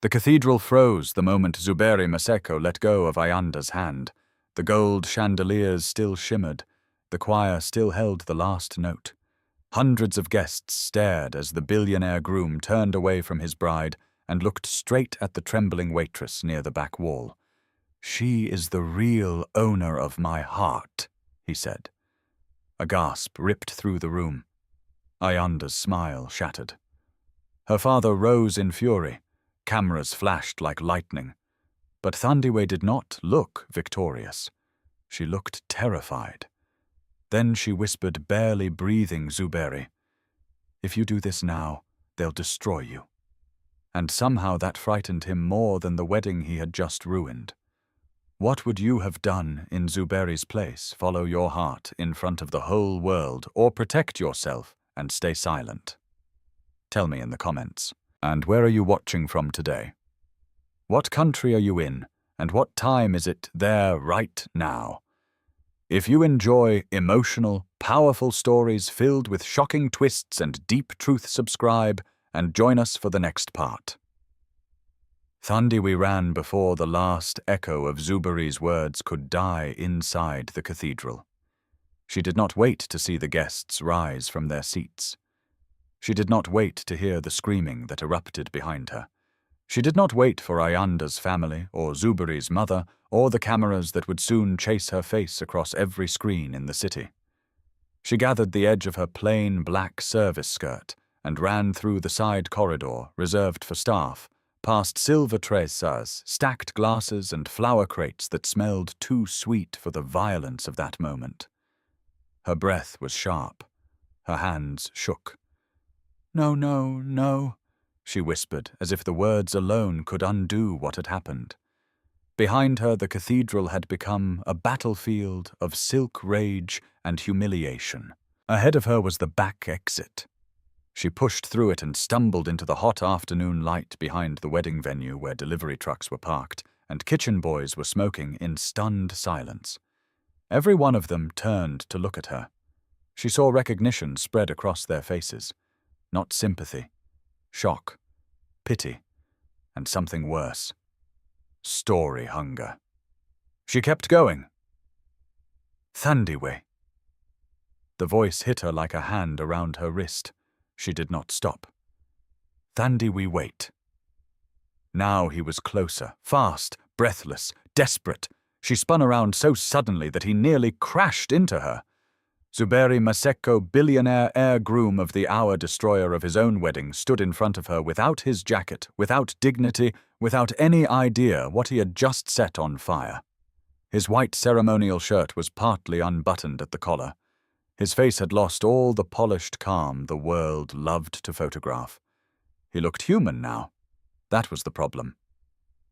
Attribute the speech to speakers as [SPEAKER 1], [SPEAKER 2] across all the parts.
[SPEAKER 1] The cathedral froze the moment Zuberi Maseko let go of Ayanda's hand. The gold chandeliers still shimmered. The choir still held the last note. Hundreds of guests stared as the billionaire groom turned away from his bride and looked straight at the trembling waitress near the back wall. "She is the real owner of my heart," he said. A gasp ripped through the room. Ayanda's smile shattered. Her father rose in fury. Cameras flashed like lightning. But Thandiwe did not look victorious. She looked terrified. Then she whispered, barely breathing, Zuberi, "If you do this now, they'll destroy you." And somehow that frightened him more than the wedding he had just ruined. What would you have done in Zuberi's place? Follow your heart in front of the whole world, or protect yourself and stay silent? Tell me in the comments. And where are you watching from today? What country are you in, and what time is it there right now? If you enjoy emotional, powerful stories filled with shocking twists and deep truth, subscribe and join us for the next part. Thandiwe ran before the last echo of Zuberi's words could die inside the cathedral. She did not wait to see the guests rise from their seats. She did not wait to hear the screaming that erupted behind her. She did not wait for Ayanda's family, or Zuberi's mother, or the cameras that would soon chase her face across every screen in the city. She gathered the edge of her plain black service skirt and ran through the side corridor reserved for staff, past silver tresses, stacked glasses, and flower crates that smelled too sweet for the violence of that moment. Her breath was sharp. Her hands shook. "No, no, no," she whispered, as if the words alone could undo what had happened. Behind her, the cathedral had become a battlefield of silk rage and humiliation. Ahead of her was the back exit. She pushed through it and stumbled into the hot afternoon light behind the wedding venue where delivery trucks were parked and kitchen boys were smoking in stunned silence. Every one of them turned to look at her. She saw recognition spread across their faces. Not sympathy, shock, pity, and something worse. Story hunger. She kept going. "Thandiwe." The voice hit her like a hand around her wrist. She did not stop. "Thandiwe, wait." Now he was closer, fast, breathless, desperate. She spun around so suddenly that he nearly crashed into her. Zuberi Maseko, billionaire heir groom of the hour destroyer of his own wedding, stood in front of her without his jacket, without dignity, without any idea what he had just set on fire. His white ceremonial shirt was partly unbuttoned at the collar. His face had lost all the polished calm the world loved to photograph. He looked human now. That was the problem.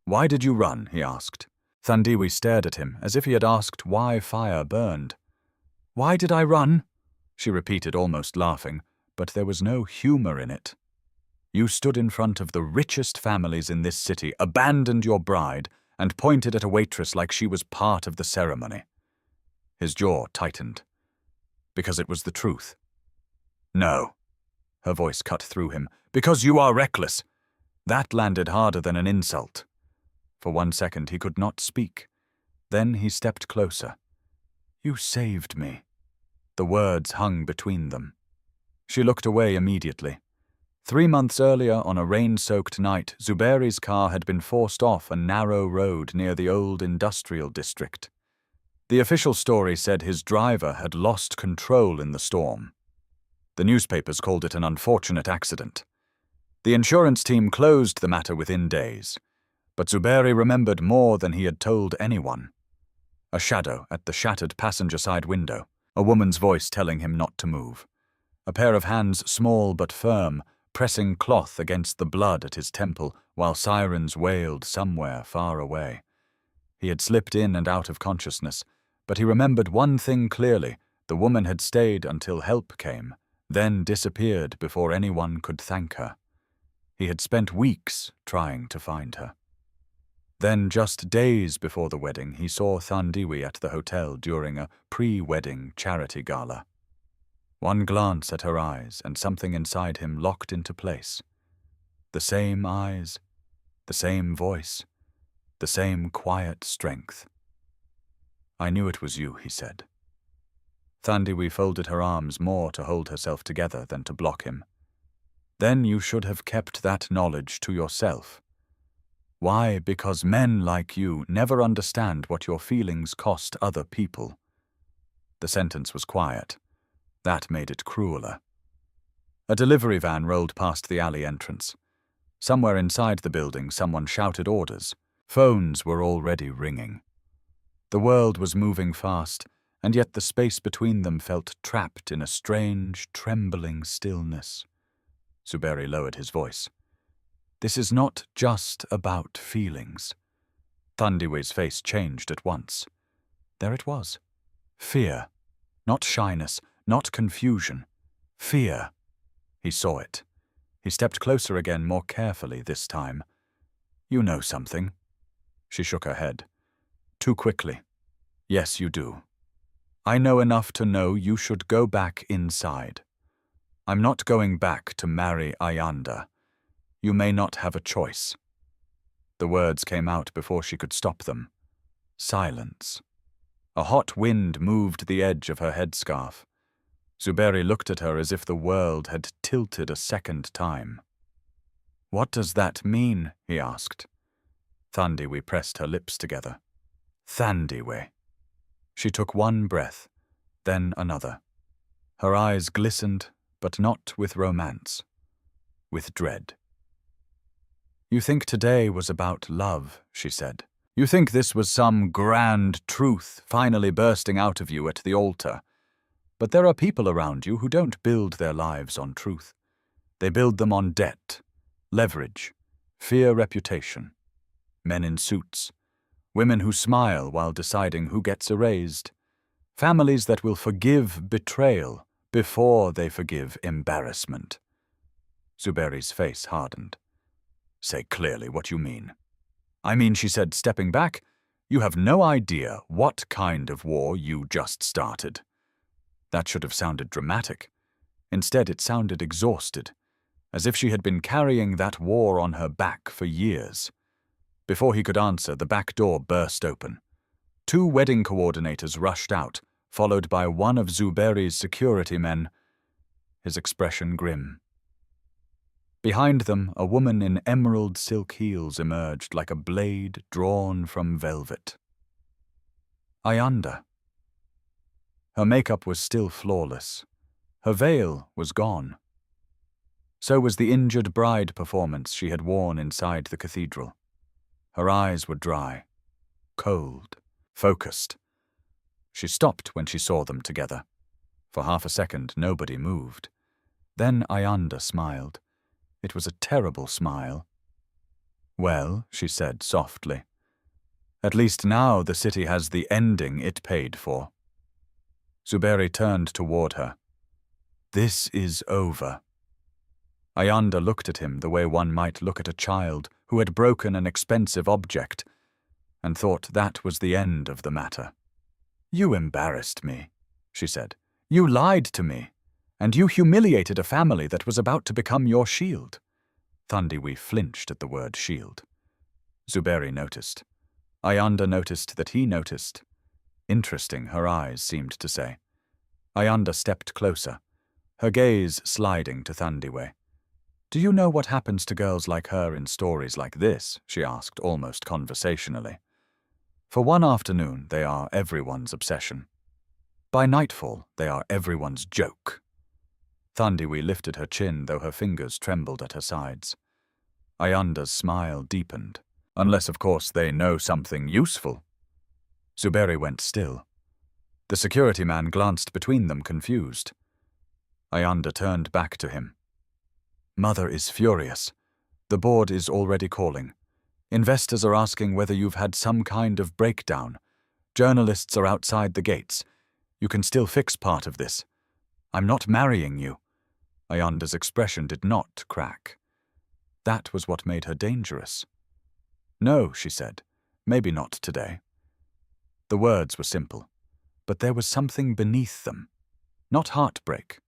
[SPEAKER 1] "Why did you run?" he asked. Thandiwe stared at him as if he had asked why fire burned. "Why did I run?" she repeated, almost laughing, but there was no humor in it. "You stood in front of the richest families in this city, abandoned your bride, and pointed at a waitress like she was part of the ceremony." His jaw tightened. "Because it was the truth." "No," her voice cut through him, "because you are reckless." That landed harder than an insult. For 1 second he could not speak. Then he stepped closer. "You saved me." The words hung between them. She looked away immediately. 3 months earlier, on a rain-soaked night, Zuberi's car had been forced off a narrow road near the old industrial district. The official story said his driver had lost control in the storm. The newspapers called it an unfortunate accident. The insurance team closed the matter within days. But Zuberi remembered more than he had told anyone. A shadow at the shattered passenger side window, a woman's voice telling him not to move. A pair of hands, small but firm, pressing cloth against the blood at his temple while sirens wailed somewhere far away. He had slipped in and out of consciousness, but he remembered one thing clearly: the woman had stayed until help came, then disappeared before anyone could thank her. He had spent weeks trying to find her. Then, just days before the wedding, he saw Thandiwe at the hotel during a pre-wedding charity gala. One glance at her eyes, and something inside him locked into place. The same eyes, The same voice, the same quiet strength. "I knew it was you," he said. Thandiwe folded her arms more to hold herself together than to block him. "Then you should have kept that knowledge to yourself. Why? Because men like you never understand what your feelings cost other people." The sentence was quiet. That made it crueler. A delivery van rolled past the alley entrance. Somewhere inside the building, someone shouted orders. Phones were already ringing. The world was moving fast, and yet the space between them felt trapped in a strange, trembling stillness. Zuberi lowered his voice. "This is not just about feelings." Thandiwe's face changed at once. There it was. Fear. Not shyness, not confusion. Fear. He saw it. He stepped closer again, more carefully this time. "You know something." She shook her head. "Too quickly." "Yes, you do. I know enough to know you should go back inside. I'm not going back to marry Ayanda. You may not have a choice." The words came out before she could stop them. Silence. A hot wind moved the edge of her headscarf. Zuberi looked at her as if the world had tilted a second time. "What does that mean?" he asked. Thandiwe pressed her lips together. "Thandiwe." She took one breath, then another. Her eyes glistened, but not with romance, with dread. "You think today was about love," she said. "You think this was some grand truth finally bursting out of you at the altar. But there are people around you who don't build their lives on truth. They build them on debt, leverage, fear, reputation. Men in suits, women who smile while deciding who gets erased, families that will forgive betrayal before they forgive embarrassment." Zuberi's face hardened. "Say clearly what you mean." "I mean," she said, stepping back, "you have no idea what kind of war you just started." That should have sounded dramatic. Instead, it sounded exhausted, as if she had been carrying that war on her back for years. Before he could answer, the back door burst open. 2 wedding coordinators rushed out, followed by one of Zuberi's security men, his expression grim. Behind them, a woman in emerald silk heels emerged like a blade drawn from velvet. Ayanda. Her makeup was still flawless. Her veil was gone. So was the injured bride performance she had worn inside the cathedral. Her eyes were dry, cold, focused. She stopped when she saw them together. For half a second, nobody moved. Then Ayanda smiled. It was a terrible smile. "Well," she said softly, "at least now the city has the ending it paid for." Zuberi turned toward her. "This is over." Ayanda looked at him the way one might look at a child who had broken an expensive object, and thought that was the end of the matter. "You embarrassed me," she said. "You lied to me, and you humiliated a family that was about to become your shield." Thandiwe flinched at the word shield. Zuberi noticed. Ayanda noticed that he noticed. Interesting, her eyes seemed to say. Ayanda stepped closer, her gaze sliding to Thandiwe. "Do you know what happens to girls like her in stories like this?" she asked, almost conversationally. "For one afternoon, they are everyone's obsession. By nightfall, they are everyone's joke." Thandiwe lifted her chin, though her fingers trembled at her sides. Ayanda's smile deepened. "Unless, of course, they know something useful." Zuberi went still. The security man glanced between them, confused. Ayanda turned back to him. "Mother is furious. The board is already calling. Investors are asking whether you've had some kind of breakdown. Journalists are outside the gates. You can still fix part of this. I'm not marrying you." Ayanda's expression did not crack. That was what made her dangerous. "No," she said. "Maybe not today." The words were simple, but there was something beneath them. Not heartbreak.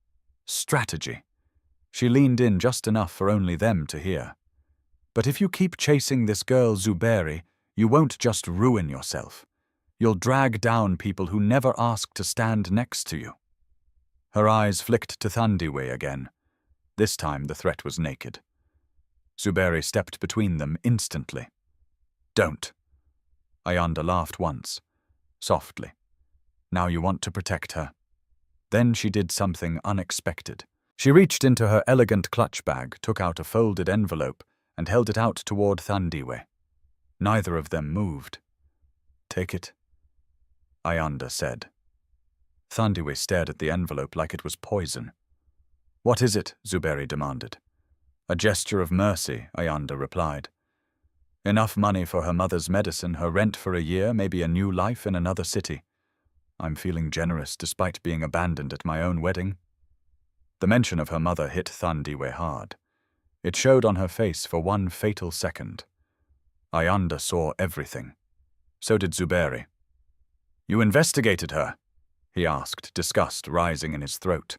[SPEAKER 1] Strategy. She leaned in just enough for only them to hear. But if you keep chasing this girl Zuberi, you won't just ruin yourself. You'll drag down people who never ask to stand next to you." Her eyes flicked to Thandiwe again. This time the threat was naked. Zuberi stepped between them instantly. "Don't." Ayanda laughed once, softly. "Now you want to protect her." Then she did something unexpected. She reached into her elegant clutch bag, took out a folded envelope, and held it out toward Thandiwe. Neither of them moved. "Take it," Ayanda said. Thandiwe stared at the envelope like it was poison. "What is it?" Zuberi demanded. "A gesture of mercy," Ayanda replied. "Enough money for her mother's medicine, her rent for a year, maybe a new life in another city. I'm feeling generous despite being abandoned at my own wedding." The mention of her mother hit Thandiwe hard. It showed on her face for one fatal second. Ayanda saw everything. So did Zuberi. "You investigated her?" he asked, disgust rising in his throat.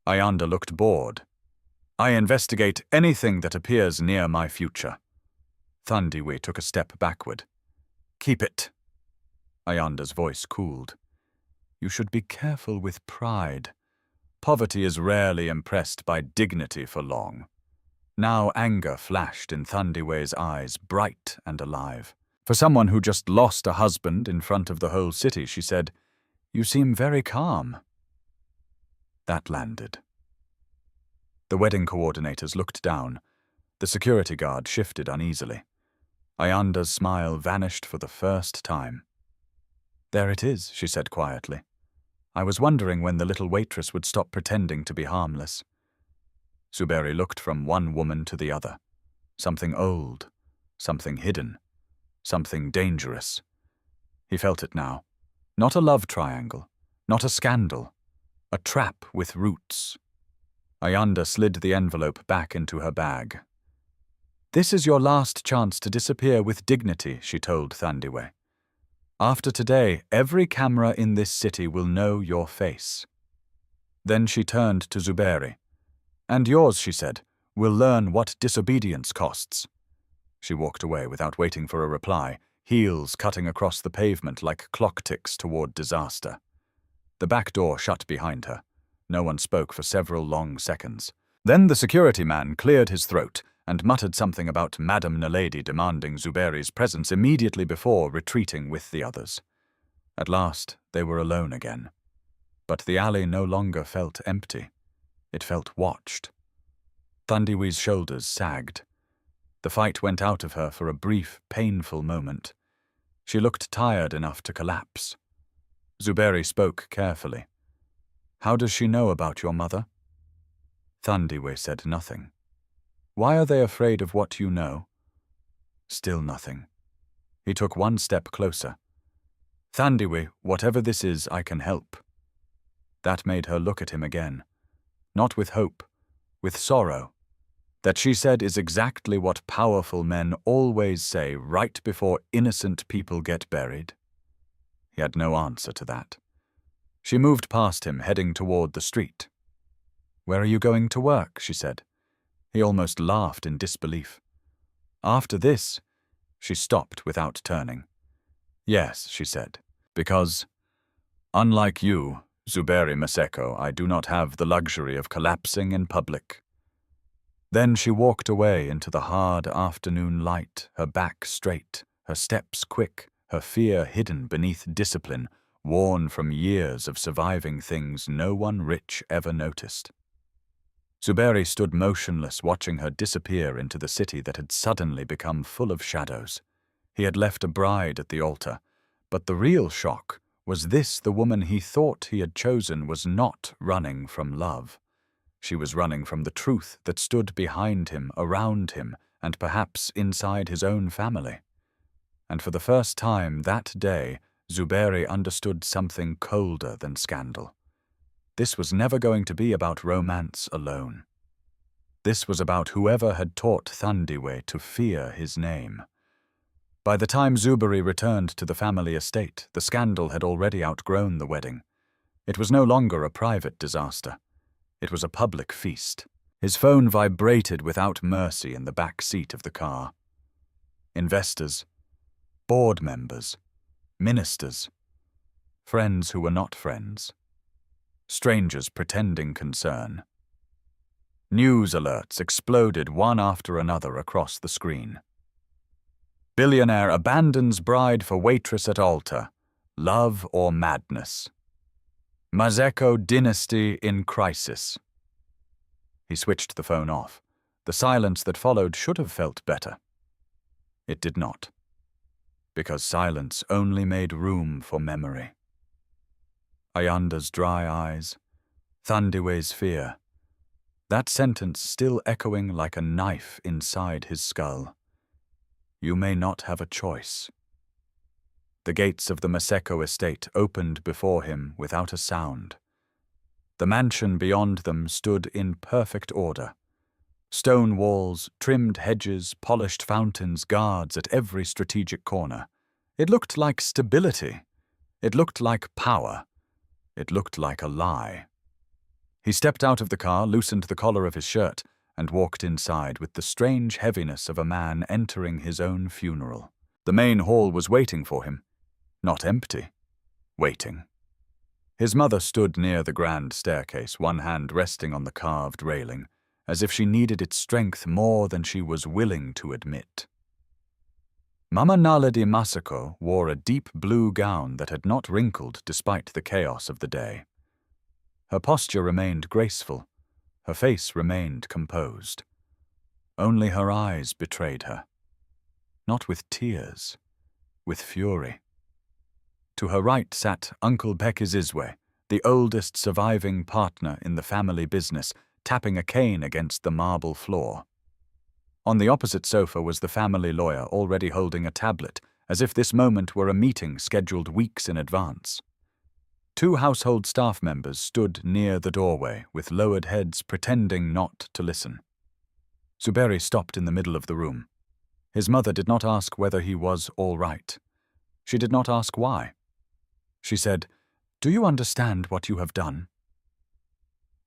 [SPEAKER 1] Ayanda looked bored. "I investigate anything that appears near my future." Thandiwe took a step backward. "Keep it." Ayanda's voice cooled. "You should be careful with pride. Poverty is rarely impressed by dignity for long." Now anger flashed in Thandiwe's eyes, bright and alive. For someone who just lost a husband in front of the whole city, she said, "You seem very calm." That landed. The wedding coordinators looked down. The security guard shifted uneasily. Ayanda's smile vanished for the first time. "There it is," she said quietly. "I was wondering when the little waitress would stop pretending to be harmless." Zuberi looked from one woman to the other. Something old, something hidden, something dangerous. He felt it now. Not a love triangle, not a scandal, a trap with roots. Ayanda slid the envelope back into her bag. "This is your last chance to disappear with dignity," she told Thandiwe. "After today, every camera in this city will know your face." Then she turned to Zuberi. "And yours," she said, "will learn what disobedience costs." She walked away without waiting for a reply, heels cutting across the pavement like clock ticks toward disaster. The back door shut behind her. No one spoke for several long seconds. Then the security man cleared his throat and muttered something about Madame Naledi demanding Zuberi's presence immediately before retreating with the others. At last, they were alone again. But the alley no longer felt empty. It felt watched. Thandiwe's shoulders sagged. The fight went out of her for a brief, painful moment. She looked tired enough to collapse. Zuberi spoke carefully. "How does she know about your mother?" Thandiwe said nothing. "Why are they afraid of what you know?" Still nothing. He took one step closer. "Thandiwe, whatever this is, I can help." That made her look at him again. Not with hope, with sorrow. That, she said, is exactly what powerful men always say right before innocent people get buried. He had no answer to that. She moved past him, heading toward the street. "Where are you going to work?" she said. He almost laughed in disbelief. "After this," she stopped without turning. "Yes," she said, "because, unlike you, Zuberi Maseko, I do not have the luxury of collapsing in public." Then she walked away into the hard afternoon light, her back straight, her steps quick, her fear hidden beneath discipline, worn from years of surviving things no one rich ever noticed. Zuberi stood motionless, watching her disappear into the city that had suddenly become full of shadows. He had left a bride at the altar, but the real shock was this: the woman he thought he had chosen was not running from love. She was running from the truth that stood behind him, around him, and perhaps inside his own family. And for the first time that day, Zuberi understood something colder than scandal. This was never going to be about romance alone. This was about whoever had taught Thandiwe to fear his name. By the time Zuberi returned to the family estate, the scandal had already outgrown the wedding. It was no longer a private disaster. It was a public feast. His phone vibrated without mercy in the back seat of the car. Investors, board members, ministers, friends who were not friends, strangers pretending concern. News alerts exploded one after another across the screen. Billionaire abandons bride for waitress at altar. Love or madness? Maseko dynasty in crisis. He switched the phone off. The silence that followed should have felt better. It did not, because silence only made room for memory. Ayanda's dry eyes, Thandiwe's fear, that sentence still echoing like a knife inside his skull. You may not have a choice. The gates of the Maseko estate opened before him without a sound. The mansion beyond them stood in perfect order. Stone walls, trimmed hedges, polished fountains, guards at every strategic corner. It looked like stability. It looked like power. It looked like a lie. He stepped out of the car, loosened the collar of his shirt, and walked inside with the strange heaviness of a man entering his own funeral. The main hall was waiting for him. Not empty. Waiting. His mother stood near the grand staircase, one hand resting on the carved railing, as if she needed its strength more than she was willing to admit. Mama Naledi Masako wore a deep blue gown that had not wrinkled despite the chaos of the day. Her posture remained graceful. Her face remained composed. Only her eyes betrayed her. Not with tears, with fury. To her right sat Uncle Bekizizwe, the oldest surviving partner in the family business, tapping a cane against the marble floor. On the opposite sofa was the family lawyer, already holding a tablet, as if this moment were a meeting scheduled weeks in advance. Two household staff members stood near the doorway, with lowered heads pretending not to listen. Zuberi stopped in the middle of the room. His mother did not ask whether he was all right. She did not ask why. She said, "Do you understand what you have done?"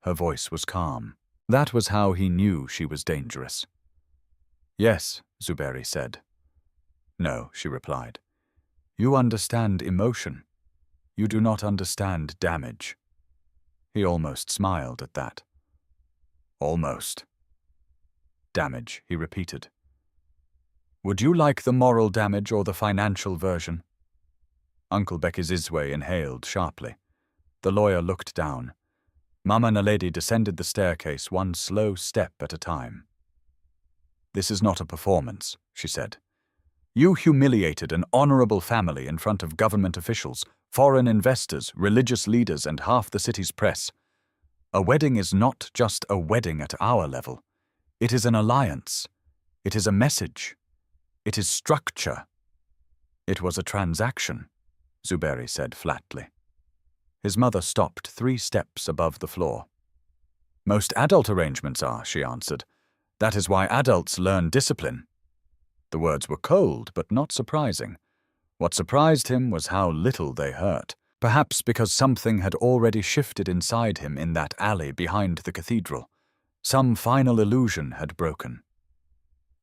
[SPEAKER 1] Her voice was calm. That was how he knew she was dangerous. "Yes," Zuberi said. "No," she replied. "You understand emotion. You do not understand damage." He almost smiled at that. "Almost." "Damage," he repeated. "Would you like the moral damage or the financial version?" Uncle Bekizizwe inhaled sharply. The lawyer looked down. Mama Naledi descended the staircase one slow step at a time. "This is not a performance," she said. "You humiliated an honorable family in front of government officials, foreign investors, religious leaders, and half the city's press. A wedding is not just a wedding at our level. It is an alliance. It is a message. It is structure." "It was a transaction," Zuberi said flatly. His mother stopped 3 steps above the floor. "Most adult arrangements are," she answered. "That is why adults learn discipline." The words were cold, but not surprising. What surprised him was how little they hurt, perhaps because something had already shifted inside him in that alley behind the cathedral. Some final illusion had broken.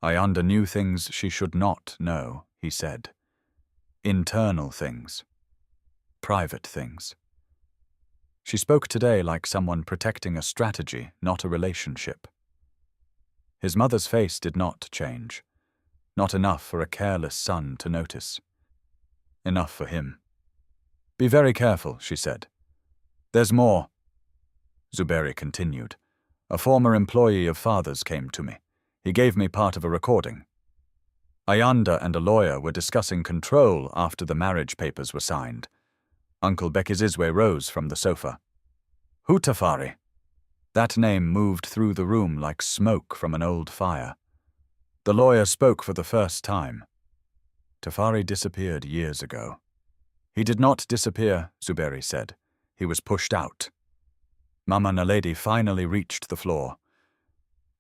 [SPEAKER 1] "Ayanda knew things she should not know," he said. "Internal things. Private things." She spoke today like someone protecting a strategy, not a relationship. His mother's face did not change. Not enough for a careless son to notice. Enough for him. "Be very careful," she said. "There's more." Zuberi continued. "A former employee of father's came to me. He gave me part of a recording. Ayanda and a lawyer were discussing control after the marriage papers were signed. Uncle Bekizizwe rose from the sofa. "Who Tafari?" That name moved through the room like smoke from an old fire. The lawyer spoke for the first time. "Tafari disappeared years ago." "He did not disappear," Zuberi said. "He was pushed out." Mama Naledi finally reached the floor.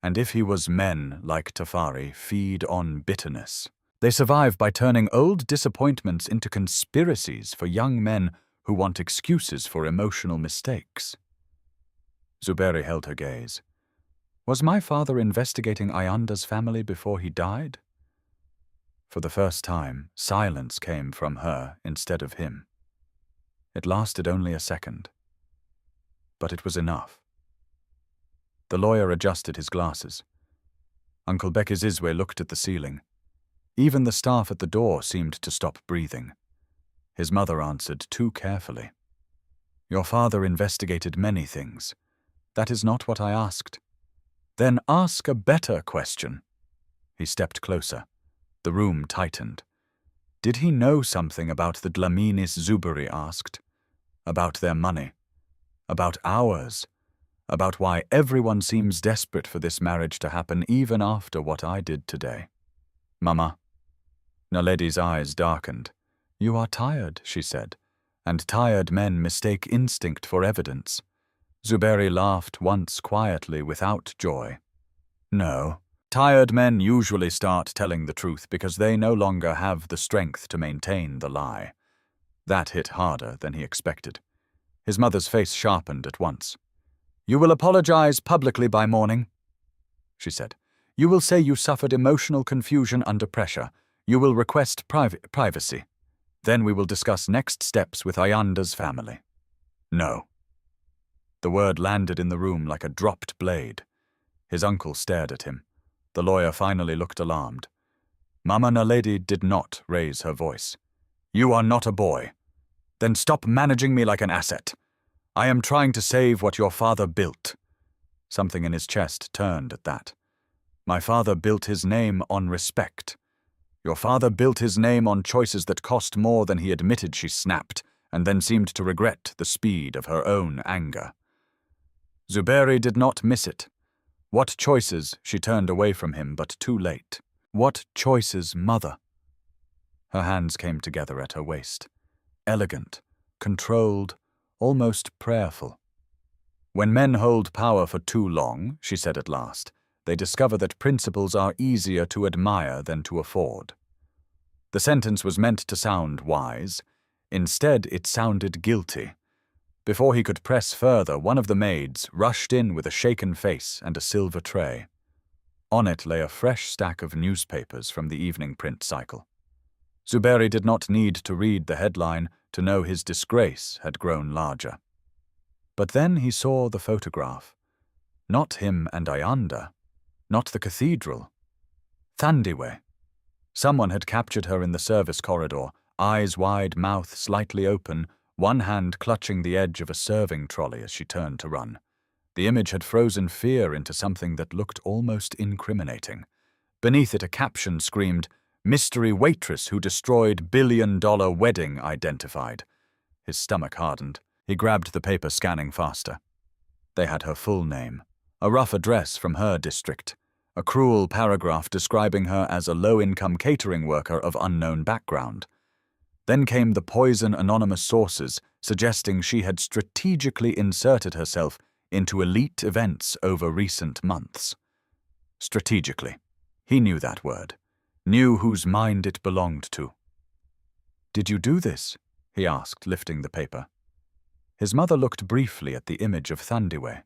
[SPEAKER 1] "And if he was men like Tafari feed on bitterness. They survive by turning old disappointments into conspiracies for young men who want excuses for emotional mistakes." Zuberi held her gaze. Was my father investigating Ayanda's family before he died? For the first time, silence came from her instead of him. It lasted only a second, but it was enough. The lawyer adjusted his glasses. Uncle Bekizizwe looked at the ceiling. Even the staff at the door seemed to stop breathing. His mother answered too carefully. Your father investigated many things. That is not what I asked. Then ask a better question. He stepped closer. The room tightened. Did he know something about the Dlaminis? Zuberi asked. About their money. About ours. About why everyone seems desperate for this marriage to happen even after what I did today. Mama. Naledi's eyes darkened. You are tired, she said, and tired men mistake instinct for evidence. Zuberi laughed once quietly without joy. No. Tired men usually start telling the truth because they no longer have the strength to maintain the lie. That hit harder than he expected. His mother's face sharpened at once. You will apologize publicly by morning, she said. You will say you suffered emotional confusion under pressure. You will request privacy. Then we will discuss next steps with Ayanda's family. No. The word landed in the room like a dropped blade. His uncle stared at him. The lawyer finally looked alarmed. Mama Naledi did not raise her voice. You are not a boy. Then stop managing me like an asset. I am trying to save what your father built. Something in his chest turned at that. My father built his name on respect. Your father built his name on choices that cost more than he admitted, she snapped, and then seemed to regret the speed of her own anger. Zuberi did not miss it. What choices? She turned away from him, but too late. What choices, mother? Her hands came together at her waist. Elegant, controlled, almost prayerful. When men hold power for too long, she said at last, they discover that principles are easier to admire than to afford. The sentence was meant to sound wise. Instead, it sounded guilty. Before he could press further, one of the maids rushed in with a shaken face and a silver tray. On it lay a fresh stack of newspapers from the evening print cycle. Zuberi did not need to read the headline to know his disgrace had grown larger. But then he saw the photograph. Not him and Ayanda. Not the cathedral. Thandiwe. Someone had captured her in the service corridor, eyes wide, mouth slightly open, one hand clutching the edge of a serving trolley as she turned to run. The image had frozen fear into something that looked almost incriminating. Beneath it a caption screamed, Mystery waitress who destroyed $1 billion wedding identified. His stomach hardened. He grabbed the paper, scanning faster. They had her full name, a rough address from her district, a cruel paragraph describing her as a low-income catering worker of unknown background. Then came the poison anonymous sources suggesting she had strategically inserted herself into elite events over recent months. Strategically. He knew that word. Knew whose mind it belonged to. Did you do this? He asked, lifting the paper. His mother looked briefly at the image of Thandiwe,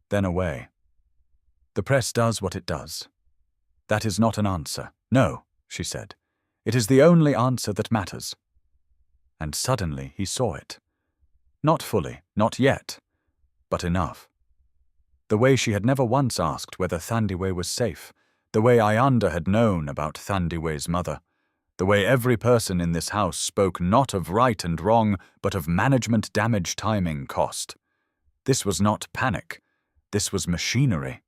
[SPEAKER 1] then away. The press does what it does. That is not an answer. No, she said. It is the only answer that matters. And suddenly he saw it. Not fully, not yet, but enough. The way she had never once asked whether Thandiwe was safe, the way Ayanda had known about Thandiwe's mother, the way every person in this house spoke not of right and wrong, but of management damage, timing, cost. This was not panic. This was machinery.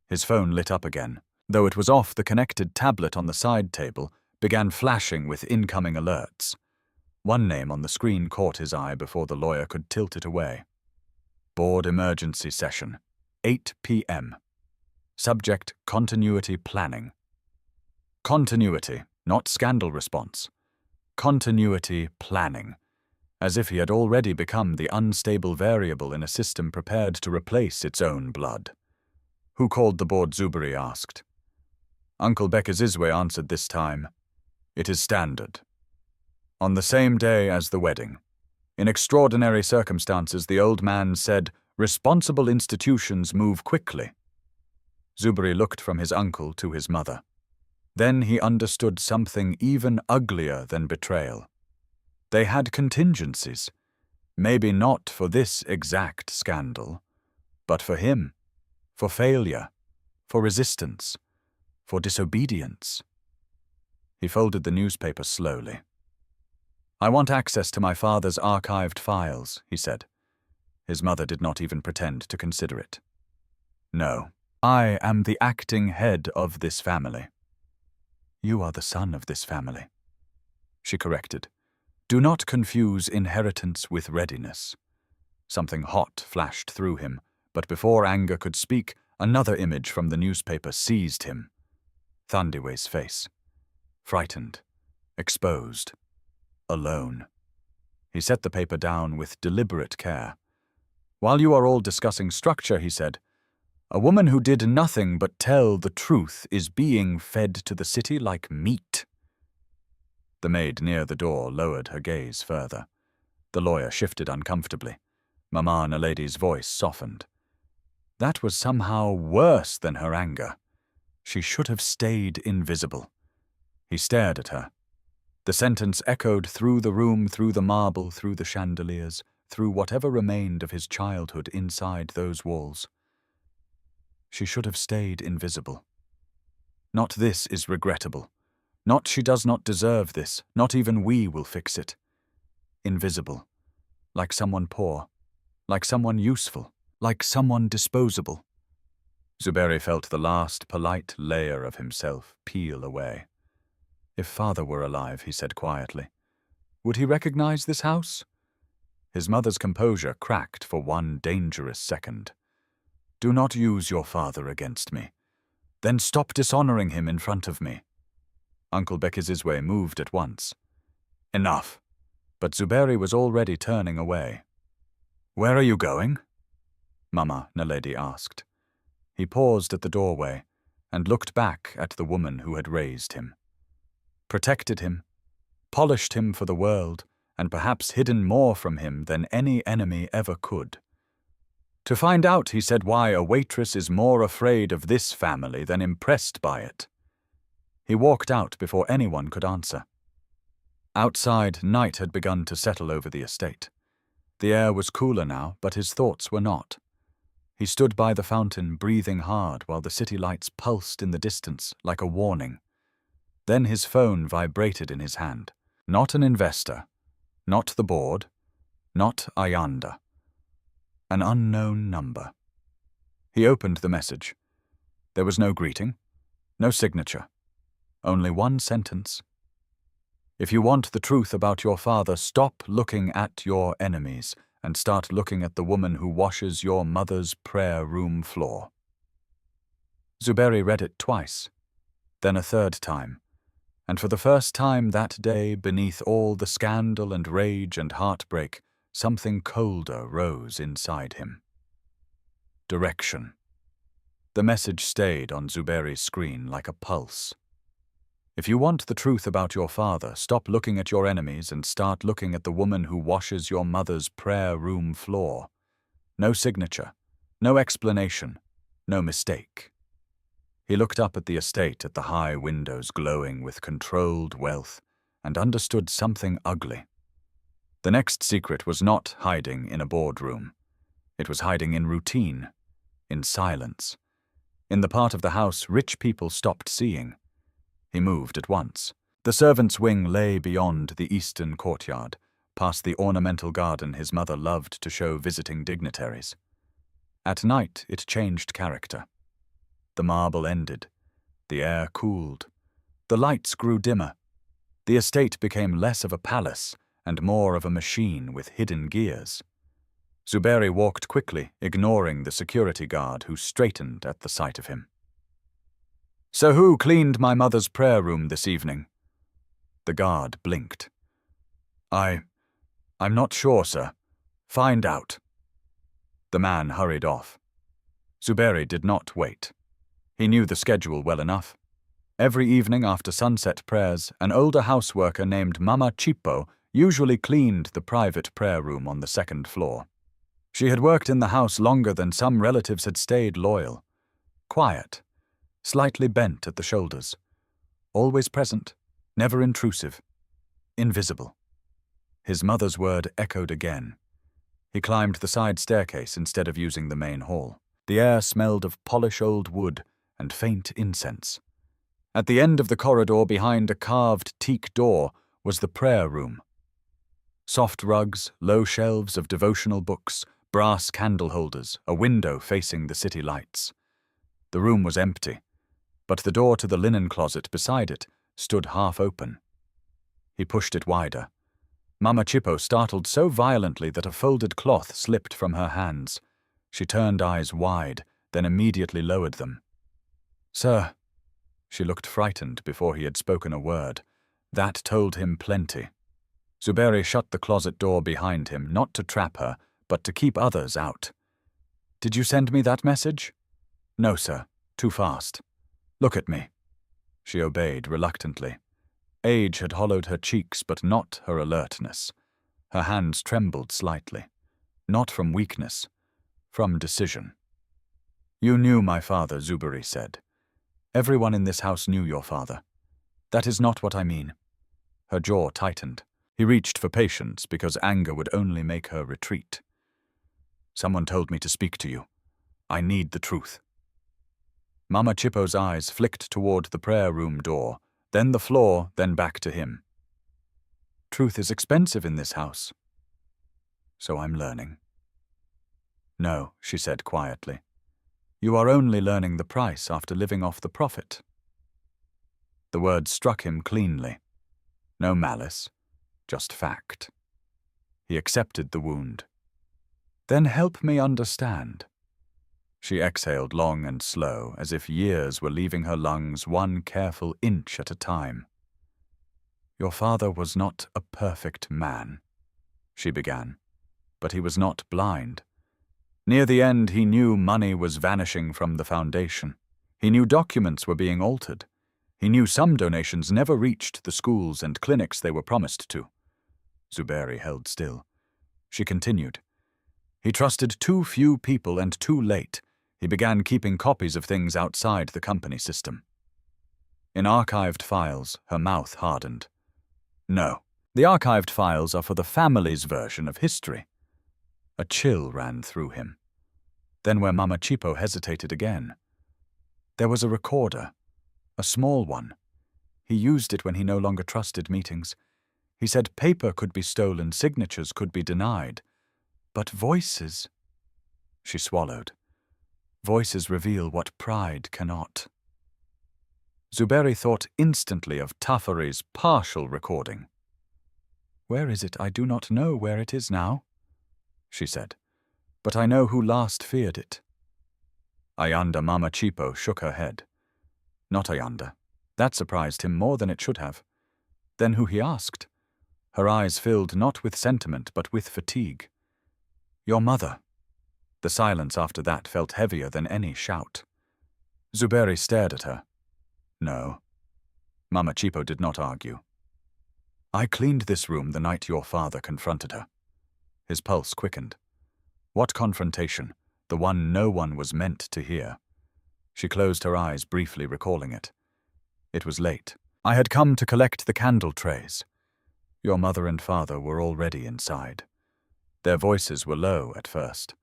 [SPEAKER 1] His phone lit up again. Though it was off, the connected tablet on the side table began flashing with incoming alerts. One name on the screen caught his eye before the lawyer could tilt it away. Board emergency session. 8 p.m. Subject: continuity planning. Continuity, not scandal response. Continuity planning. As if he had already become the unstable variable in a system prepared to replace its own blood. Who called the board? Zuberi asked. Uncle Bekizizwe answered this time. It is standard. On the same day as the wedding. In extraordinary circumstances, the old man said, responsible institutions move quickly. Zuberi looked from his uncle to his mother. Then he understood something even uglier than betrayal. They had contingencies. Maybe not for this exact scandal, but for him, for failure, for resistance, for disobedience. He folded the newspaper slowly. "I want access to my father's archived files," he said. His mother did not even pretend to consider it. "No, I am the acting head of this family." "You are the son of this family," she corrected. "Do not confuse inheritance with readiness." Something hot flashed through him, but before anger could speak, another image from the newspaper seized him. Thandiwe's face. Frightened, exposed, alone. He set the paper down with deliberate care. "While you are all discussing structure," he said, "a woman who did nothing but tell the truth is being fed to the city like meat." The maid near the door lowered her gaze further. The lawyer shifted uncomfortably. Mama Nalady's voice softened. That was somehow worse than her anger. She should have stayed invisible. He stared at her. The sentence echoed through the room, through the marble, through the chandeliers, through whatever remained of his childhood inside those walls. She should have stayed invisible. Not this is regrettable. Not she does not deserve this. Not even we will fix it. Invisible. Like someone poor. Like someone useful. Like someone disposable. Zuberi felt the last polite layer of himself peel away. If father were alive, he said quietly, would he recognize this house? His mother's composure cracked for one dangerous second. Do not use your father against me. Then stop dishonoring him in front of me. Uncle Bekizizwe moved at once. Enough. But Zuberi was already turning away. Where are you going? Mama Naledi asked. He paused at the doorway and looked back at the woman who had raised him. Protected him, polished him for the world, and perhaps hidden more from him than any enemy ever could. To find out, he said, why a waitress is more afraid of this family than impressed by it. He walked out before anyone could answer. Outside, night had begun to settle over the estate. The air was cooler now, but his thoughts were not. He stood by the fountain, breathing hard, while the city lights pulsed in the distance like a warning. Then his phone vibrated in his hand. Not an investor, not the board, not Ayanda. An unknown number. He opened the message. There was no greeting, no signature, only one sentence. If you want the truth about your father, stop looking at your enemies and start looking at the woman who washes your mother's prayer room floor. Zuberi read it twice, then a third time, and for the first time that day, beneath all the scandal and rage and heartbreak, something colder rose inside him. Direction. The message stayed on Zuberi's screen like a pulse. If you want the truth about your father, stop looking at your enemies and start looking at the woman who washes your mother's prayer room floor. No signature, no explanation, no mistake. He looked up at the estate, at the high windows glowing with controlled wealth, and understood something ugly. The next secret was not hiding in a boardroom. It was hiding in routine, in silence, in the part of the house rich people stopped seeing. He moved at once. The servants' wing lay beyond the eastern courtyard, past the ornamental garden his mother loved to show visiting dignitaries. At night it changed character. The marble ended. The air cooled. The lights grew dimmer. The estate became less of a palace and more of a machine with hidden gears. Zuberi walked quickly, ignoring the security guard who straightened at the sight of him. So who cleaned my mother's prayer room this evening? The guard blinked. I'm not sure, sir. Find out. The man hurried off. Zuberi did not wait. He knew the schedule well enough. Every evening after sunset prayers, an older houseworker named Mama Chippo usually cleaned the private prayer room on the second floor. She had worked in the house longer than some relatives had stayed loyal. Quiet, slightly bent at the shoulders. Always present, never intrusive, invisible. His mother's word echoed again. He climbed the side staircase instead of using the main hall. The air smelled of polished old wood and faint incense. At the end of the corridor, behind a carved teak door, was the prayer room. Soft rugs, low shelves of devotional books, brass candle holders, a window facing the city lights. The room was empty, but the door to the linen closet beside it stood half open. He pushed it wider. Mama Chippo startled so violently that a folded cloth slipped from her hands. She turned eyes wide, then immediately lowered them. "Sir." She looked frightened before he had spoken a word. That told him plenty. Zuberi shut the closet door behind him, not to trap her, but to keep others out. "Did you send me that message?" "No, sir. Too fast." "Look at me." She obeyed reluctantly. Age had hollowed her cheeks, but not her alertness. Her hands trembled slightly. Not from weakness, from decision. "You knew my father," Zuberi said. "Everyone in this house knew your father. That is not what I mean." Her jaw tightened. He reached for patience because anger would only make her retreat. "Someone told me to speak to you. I need the truth." Mama Chippo's eyes flicked toward the prayer room door, then the floor, then back to him. "Truth is expensive in this house." "So I'm learning." "No," she said quietly. "You are only learning the price after living off the profit." The words struck him cleanly. No malice, just fact. He accepted the wound. "Then help me understand." She exhaled long and slow, as if years were leaving her lungs one careful inch at a time. "Your father was not a perfect man," she began, "but he was not blind. Near the end, he knew money was vanishing from the foundation. He knew documents were being altered. He knew some donations never reached the schools and clinics they were promised to." Zuberi held still. She continued. "He trusted too few people and too late. He began keeping copies of things outside the company system." In archived files, her mouth hardened. "No, the archived files are for the family's version of history." A chill ran through him. Then where Mama Chippo hesitated again. "There was a recorder, a small one. He used it when he no longer trusted meetings. He said paper could be stolen, signatures could be denied. But voices—" She swallowed. "Voices reveal what pride cannot." Zuberi thought instantly of Tafari's partial recording. "Where is it? I do not know where it is now," she said. "But I know who last feared it." Ayanda Mama Chippo shook her head. Not Ayanda. That surprised him more than it should have. Then who he asked? Her eyes filled not with sentiment but with fatigue. "Your mother." The silence after that felt heavier than any shout. Zuberi stared at her. "No." Mama Chippo did not argue. "I cleaned this room the night your father confronted her." His pulse quickened. What confrontation? The one no one was meant to hear. She closed her eyes, briefly recalling it. It was late. I had come to collect the candle trays. Your mother and father were already inside. Their voices were low at first.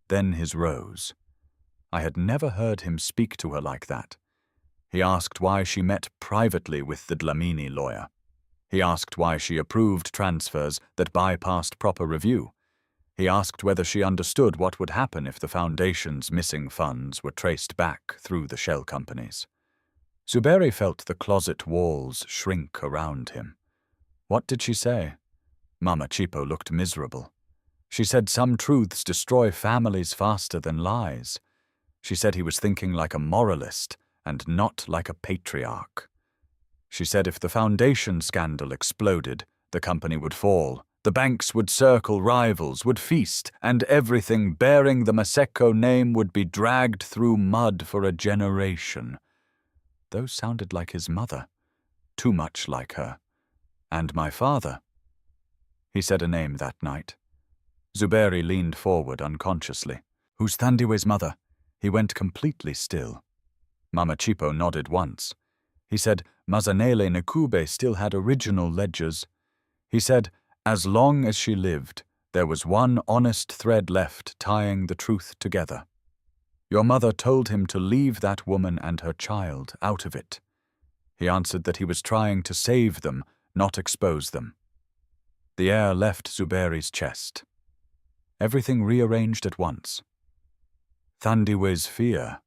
[SPEAKER 1] Then his rose. I had never heard him speak to her like that. He asked why she met privately with the Dlamini lawyer. He asked why she approved transfers that bypassed proper review. He asked whether she understood what would happen if the foundation's missing funds were traced back through the shell companies. Zuberi felt the closet walls shrink around him. What did she say? Mama Chippo looked miserable. She said some truths destroy families faster than lies. She said he was thinking like a moralist and not like a patriarch. She said if the foundation scandal exploded, the company would fall, the banks would circle rivals, would feast, and everything bearing the Maseko name would be dragged through mud for a generation. Those sounded like his mother, too much like her. And my father. He said a name that night. Zuberi leaned forward unconsciously. Who's Thandiwe's mother? He went completely still. Mama Chipo nodded once. He said Mazanele Nkube still had original ledgers. He said, as long as she lived, there was one honest thread left tying the truth together. Your mother told him to leave that woman and her child out of it. He answered that he was trying to save them, not expose them. The air left Zuberi's chest. Everything rearranged at once. Thandiwe's fear,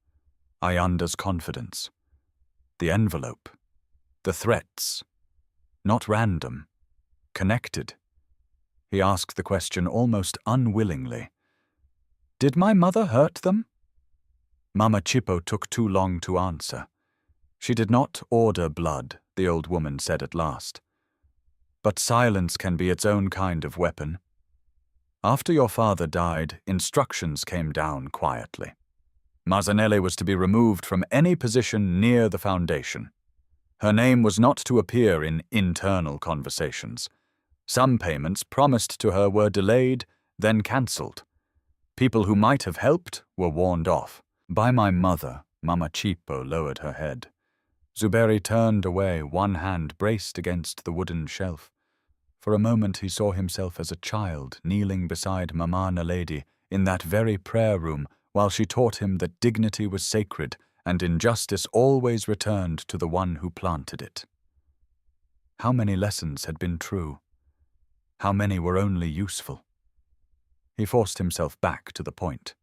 [SPEAKER 1] Ayanda's confidence, the envelope, the threats, not random, connected. He asked the question almost unwillingly. Did my mother hurt them? Mama Chipo took too long to answer. She did not order blood, the old woman said at last. But silence can be its own kind of weapon. After your father died, instructions came down quietly. Mazanele was to be removed from any position near the foundation. Her name was not to appear in internal conversations. Some payments promised to her were delayed, then cancelled. People who might have helped were warned off. By my mother, Mama Chipo lowered her head. Zuberi turned away, one hand braced against the wooden shelf. For a moment he saw himself as a child kneeling beside Mama Naledi in that very prayer room while she taught him that dignity was sacred and injustice always returned to the one who planted it. How many lessons had been true? How many were only useful? He forced himself back to the point.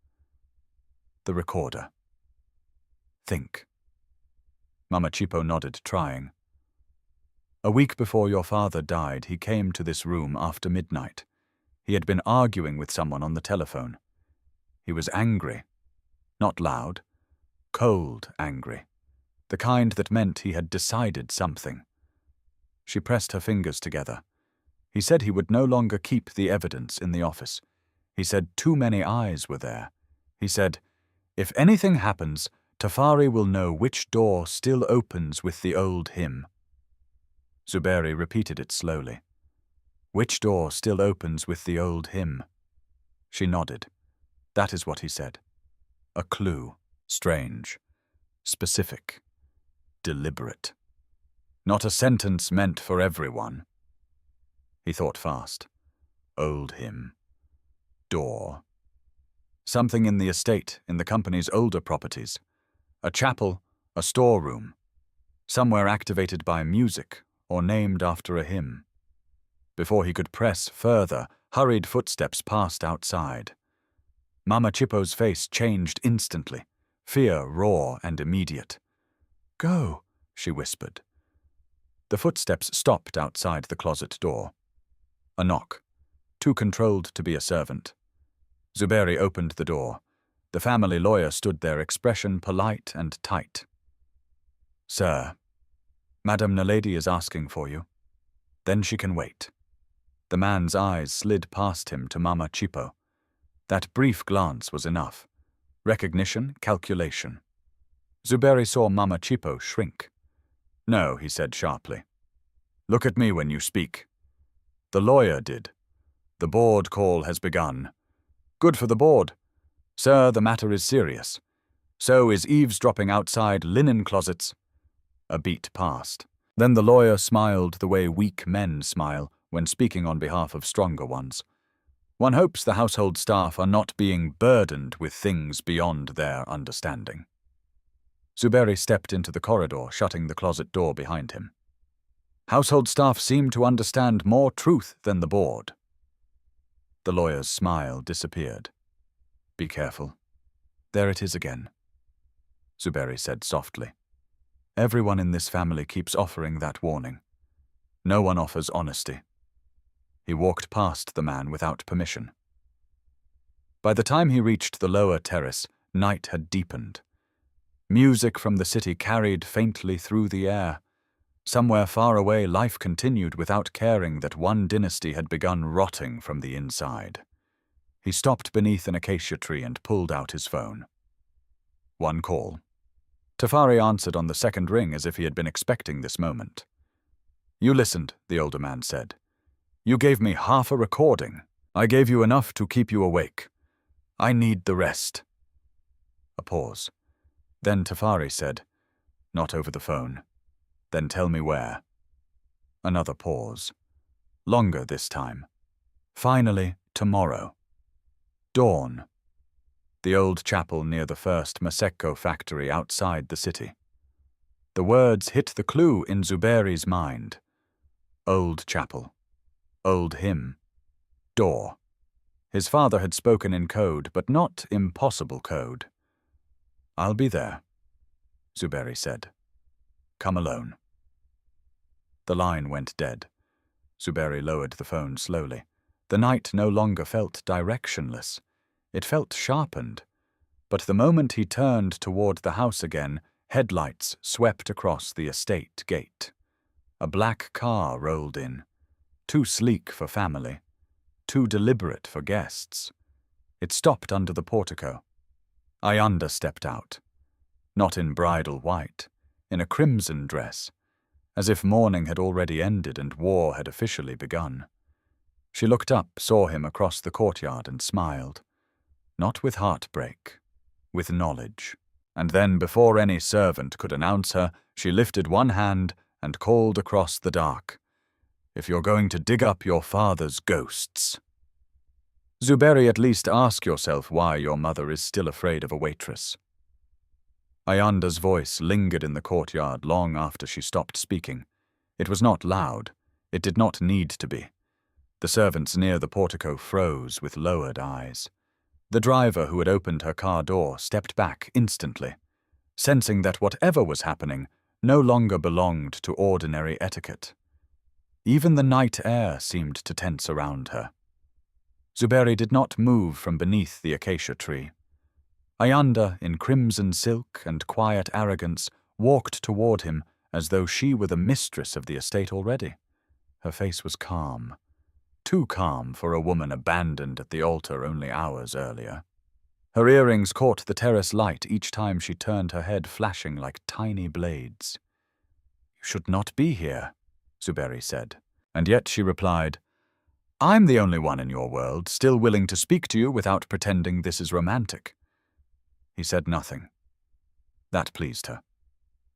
[SPEAKER 1] The recorder. Think. Mama Chipo nodded, trying. A week before your father died, he came to this room after midnight. He had been arguing with someone on the telephone. He was angry. Not loud. Cold angry. The kind that meant he had decided something. She pressed her fingers together. He said he would no longer keep the evidence in the office. He said too many eyes were there. He said, if anything happens, Tafari will know which door still opens with the old hymn. Zuberi repeated it slowly. Which door still opens with the old hymn? She nodded. That is what he said. A clue. Strange. Specific. Deliberate. Not a sentence meant for everyone. He thought fast. Old hymn. Door. Something in the estate, in the company's older properties. A chapel, a storeroom. Somewhere activated by music or named after a hymn. Before he could press further, hurried footsteps passed outside. Mama Chipo's face changed instantly, fear raw and immediate. Go, she whispered. The footsteps stopped outside the closet door. A knock, too controlled to be a servant. Zuberi opened the door. The family lawyer stood there, expression polite and tight. Sir, Madame Naledi is asking for you. Then she can wait. The man's eyes slid past him to Mama Chipo. That brief glance was enough. Recognition, calculation. Zuberi saw Mama Chipo shrink. No, he said sharply. Look at me when you speak. The lawyer did. The board call has begun. Good for the board. Sir, the matter is serious. So is eavesdropping outside linen closets. A beat passed. Then the lawyer smiled the way weak men smile when speaking on behalf of stronger ones. One hopes the household staff are not being burdened with things beyond their understanding. Zuberi stepped into the corridor, shutting the closet door behind him. Household staff seem to understand more truth than the board. The lawyer's smile disappeared. Be careful. There it is again. Zuberi said softly. Everyone in this family keeps offering that warning. No one offers honesty. He walked past the man without permission. By the time he reached the lower terrace, night had deepened. Music from the city carried faintly through the air. Somewhere far away, life continued without caring that one dynasty had begun rotting from the inside. He stopped beneath an acacia tree and pulled out his phone. One call. Tafari answered on the second ring as if he had been expecting this moment. You listened, the older man said. You gave me half a recording. I gave you enough to keep you awake. I need the rest. A pause. Then Tafari said, Not over the phone. Then tell me where. Another pause. Longer this time. Finally, tomorrow. Dawn. The old chapel near the first Maseko factory outside the city. The words hit the clue in Zuberi's mind. Old chapel. Old hymn. Door. His father had spoken in code, but not impossible code. I'll be there, Zuberi said. Come alone. The line went dead. Zuberi lowered the phone slowly. The night no longer felt directionless. It felt sharpened. But the moment he turned toward the house again, headlights swept across the estate gate. A black car rolled in. Too sleek for family. Too deliberate for guests. It stopped under the portico. Ayanda stepped out. Not in bridal white, in a crimson dress, as if mourning had already ended and war had officially begun. She looked up, saw him across the courtyard and smiled. Not with heartbreak, with knowledge. And then, before any servant could announce her, she lifted one hand and called across the dark, "If you're going to dig up your father's ghosts." Zuberi, at least ask yourself why your mother is still afraid of a waitress. Ayanda's voice lingered in the courtyard long after she stopped speaking. It was not loud. It did not need to be. The servants near the portico froze with lowered eyes. The driver who had opened her car door stepped back instantly, sensing that whatever was happening no longer belonged to ordinary etiquette. Even the night air seemed to tense around her. Zuberi did not move from beneath the acacia tree. Ayanda, in crimson silk and quiet arrogance, walked toward him as though she were the mistress of the estate already. Her face was calm. Too calm for a woman abandoned at the altar only hours earlier. Her earrings caught the terrace light each time she turned her head, flashing like tiny blades. "You should not be here," Zuberi said. And yet she replied, "I'm the only one in your world still willing to speak to you without pretending this is romantic." He said nothing. That pleased her.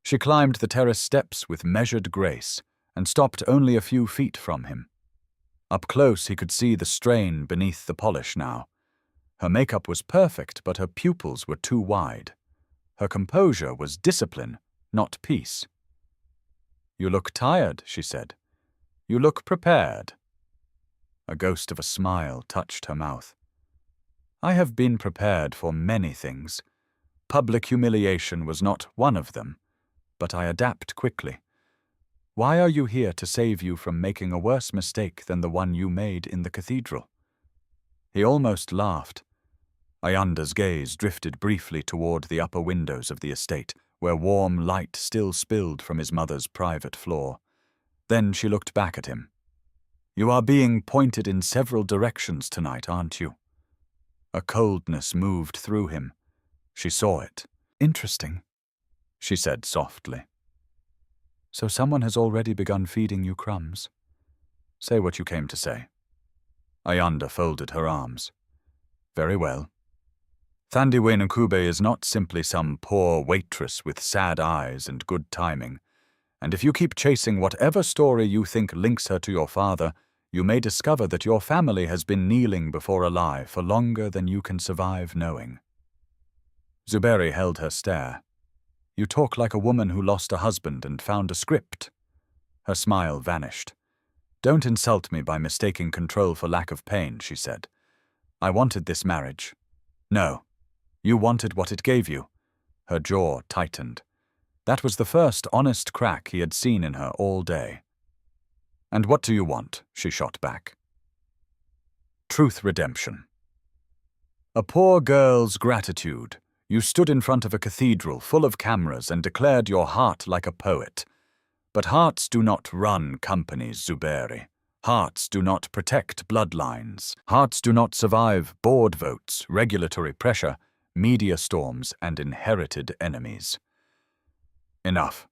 [SPEAKER 1] She climbed the terrace steps with measured grace and stopped only a few feet from him. Up close he could see the strain beneath the polish now. Her makeup was perfect, but her pupils were too wide. Her composure was discipline, not peace. "You look tired," she said. "You look prepared." A ghost of a smile touched her mouth. "I have been prepared for many things. Public humiliation was not one of them, but I adapt quickly. Why are you here to save you from making a worse mistake than the one you made in the cathedral?" He almost laughed. Ayanda's gaze drifted briefly toward the upper windows of the estate, where warm light still spilled from his mother's private floor. Then she looked back at him. "You are being pointed in several directions tonight, aren't you?" A coldness moved through him. She saw it. "Interesting," she said softly. "So someone has already begun feeding you crumbs. Say what you came to say." Ayanda folded her arms. "Very well. Thandiwe Nkube is not simply some poor waitress with sad eyes and good timing, and if you keep chasing whatever story you think links her to your father, you may discover that your family has been kneeling before a lie for longer than you can survive knowing." Zuberi held her stare. "You talk like a woman who lost a husband and found a script." Her smile vanished. "Don't insult me by mistaking control for lack of pain," she said. "I wanted this marriage." "No. You wanted what it gave you." Her jaw tightened. That was the first honest crack he had seen in her all day. "And what do you want?" she shot back. "Truth redemption." "A poor girl's gratitude. You stood in front of a cathedral full of cameras and declared your heart like a poet. But hearts do not run companies, Zuberi. Hearts do not protect bloodlines. Hearts do not survive board votes, regulatory pressure, media storms, and inherited enemies." "Enough.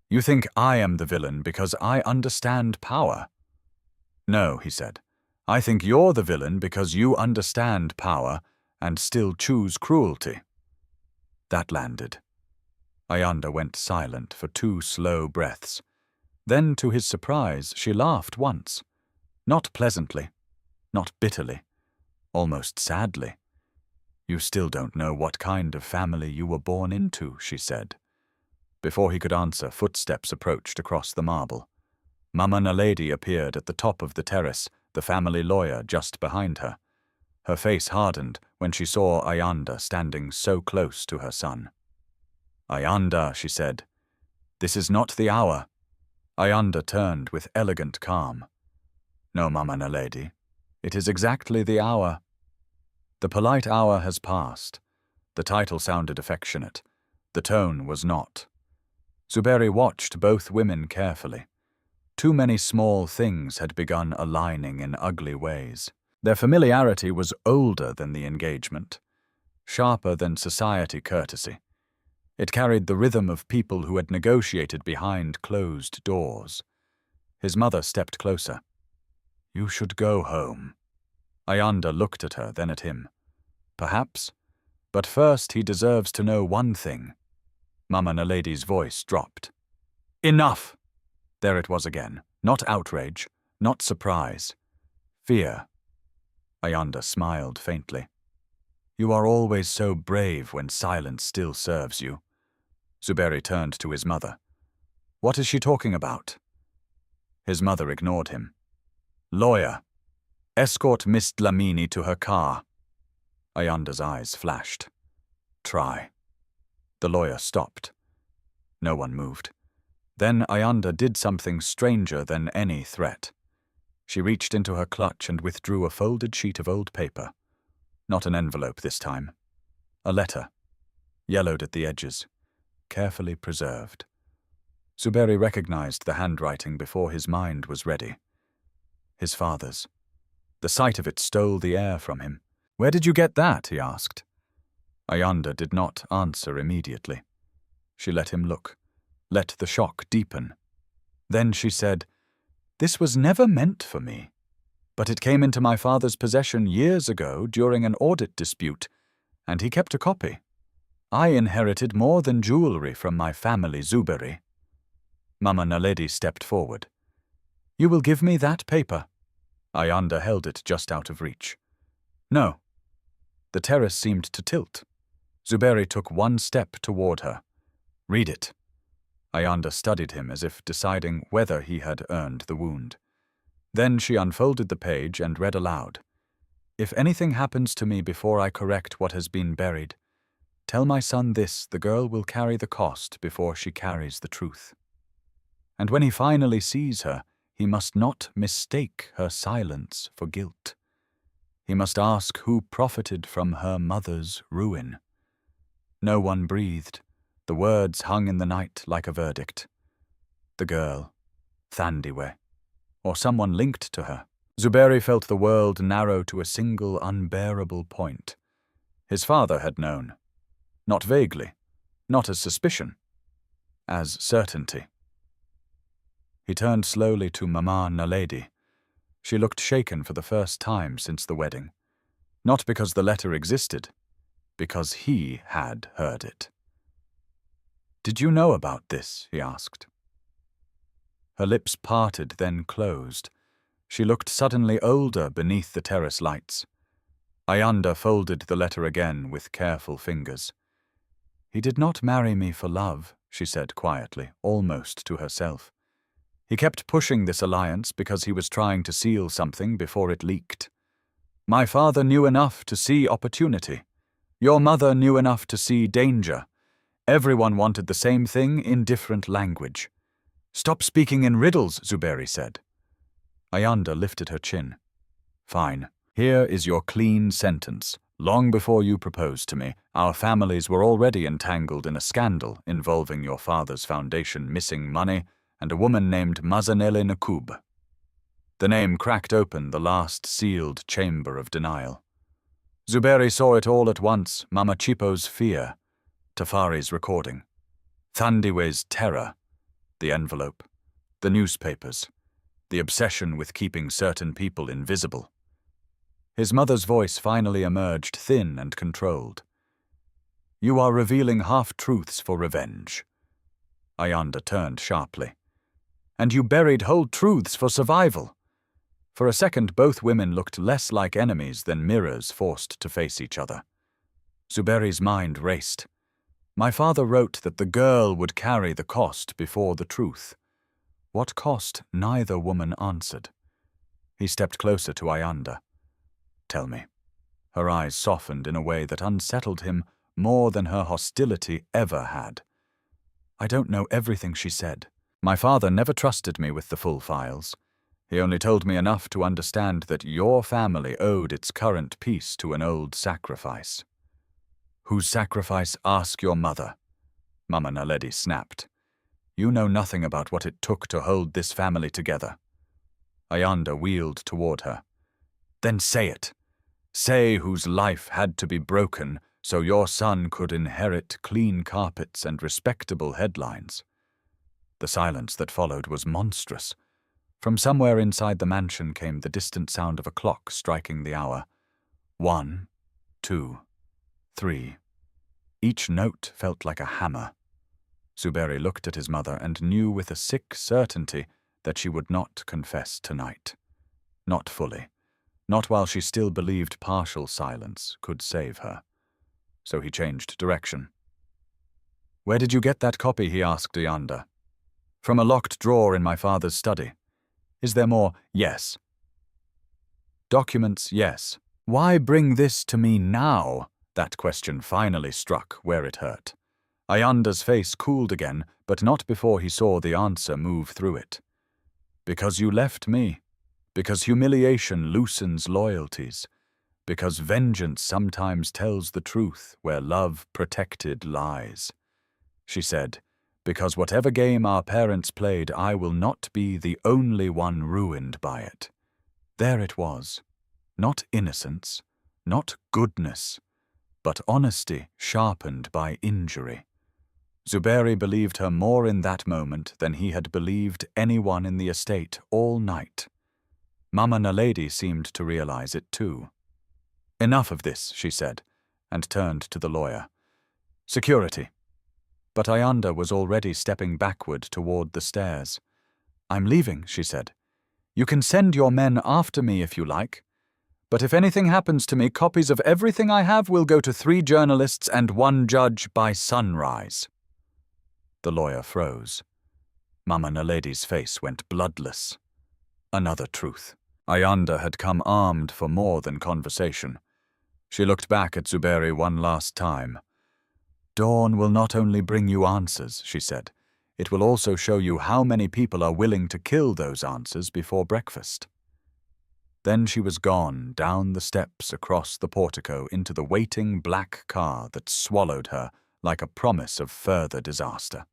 [SPEAKER 1] You think I am the villain because I understand power." "No," he said. "I think you're the villain because you understand power and still choose cruelty." That landed. Ayanda went silent for 2 slow breaths. Then, to his surprise, she laughed once. Not pleasantly, not bitterly, almost sadly. "You still don't know what kind of family you were born into," she said. Before he could answer, footsteps approached across the marble. Mama Naledi appeared at the top of the terrace, the family lawyer just behind her. Her face hardened when she saw Ayanda standing so close to her son. "Ayanda," she said, "this is not the hour." Ayanda turned with elegant calm. "No, Mama Naledi, it is exactly the hour." The polite hour has passed. The title sounded affectionate. The tone was not. Zuberi watched both women carefully. Too many small things had begun aligning in ugly ways. Their familiarity was older than the engagement, sharper than society courtesy. It carried the rhythm of people who had negotiated behind closed doors. His mother stepped closer. "You should go home." Ayanda looked at her, then at him. "Perhaps, but first he deserves to know one thing." Mama Naledi's voice dropped. "Enough!" There it was again. Not outrage, not surprise. Fear. Ayanda smiled faintly. "You are always so brave when silence still serves you." Zuberi turned to his mother. "What is she talking about?" His mother ignored him. "Lawyer, escort Miss Dlamini to her car." Ayanda's eyes flashed. "Try." The lawyer stopped. No one moved. Then Ayanda did something stranger than any threat. She reached into her clutch and withdrew a folded sheet of old paper. Not an envelope this time. A letter, yellowed at the edges, carefully preserved. Zuberi recognized the handwriting before his mind was ready. His father's. The sight of it stole the air from him. "Where did you get that?" he asked. Ayanda did not answer immediately. She let him look, let the shock deepen. Then she said, "This was never meant for me, but it came into my father's possession years ago during an audit dispute, and he kept a copy. I inherited more than jewelry from my family, Zuberi." Mama Naledi stepped forward. "You will give me that paper?" Ayanda held it just out of reach. "No." The terrace seemed to tilt. Zuberi took one step toward her. "Read it." Ayanda studied him as if deciding whether he had earned the wound. Then she unfolded the page and read aloud. "If anything happens to me before I correct what has been buried, tell my son this: the girl will carry the cost before she carries the truth. And when he finally sees her, he must not mistake her silence for guilt. He must ask who profited from her mother's ruin." No one breathed. The words hung in the night like a verdict. The girl, Thandiwe, or someone linked to her. Zuberi felt the world narrow to a single unbearable point. His father had known. Not vaguely, not as suspicion, as certainty. He turned slowly to Mama Naledi. She looked shaken for the first time since the wedding. Not because the letter existed, because he had heard it. "Did you know about this?" he asked. Her lips parted, then closed. She looked suddenly older beneath the terrace lights. Ayanda folded the letter again with careful fingers. "He did not marry me for love," she said quietly, almost to herself. "He kept pushing this alliance because he was trying to seal something before it leaked. My father knew enough to see opportunity. Your mother knew enough to see danger. Everyone wanted the same thing in different language." "Stop speaking in riddles," Zuberi said. Ayanda lifted her chin. "Fine. Here is your clean sentence. Long before you proposed to me, our families were already entangled in a scandal involving your father's foundation missing money and a woman named Mazanele Nakub." The name cracked open the last sealed chamber of denial. Zuberi saw it all at once: Mama Chipo's fear, Tafari's recording, Thandiwe's terror, the envelope, the newspapers, the obsession with keeping certain people invisible. His mother's voice finally emerged, thin and controlled. You are revealing half-truths for revenge. Ayanda turned sharply. And you buried whole truths for survival. For a second, both women looked less like enemies than mirrors forced to face each other. Zuberi's mind raced. My father wrote that the girl would carry the cost before the truth. What cost, neither woman answered. He stepped closer to Ayanda. Tell me. Her eyes softened in a way that unsettled him more than her hostility ever had. I don't know everything she said. My father never trusted me with the full files. He only told me enough to understand that your family owed its current peace to an old sacrifice. Whose sacrifice? Ask your mother. Mama Naledi snapped. You know nothing about what it took to hold this family together. Ayanda wheeled toward her. Then say it. Say whose life had to be broken so your son could inherit clean carpets and respectable headlines. The silence that followed was monstrous. From somewhere inside the mansion came the distant sound of a clock striking the hour. 1, 2, 3. Each note felt like a hammer. Zuberi looked at his mother and knew with a sick certainty that she would not confess tonight. Not fully. Not while she still believed partial silence could save her. So he changed direction. Where did you get that copy? He asked Ayanda. From a locked drawer in my father's study. Is there more? Yes. Documents? Yes. Why bring this to me now? That question finally struck where it hurt. Ayanda's face cooled again, but not before he saw the answer move through it. Because you left me. Because humiliation loosens loyalties. Because vengeance sometimes tells the truth where love protected lies. She said, because whatever game our parents played, I will not be the only one ruined by it. There it was. Not innocence, not goodness, but honesty sharpened by injury. Zuberi believed her more in that moment than he had believed anyone in the estate all night. Mama Naledi seemed to realize it too. Enough of this, she said, and turned to the lawyer. Security. But Ayanda was already stepping backward toward the stairs. I'm leaving, she said. You can send your men after me if you like. But if anything happens to me, copies of everything I have will go to 3 journalists and 1 judge by sunrise. The lawyer froze. Mama Naledi's face went bloodless. Another truth. Ayanda had come armed for more than conversation. She looked back at Zuberi one last time. Dawn will not only bring you answers, she said. It will also show you how many people are willing to kill those answers before breakfast. Then she was gone down the steps across the portico into the waiting black car that swallowed her like a promise of further disaster.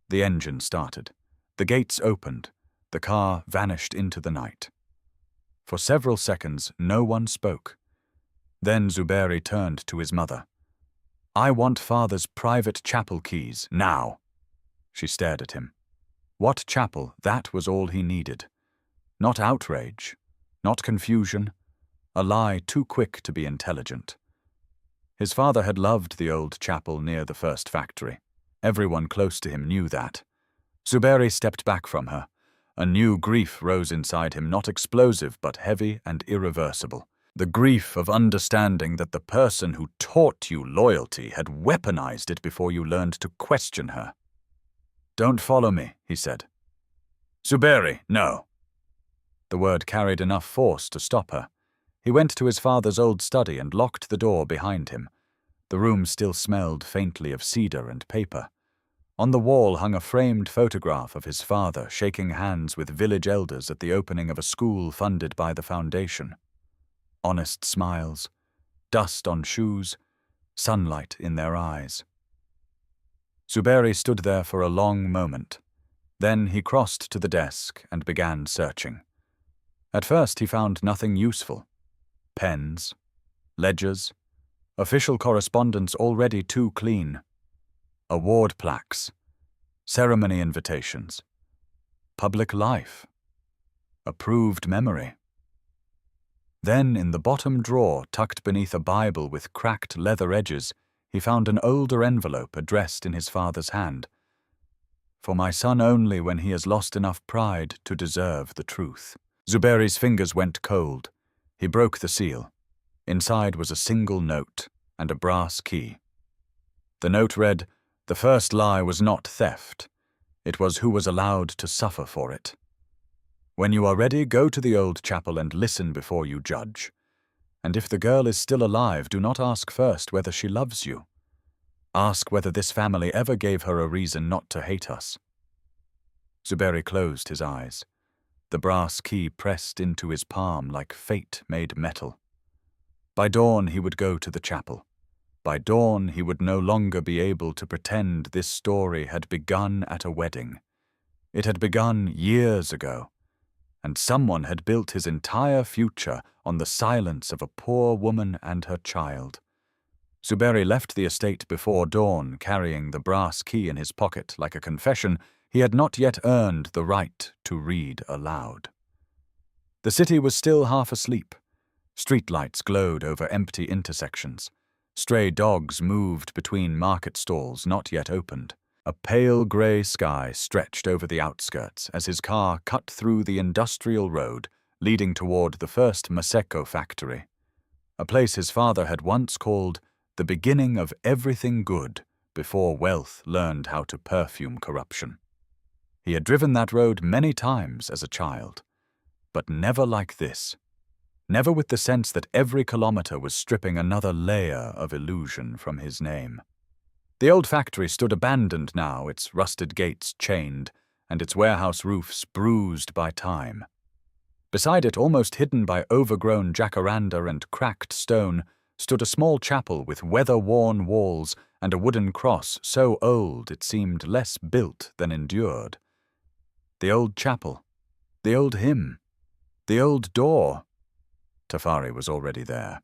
[SPEAKER 1] The engine started. The gates opened. The car vanished into the night. For several seconds, no one spoke. Then Zuberi turned to his mother. I want father's private chapel keys, now. She stared at him. What chapel? That was all he needed. Not outrage, not confusion, a lie too quick to be intelligent. His father had loved the old chapel near the first factory. Everyone close to him knew that. Zuberi stepped back from her. A new grief rose inside him, not explosive, but heavy and irreversible. The grief of understanding that the person who taught you loyalty had weaponized it before you learned to question her. Don't follow me, he said. Zuberi, no. The word carried enough force to stop her. He went to his father's old study and locked the door behind him. The room still smelled faintly of cedar and paper. On the wall hung a framed photograph of his father shaking hands with village elders at the opening of a school funded by the foundation. Honest smiles, dust on shoes, sunlight in their eyes. Zuberi stood there for a long moment. Then he crossed to the desk and began searching. At first he found nothing useful. Pens, ledgers, official correspondence already too clean, award plaques, ceremony invitations, public life, approved memory. Then in the bottom drawer, tucked beneath a Bible with cracked leather edges, he found an older envelope addressed in his father's hand. For my son only when he has lost enough pride to deserve the truth. Zuberi's fingers went cold. He broke the seal. Inside was a single note and a brass key. The note read, "The first lie was not theft. It was who was allowed to suffer for it. When you are ready, go to the old chapel and listen before you judge. And if the girl is still alive, do not ask first whether she loves you. Ask whether this family ever gave her a reason not to hate us." Zuberi closed his eyes. The brass key pressed into his palm like fate made metal. By dawn he would go to the chapel. By dawn he would no longer be able to pretend this story had begun at a wedding. It had begun years ago, and someone had built his entire future on the silence of a poor woman and her child. Zuberi left the estate before dawn, carrying the brass key in his pocket like a confession he had not yet earned the right to read aloud. The city was still half asleep. Streetlights glowed over empty intersections. Stray dogs moved between market stalls not yet opened. A pale grey sky stretched over the outskirts as his car cut through the industrial road leading toward the first Maseko factory, a place his father had once called the beginning of everything good before wealth learned how to perfume corruption. He had driven that road many times as a child, but never like this. Never with the sense that every kilometer was stripping another layer of illusion from his name. The old factory stood abandoned now, its rusted gates chained, and its warehouse roofs bruised by time. Beside it, almost hidden by overgrown jacaranda and cracked stone, stood a small chapel with weather-worn walls and a wooden cross so old it seemed less built than endured. The old chapel, the old hymn, the old door. Tafari was already there.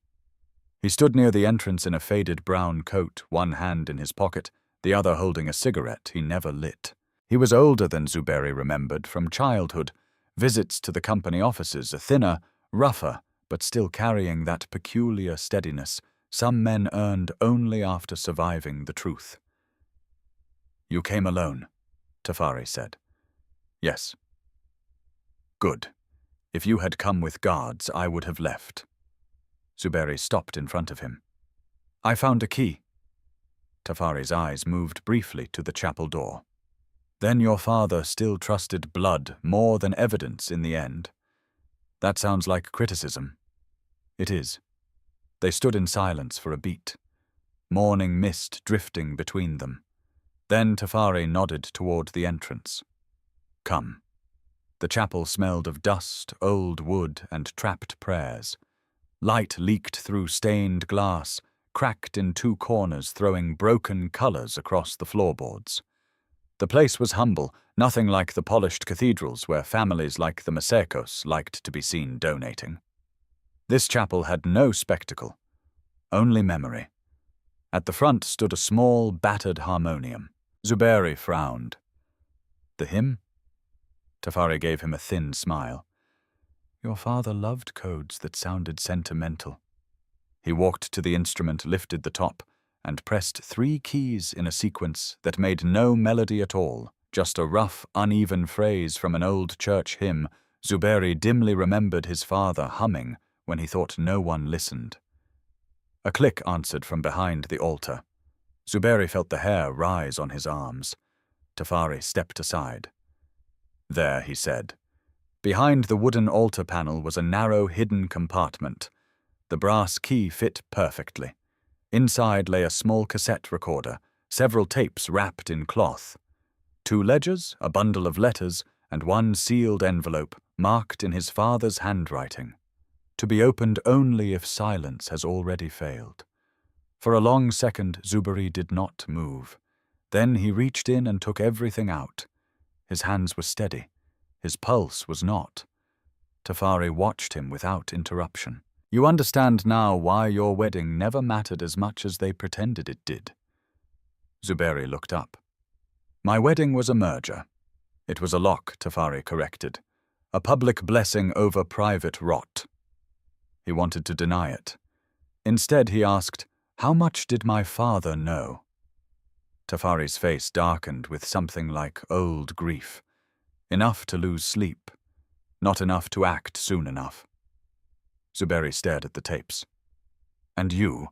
[SPEAKER 1] He stood near the entrance in a faded brown coat, one hand in his pocket, the other holding a cigarette he never lit. He was older than Zuberi remembered from childhood, visits to the company offices, a thinner, rougher, but still carrying that peculiar steadiness some men earned only after surviving the truth. "You came alone," Tafari said. "Yes." "Good. If you had come with guards, I would have left." Zuberi stopped in front of him. "I found a key." Tafari's eyes moved briefly to the chapel door. "Then your father still trusted blood more than evidence in the end. That sounds like criticism." "It is." They stood in silence for a beat, morning mist drifting between them. Then Tafari nodded toward the entrance. "Come." The chapel smelled of dust, old wood, and trapped prayers. Light leaked through stained glass, cracked in two corners, throwing broken colors across the floorboards. The place was humble, nothing like the polished cathedrals where families like the Masekos liked to be seen donating. This chapel had no spectacle, only memory. At the front stood a small, battered harmonium. Zuberi frowned. "The hymn?" Tafari gave him a thin smile. "Your father loved codes that sounded sentimental." He walked to the instrument, lifted the top, and pressed 3 keys in a sequence that made no melody at all, just a rough, uneven phrase from an old church hymn Zuberi dimly remembered his father humming when he thought no one listened. A click answered from behind the altar. Zuberi felt the hair rise on his arms. Tafari stepped aside. "There," he said. Behind the wooden altar panel was a narrow, hidden compartment. The brass key fit perfectly. Inside lay a small cassette recorder, several tapes wrapped in cloth. 2 ledgers, a bundle of letters, and 1 sealed envelope marked in his father's handwriting. To be opened only if silence has already failed. For a long second, Zuberi did not move. Then he reached in and took everything out. His hands were steady. His pulse was not. Tafari watched him without interruption. "You understand now why your wedding never mattered as much as they pretended it did." Zuberi looked up. "My wedding was a merger." "It was a lock," Tafari corrected. "A public blessing over private rot." He wanted to deny it. Instead he asked, How much did my father know? Tafari's face darkened with something like old grief. Enough to lose sleep, not enough to act soon enough. Zuberi stared at the tapes. And you?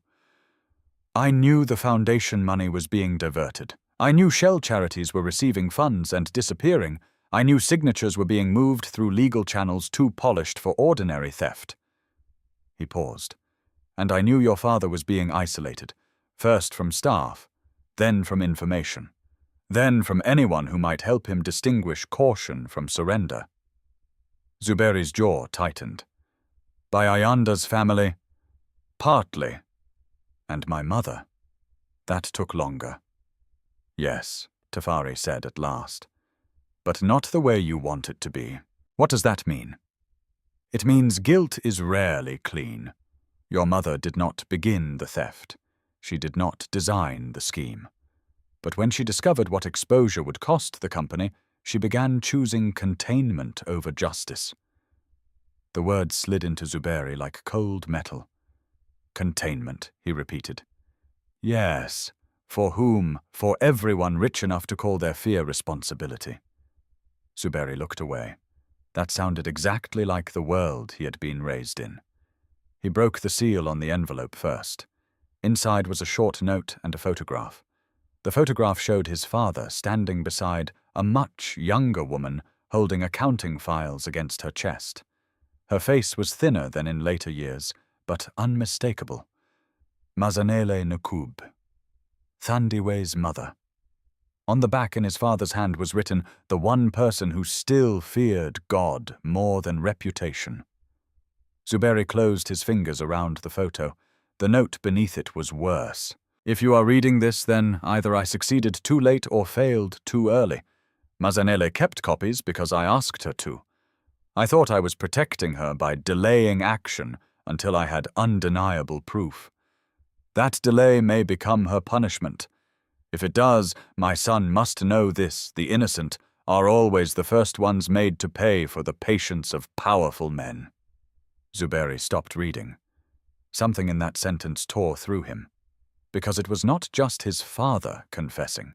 [SPEAKER 1] I knew the foundation money was being diverted. I knew shell charities were receiving funds and disappearing. I knew signatures were being moved through legal channels too polished for ordinary theft. He paused. And I knew your father was being isolated, first from staff, then from information, then from anyone who might help him distinguish caution from surrender. Zuberi's jaw tightened. By Ayanda's family? Partly. And my mother? That took longer. Yes, Tafari said at last. But not the way you want it to be. What does that mean? It means guilt is rarely clean. Your mother did not begin the theft. She did not design the scheme. But when she discovered what exposure would cost the company, she began choosing containment over justice. The words slid into Zuberi like cold metal. Containment, he repeated. Yes, for whom? For everyone rich enough to call their fear responsibility. Zuberi looked away. That sounded exactly like the world he had been raised in. He broke the seal on the envelope first. Inside was a short note and a photograph. The photograph showed his father standing beside a much younger woman holding accounting files against her chest. Her face was thinner than in later years, but unmistakable. Mazanele Nkub, Thandiwe's mother. On the back in his father's hand was written, the one person who still feared God more than reputation. Zuberi closed his fingers around the photo. The note beneath it was worse. If you are reading this, then either I succeeded too late or failed too early. Mazanele kept copies because I asked her to. I thought I was protecting her by delaying action until I had undeniable proof. That delay may become her punishment. If it does, my son must know this, the innocent are always the first ones made to pay for the patience of powerful men. Zuberi stopped reading. Something in that sentence tore through him. Because it was not just his father confessing.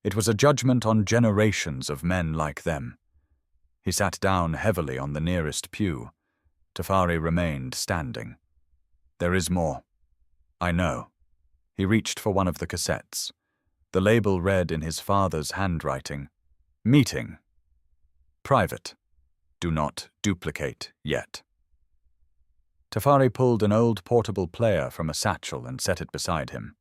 [SPEAKER 1] It was a judgment on generations of men like them. He sat down heavily on the nearest pew. Tafari remained standing. There is more. I know. He reached for one of the cassettes. The label read in his father's handwriting, Meeting. Private. Do not duplicate yet. Tafari pulled an old portable player from a satchel and set it beside him.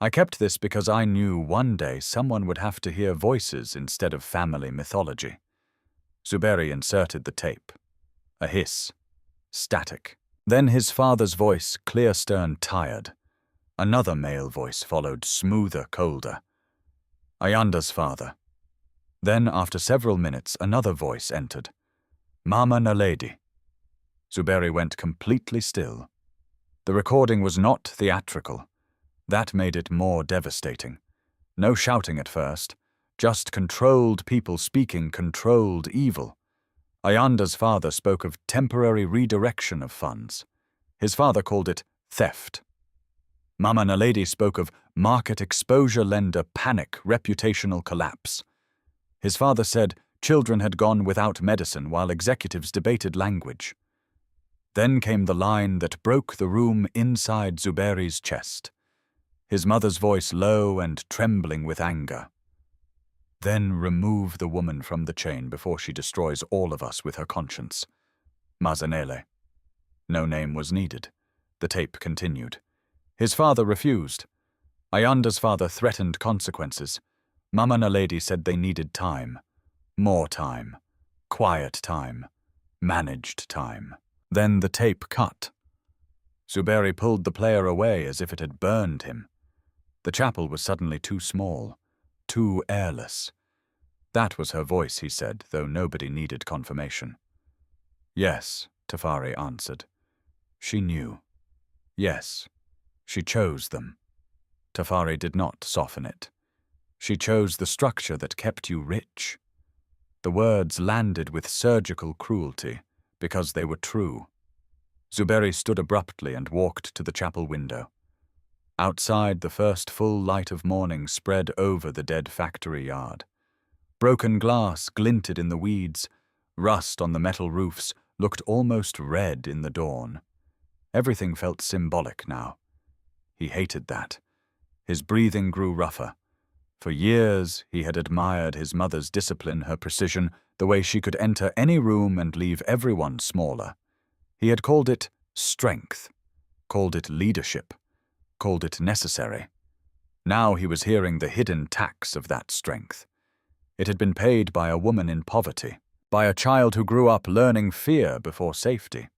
[SPEAKER 1] I kept this because I knew one day someone would have to hear voices instead of family mythology. Zuberi inserted the tape. A hiss. Static. Then his father's voice, clear, stern, tired. Another male voice followed, smoother, colder. Ayanda's father. Then, after several minutes, another voice entered. Mama Naledi. Zuberi went completely still. The recording was not theatrical. That made it more devastating. No shouting at first, just controlled people speaking controlled evil. Ayanda's father spoke of temporary redirection of funds. His father called it theft. Mama Naledi spoke of market exposure lender panic, reputational collapse. His father said children had gone without medicine while executives debated language. Then came the line that broke the room inside Zuberi's chest. His mother's voice low and trembling with anger. Then remove the woman from the chain before she destroys all of us with her conscience. Mazanele. No name was needed. The tape continued. His father refused. Ayanda's father threatened consequences. Mama Naledi said they needed time. More time. Quiet time. Managed time. Then the tape cut. Zuberi pulled the player away as if it had burned him. The chapel was suddenly too small, too airless. That was her voice, he said, though nobody needed confirmation. Yes, Tafari answered. She knew. Yes, she chose them. Tafari did not soften it. She chose the structure that kept you rich. The words landed with surgical cruelty, because they were true. Zuberi stood abruptly and walked to the chapel window. Outside, the first full light of morning spread over the dead factory yard. Broken glass glinted in the weeds. Rust on the metal roofs looked almost red in the dawn. Everything felt symbolic now. He hated that. His breathing grew rougher. For years, he had admired his mother's discipline, her precision, the way she could enter any room and leave everyone smaller. He had called it strength, called it leadership, called it necessary. Now he was hearing the hidden tax of that strength. It had been paid by a woman in poverty, by a child who grew up learning fear before safety,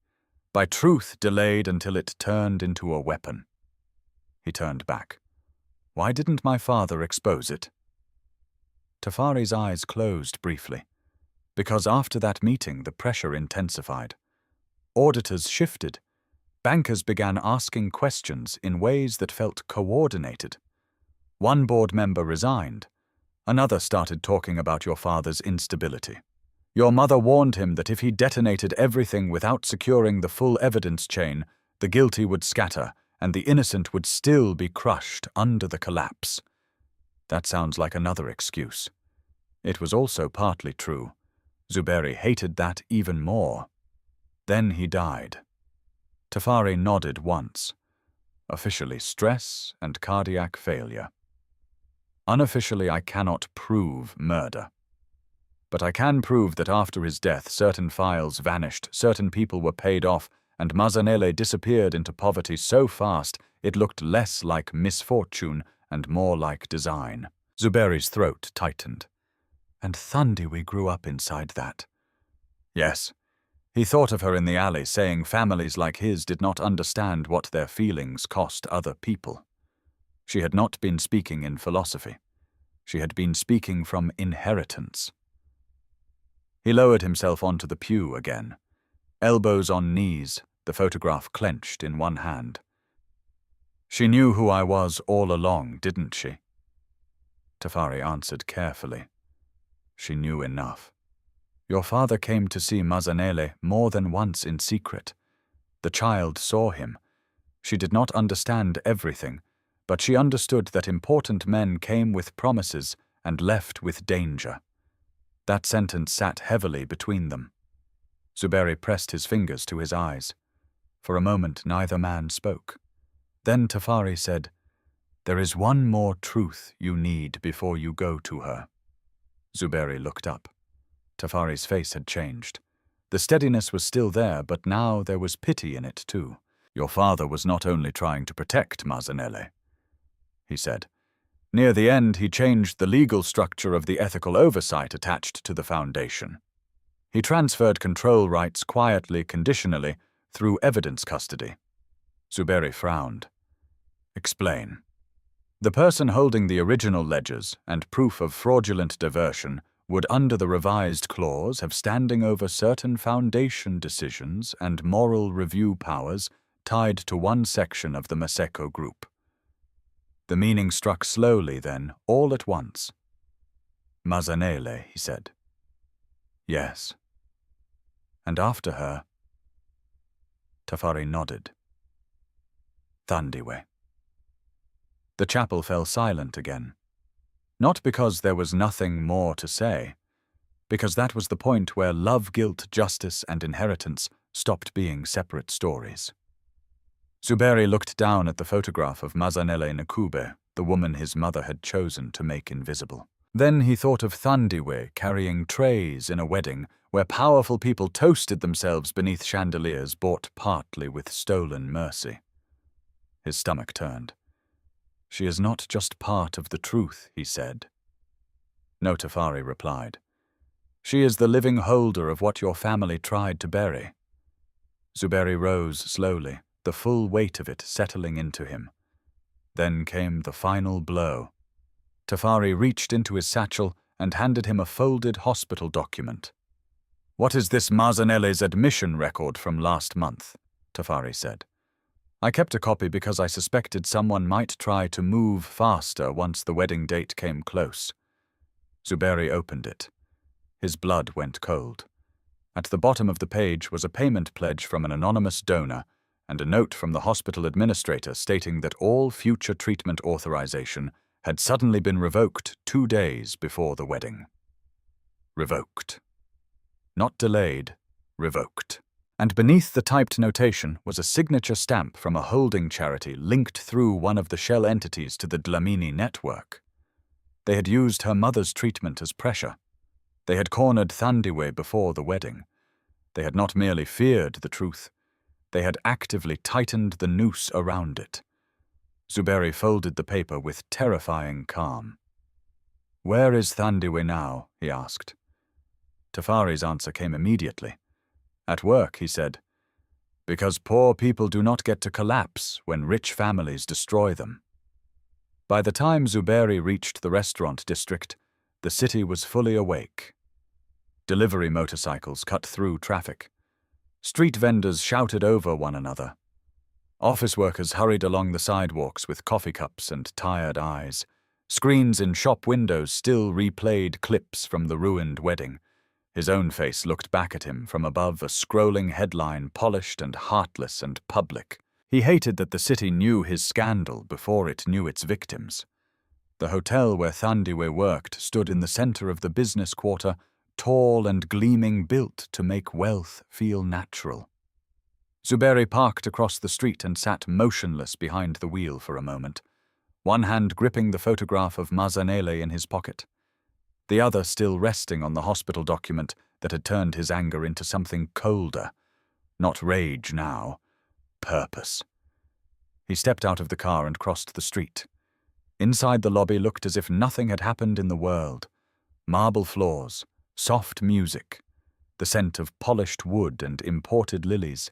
[SPEAKER 1] by truth delayed until it turned into a weapon. He turned back. Why didn't my father expose it? Tafari's eyes closed briefly, because after that meeting the pressure intensified. Auditors shifted. Bankers began asking questions in ways that felt coordinated. One board member resigned. Another started talking about your father's instability. Your mother warned him that if he detonated everything without securing the full evidence chain, the guilty would scatter, and the innocent would still be crushed under the collapse. That sounds like another excuse. It was also partly true. Zuberi hated that even more. Then he died. Tafari nodded once. Officially stress and cardiac failure. Unofficially, I cannot prove murder. But I can prove that after his death, certain files vanished, certain people were paid off, and Mazanele disappeared into poverty so fast it looked less like misfortune and more like design. Zuberi's throat tightened. And Thandiwe grew up inside that. Yes. He thought of her in the alley, saying families like his did not understand what their feelings cost other people. She had not been speaking in philosophy. She had been speaking from inheritance. He lowered himself onto the pew again. Elbows on knees, the photograph clenched in one hand. She knew who I was all along, didn't she? Tafari answered carefully. She knew enough. Your father came to see Mazanele more than once in secret. The child saw him. She did not understand everything, but she understood that important men came with promises and left with danger. That sentence sat heavily between them. Zuberi pressed his fingers to his eyes. For a moment, neither man spoke. Then Tafari said, "There is one more truth you need before you go to her." Zuberi looked up. Tafari's face had changed. The steadiness was still there, but now there was pity in it too. Your father was not only trying to protect Mazanele, he said. Near the end, he changed the legal structure of the ethical oversight attached to the foundation. He transferred control rights quietly, conditionally, through evidence custody. Zuberi frowned. Explain. The person holding the original ledgers and proof of fraudulent diversion would, under the revised clause, have standing over certain foundation decisions and moral review powers tied to one section of the Maseko group. The meaning struck slowly then, all at once. Mazanele, he said. Yes. And after her? Tafari nodded. Thandiwe. The chapel fell silent again. Not because there was nothing more to say, because that was the point where love, guilt, justice, and inheritance stopped being separate stories. Zuberi looked down at the photograph of Mazanele Nkube, the woman his mother had chosen to make invisible. Then he thought of Thandiwe carrying trays in a wedding where powerful people toasted themselves beneath chandeliers bought partly with stolen mercy. His stomach turned. She is not just part of the truth, he said. No, Tafari replied. She is the living holder of what your family tried to bury. Zuberi rose slowly, the full weight of it settling into him. Then came the final blow. Tafari reached into his satchel and handed him a folded hospital document. What is this Mazanele's admission record from last month? Tafari said. I kept a copy because I suspected someone might try to move faster once the wedding date came close. Zuberi opened it. His blood went cold. At the bottom of the page was a payment pledge from an anonymous donor and a note from the hospital administrator stating that all future treatment authorization had suddenly been revoked 2 days before the wedding. Revoked. Not delayed, revoked. And beneath the typed notation was a signature stamp from a holding charity linked through one of the shell entities to the Dlamini network. They had used her mother's treatment as pressure. They had cornered Thandiwe before the wedding. They had not merely feared the truth, they had actively tightened the noose around it. Zuberi folded the paper with terrifying calm. "Where is Thandiwe now?" he asked. Tafari's answer came immediately. "At work," he said, "because poor people do not get to collapse when rich families destroy them." By the time Zuberi reached the restaurant district, the city was fully awake. Delivery motorcycles cut through traffic. Street vendors shouted over one another. Office workers hurried along the sidewalks with coffee cups and tired eyes. Screens in shop windows still replayed clips from the ruined wedding. His own face looked back at him from above a scrolling headline, polished and heartless and public. He hated that the city knew his scandal before it knew its victims. The hotel where Thandiwe worked stood in the center of the business quarter, tall and gleaming, built to make wealth feel natural. Zuberi parked across the street and sat motionless behind the wheel for a moment, one hand gripping the photograph of Mazanele in his pocket, the other still resting on the hospital document that had turned his anger into something colder. Not rage now, purpose. He stepped out of the car and crossed the street. Inside the lobby looked as if nothing had happened in the world. Marble floors, soft music, the scent of polished wood and imported lilies.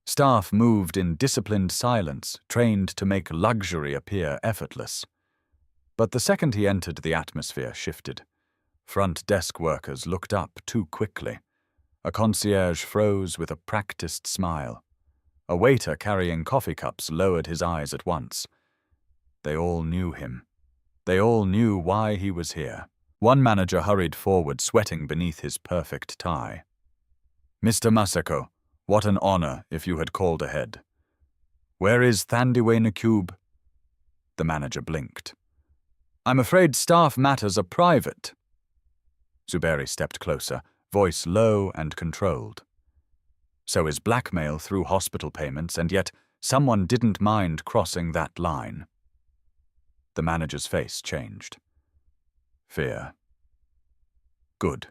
[SPEAKER 1] Staff moved in disciplined silence, trained to make luxury appear effortless. But the second he entered, the atmosphere shifted. Front desk workers looked up too quickly. A concierge froze with a practiced smile. A waiter carrying coffee cups lowered his eyes at once. They all knew him. They all knew why he was here. One manager hurried forward, sweating beneath his perfect tie. "Mr. Maseko, what an honor if you had called ahead. Where is Thandiwe Nakube?" The manager blinked. "I'm afraid staff matters are private." Zuberi stepped closer, voice low and controlled. So is blackmail through hospital payments, and yet someone didn't mind crossing that line. The manager's face changed. Fear. Good.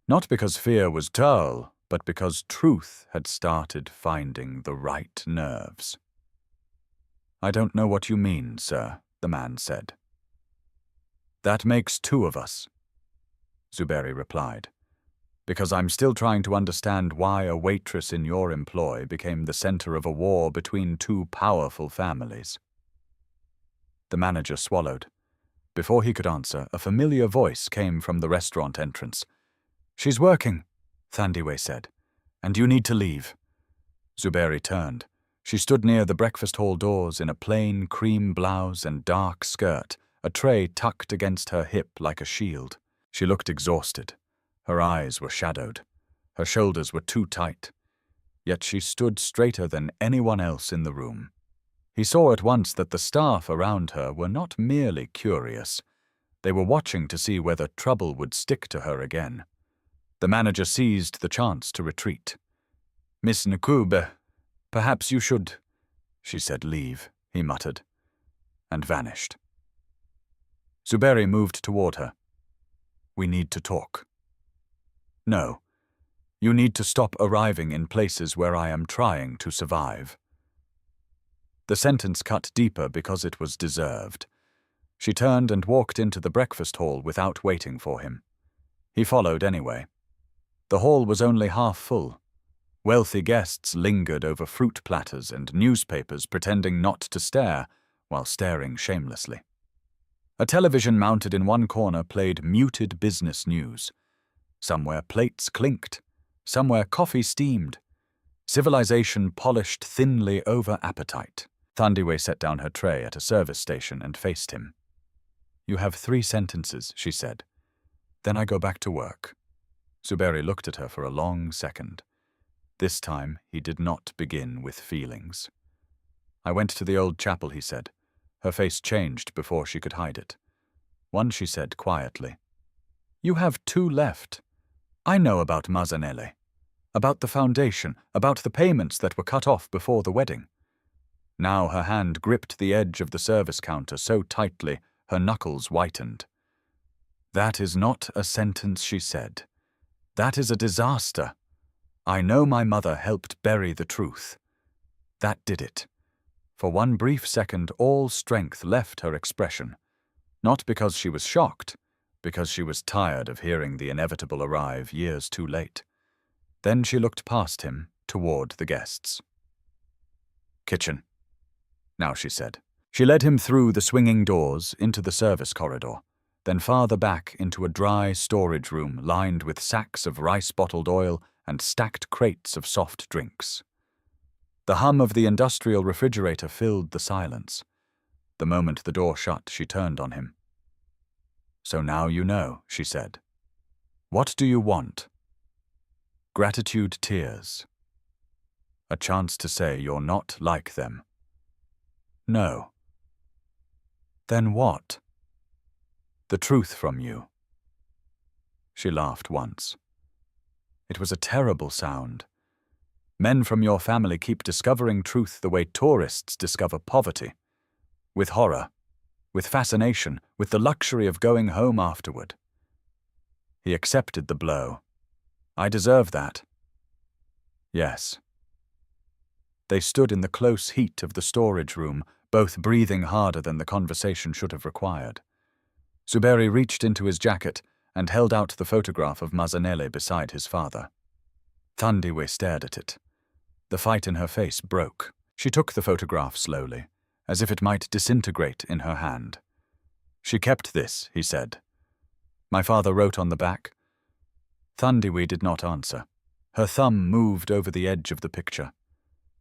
[SPEAKER 1] Not because fear was dull, but because truth had started finding the right nerves. "I don't know what you mean, sir," the man said. "That makes 2 of us," Zuberi replied, "because I'm still trying to understand why a waitress in your employ became the center of a war between 2 powerful families." The manager swallowed. Before he could answer, a familiar voice came from the restaurant entrance. "She's working," Thandiwe said, "and you need to leave." Zuberi turned. She stood near the breakfast hall doors in a plain cream blouse and dark skirt, a tray tucked against her hip like a shield. She looked exhausted. Her eyes were shadowed. Her shoulders were too tight. Yet she stood straighter than anyone else in the room. He saw at once that the staff around her were not merely curious. They were watching to see whether trouble would stick to her again. The manager seized the chance to retreat. "Miss Nakube, perhaps you should—" She said leave, he muttered, and vanished. Zuberi moved toward her. "We need to talk." "No. You need to stop arriving in places where I am trying to survive." The sentence cut deeper because it was deserved. She turned and walked into the breakfast hall without waiting for him. He followed anyway. The hall was only half full. Wealthy guests lingered over fruit platters and newspapers, pretending not to stare while staring shamelessly. A television mounted in one corner played muted business news. Somewhere plates clinked, somewhere coffee steamed. Civilization polished thinly over appetite. Thandiwe set down her tray at a service station and faced him. "You have 3 sentences," she said. "Then I go back to work." Zuberi looked at her for a long second. This time he did not begin with feelings. "I went to the old chapel," he said. Her face changed before she could hide it. One, she said quietly. "You have two left. I know about Mazanele, about the foundation, about the payments that were cut off before the wedding." Now her hand gripped the edge of the service counter so tightly her knuckles whitened. "That is not a sentence," she said. "That is a disaster. I know my mother helped bury the truth. That did it." For one brief second, all strength left her expression. Not because she was shocked, because she was tired of hearing the inevitable arrive years too late. Then she looked past him, toward the guests. "Kitchen," now she said. She led him through the swinging doors into the service corridor, then farther back into a dry storage room lined with sacks of rice-bottled oil and stacked crates of soft drinks. The hum of the industrial refrigerator filled the silence. The moment the door shut, she turned on him. "So now you know," she said. "What do you want?" Gratitude tears. A chance to say you're not like them. "No." "Then what?" "The truth from you." She laughed once. It was a terrible sound. Men from your family keep discovering truth the way tourists discover poverty. With horror, with fascination, with the luxury of going home afterward. He accepted the blow. "I deserve that." "Yes." They stood in the close heat of the storage room, both breathing harder than the conversation should have required. Zuberi reached into his jacket and held out the photograph of Mazanele beside his father. Thandiwe stared at it. The fight in her face broke. She took the photograph slowly, as if it might disintegrate in her hand. "She kept this," he said. "My father wrote on the back." Thandiwe did not answer. Her thumb moved over the edge of the picture.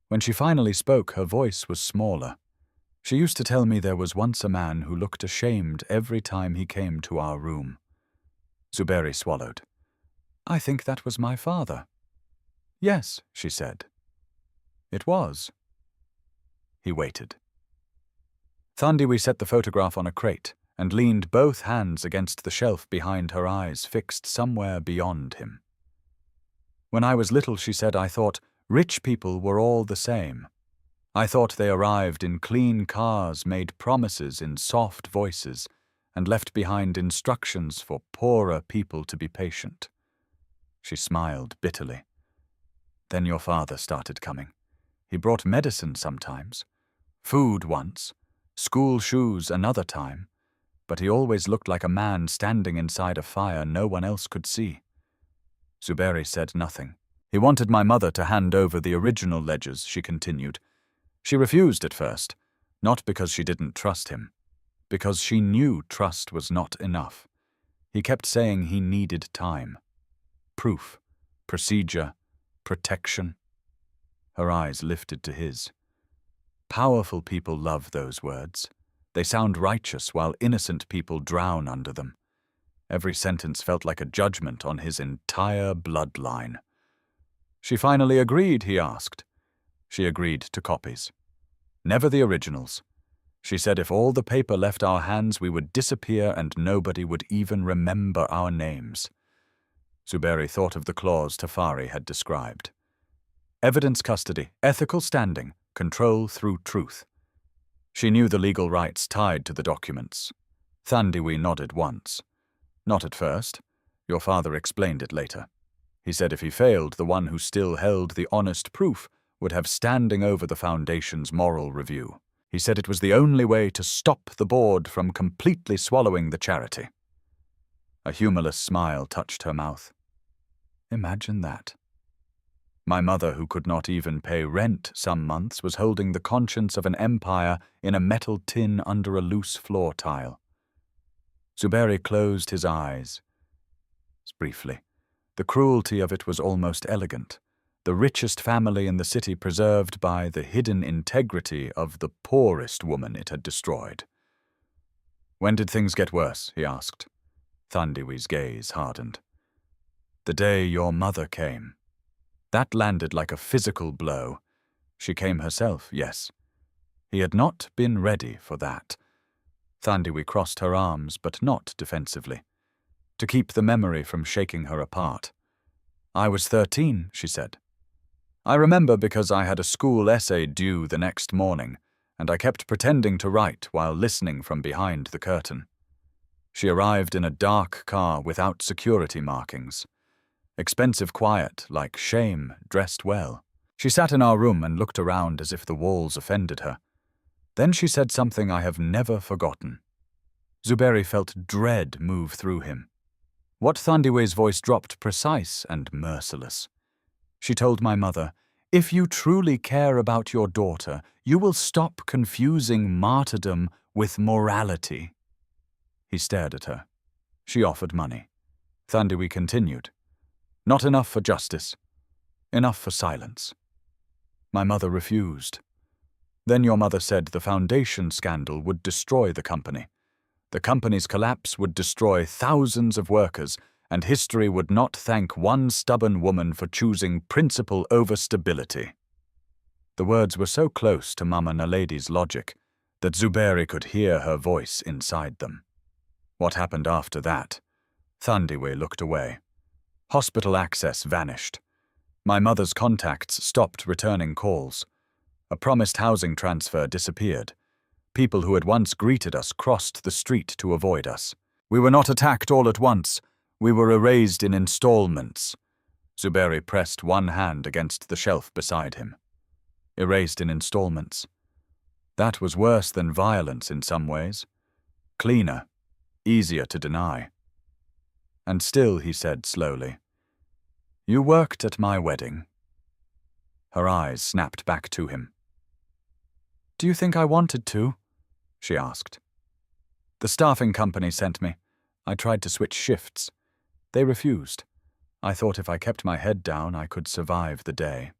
[SPEAKER 1] When she finally spoke, her voice was smaller. "She used to tell me there was once a man who looked ashamed every time he came to our room." Zuberi swallowed. "I think that was my father." "Yes," she said. "It was." He waited. Thandiwe set the photograph on a crate and leaned both hands against the shelf behind her eyes, fixed somewhere beyond him. "When I was little," she said, "I thought rich people were all the same. I thought they arrived in clean cars, made promises in soft voices, and left behind instructions for poorer people to be patient." She smiled bitterly. "Then your father started coming. He brought medicine sometimes, food once, school shoes another time, but he always looked like a man standing inside a fire no one else could see." Zuberi said nothing. "He wanted my mother to hand over the original ledgers," she continued. "She refused at first, not because she didn't trust him, because she knew trust was not enough. He kept saying he needed time. Proof, procedure, protection." Her eyes lifted to his. Powerful people love those words. They sound righteous while innocent people drown under them. Every sentence felt like a judgment on his entire bloodline. "She finally agreed," he asked. "She agreed to copies. Never the originals. She said if all the paper left our hands, we would disappear and nobody would even remember our names." Zuberi thought of the clause Tafari had described. Evidence custody, ethical standing, control through truth. She knew the legal rights tied to the documents. Thandiwe nodded once. "Not at first. Your father explained it later. He said if he failed, the one who still held the honest proof would have standing over the Foundation's moral review. He said it was the only way to stop the board from completely swallowing the charity." A humorless smile touched her mouth. "Imagine that. My mother, who could not even pay rent some months, was holding the conscience of an empire in a metal tin under a loose floor tile." Zuberi closed his eyes. Briefly. The cruelty of it was almost elegant. The richest family in the city preserved by the hidden integrity of the poorest woman it had destroyed. "When did things get worse?" he asked. Thandiwe's gaze hardened. "The day your mother came." That landed like a physical blow. She came herself, yes. He had not been ready for that. Thandiwe crossed her arms, but not defensively, to keep the memory from shaking her apart. "I was 13, she said. "I remember because I had a school essay due the next morning, and I kept pretending to write while listening from behind the curtain. She arrived in a dark car without security markings. Expensive quiet, like shame, dressed well. She sat in our room and looked around as if the walls offended her. Then she said something I have never forgotten." Zuberi felt dread move through him. What Thandiwe's voice dropped precise and merciless. She told my mother, "If you truly care about your daughter, you will stop confusing martyrdom with morality." He stared at her. She offered money. Thandiwe continued, "Not enough for justice. Enough for silence." My mother refused. Then your mother said the foundation scandal would destroy the company. The company's collapse would destroy thousands of workers, and history would not thank one stubborn woman for choosing principle over stability. The words were so close to Mama Naledi's logic that Zuberi could hear her voice inside them. What happened after that? Thandiwe looked away. Hospital access vanished. My mother's contacts stopped returning calls. A promised housing transfer disappeared. People who had once greeted us crossed the street to avoid us. We were not attacked all at once. We were erased in installments. Zuberi pressed one hand against the shelf beside him. Erased in installments. That was worse than violence in some ways. Cleaner, easier to deny. And still, he said slowly, "You worked at my wedding." Her eyes snapped back to him. "Do you think I wanted to?" she asked. "The staffing company sent me. I tried to switch shifts. They refused. I thought if I kept my head down, I could survive the day."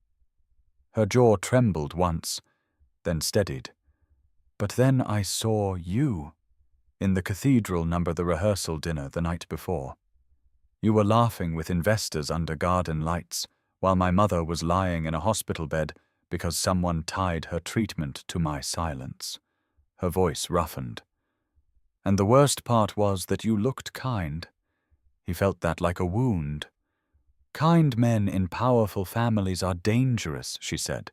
[SPEAKER 1] Her jaw trembled once, then steadied. "But then I saw you in the cathedral number the rehearsal dinner the night before. You were laughing with investors under garden lights, while my mother was lying in a hospital bed because someone tied her treatment to my silence." Her voice roughened. "And the worst part was that you looked kind." He felt that like a wound. "Kind men in powerful families are dangerous," she said.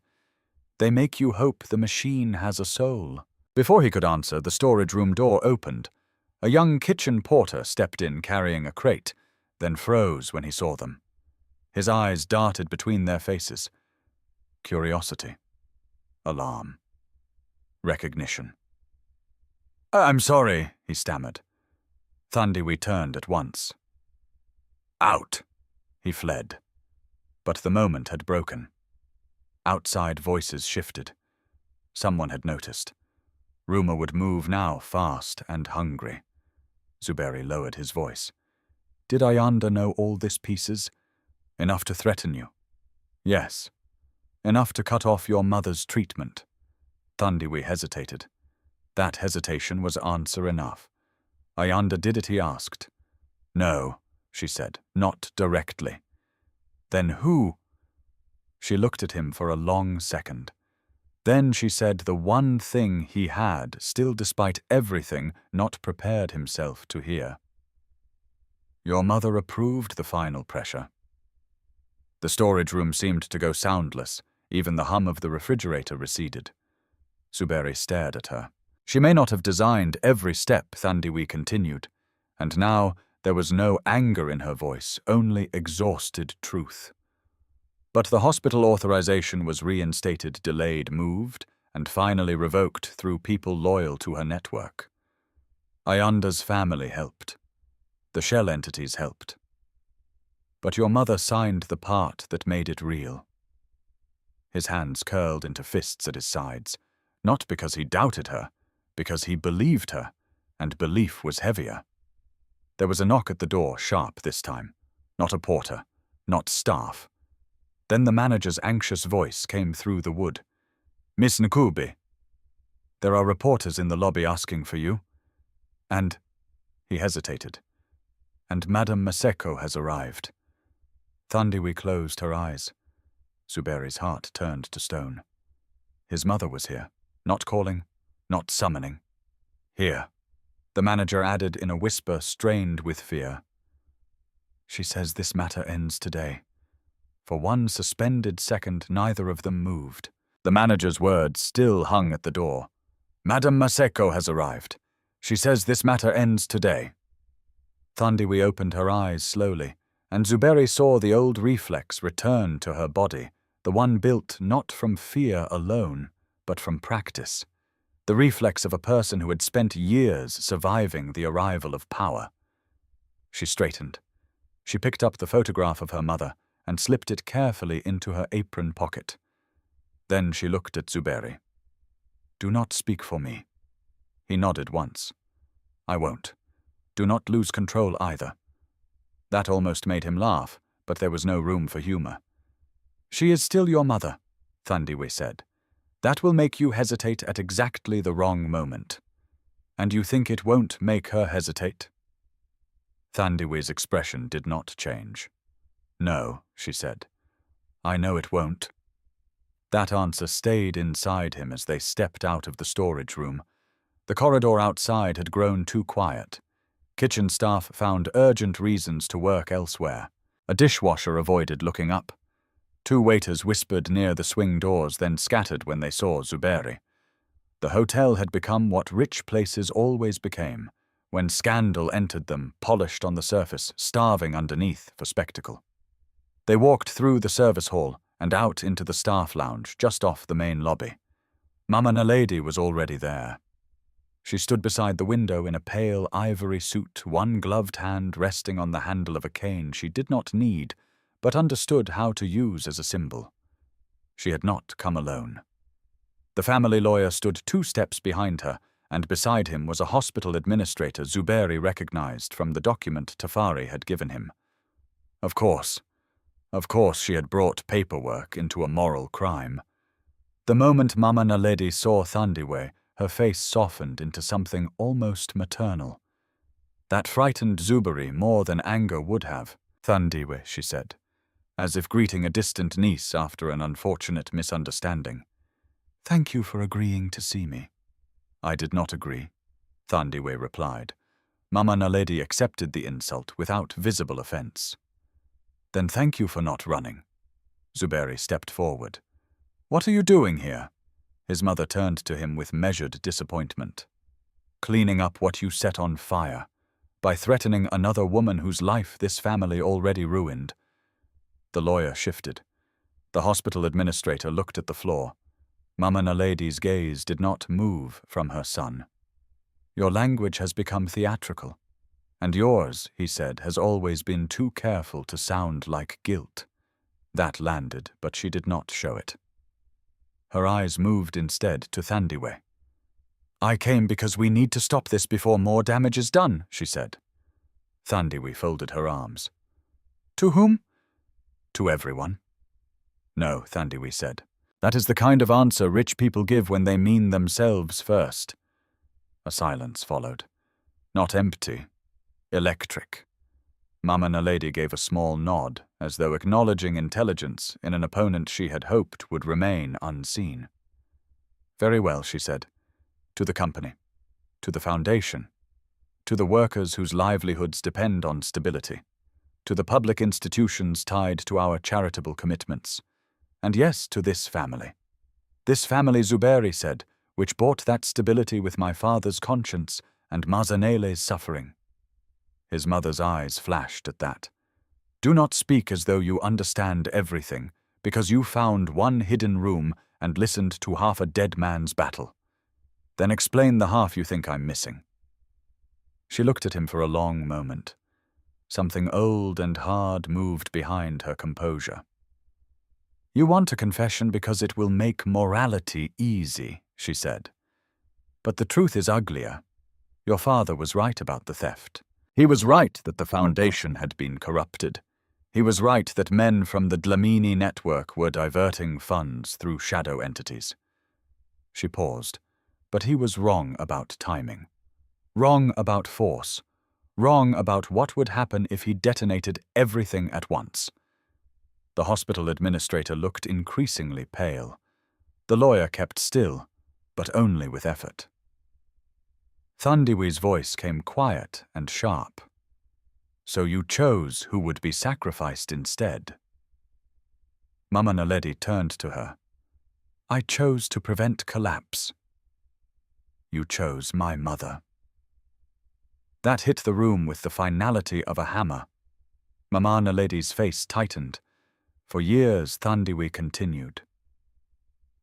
[SPEAKER 1] "They make you hope the machine has a soul." Before he could answer, the storage room door opened. A young kitchen porter stepped in carrying a crate, then froze when he saw them. His eyes darted between their faces. Curiosity. Alarm. Recognition. "I'm sorry," he stammered. Thandiwe turned at once. "Out!" He fled. But the moment had broken. Outside voices shifted. Someone had noticed. Rumor would move now, fast and hungry. Zuberi lowered his voice. "Did Ayanda know all this pieces? Enough to threaten you?" "Yes. Enough to cut off your mother's treatment." Thandiwe hesitated. That hesitation was answer enough. "Ayanda did it," he asked. "No," she said, "not directly." "Then who?" She looked at him for a long second. Then she said the one thing he had, still despite everything, not prepared himself to hear. "Your mother approved the final pressure." The storage room seemed to go soundless. Even the hum of the refrigerator receded. Zuberi stared at her. She may not have designed every step, Thandiwe continued, and now there was no anger in her voice, only exhausted truth. But the hospital authorization was reinstated, delayed, moved, and finally revoked through people loyal to her network. Ayanda's family helped. The shell entities helped. But your mother signed the part that made it real. His hands curled into fists at his sides, not because he doubted her, because he believed her, and belief was heavier. There was a knock at the door, sharp this time. Not a porter, not staff. Then the manager's anxious voice came through the wood. "Miss Nkubi, there are reporters in the lobby asking for you. And," he hesitated, "and Madame Maseko has arrived." Thandiwe closed her eyes. Zuberi's heart turned to stone. His mother was here, not calling, not summoning. Here, the manager added in a whisper strained with fear. She says this matter ends today. For one suspended second, neither of them moved. The manager's words still hung at the door. Madame Maseko has arrived. She says this matter ends today. Thandiwe opened her eyes slowly, and Zuberi saw the old reflex return to her body, the one built not from fear alone, but from practice. The reflex of a person who had spent years surviving the arrival of power. She straightened. She picked up the photograph of her mother and slipped it carefully into her apron pocket. Then she looked at Zuberi. Do not speak for me. He nodded once. I won't. Do not lose control either. That almost made him laugh, but there was no room for humor. She is still your mother, Thandiwe said. That will make you hesitate at exactly the wrong moment. And you think it won't make her hesitate? Thandiwe's expression did not change. No, she said. I know it won't. That answer stayed inside him as they stepped out of the storage room. The corridor outside had grown too quiet. Kitchen staff found urgent reasons to work elsewhere. A dishwasher avoided looking up. 2 waiters whispered near the swing doors, then scattered when they saw Zuberi. The hotel had become what rich places always became, when scandal entered them, polished on the surface, starving underneath for spectacle. They walked through the service hall and out into the staff lounge just off the main lobby. Mama Naledi was already there. She stood beside the window in a pale ivory suit, one gloved hand resting on the handle of a cane she did not need, but understood how to use as a symbol. She had not come alone. The family lawyer stood 2 steps behind her, and beside him was a hospital administrator Zuberi recognized from the document Tafari had given him. Of course she had brought paperwork into a moral crime. The moment Mama Naledi saw Thandiwe, her face softened into something almost maternal. That frightened Zuberi more than anger would have. Thandiwe, she said, as if greeting a distant niece after an unfortunate misunderstanding. Thank you for agreeing to see me. I did not agree, Thandiwe replied. Mama Naledi accepted the insult without visible offense. Then thank you for not running. Zuberi stepped forward. What are you doing here? His mother turned to him with measured disappointment. Cleaning up what you set on fire, by threatening another woman whose life this family already ruined. The lawyer shifted. The hospital administrator looked at the floor. Mama Naledi's gaze did not move from her son. Your language has become theatrical, and yours, he said, has always been too careful to sound like guilt. That landed, but she did not show it. Her eyes moved instead to Thandiwe. I came because we need to stop this before more damage is done, she said. Thandiwe folded her arms. To whom? To everyone. No, Thandiwe said. That is the kind of answer rich people give when they mean themselves first. A silence followed. Not empty. Electric. Mama Naledi gave a small nod, as though acknowledging intelligence in an opponent she had hoped would remain unseen. Very well, she said. To the company. To the foundation. To the workers whose livelihoods depend on stability. To the public institutions tied to our charitable commitments. And yes, to this family. This family, Zuberi said, which bought that stability with my father's conscience and Mazanele's suffering. His mother's eyes flashed at that. Do not speak as though you understand everything, because you found one hidden room and listened to half a dead man's battle. Then explain the half you think I'm missing. She looked at him for a long moment. Something old and hard moved behind her composure. You want a confession because it will make morality easy, she said. But the truth is uglier. Your father was right about the theft. He was right that the foundation had been corrupted. He was right that men from the Dlamini network were diverting funds through shadow entities. She paused, but he was wrong about timing. Wrong about force. Wrong about what would happen if he detonated everything at once. The hospital administrator looked increasingly pale. The lawyer kept still, but only with effort. Thandiwe's voice came quiet and sharp. So you chose who would be sacrificed instead. Mama Naledi turned to her. I chose to prevent collapse. You chose my mother. That hit the room with the finality of a hammer. Mama Naledi's face tightened. For years, Thandiwe continued.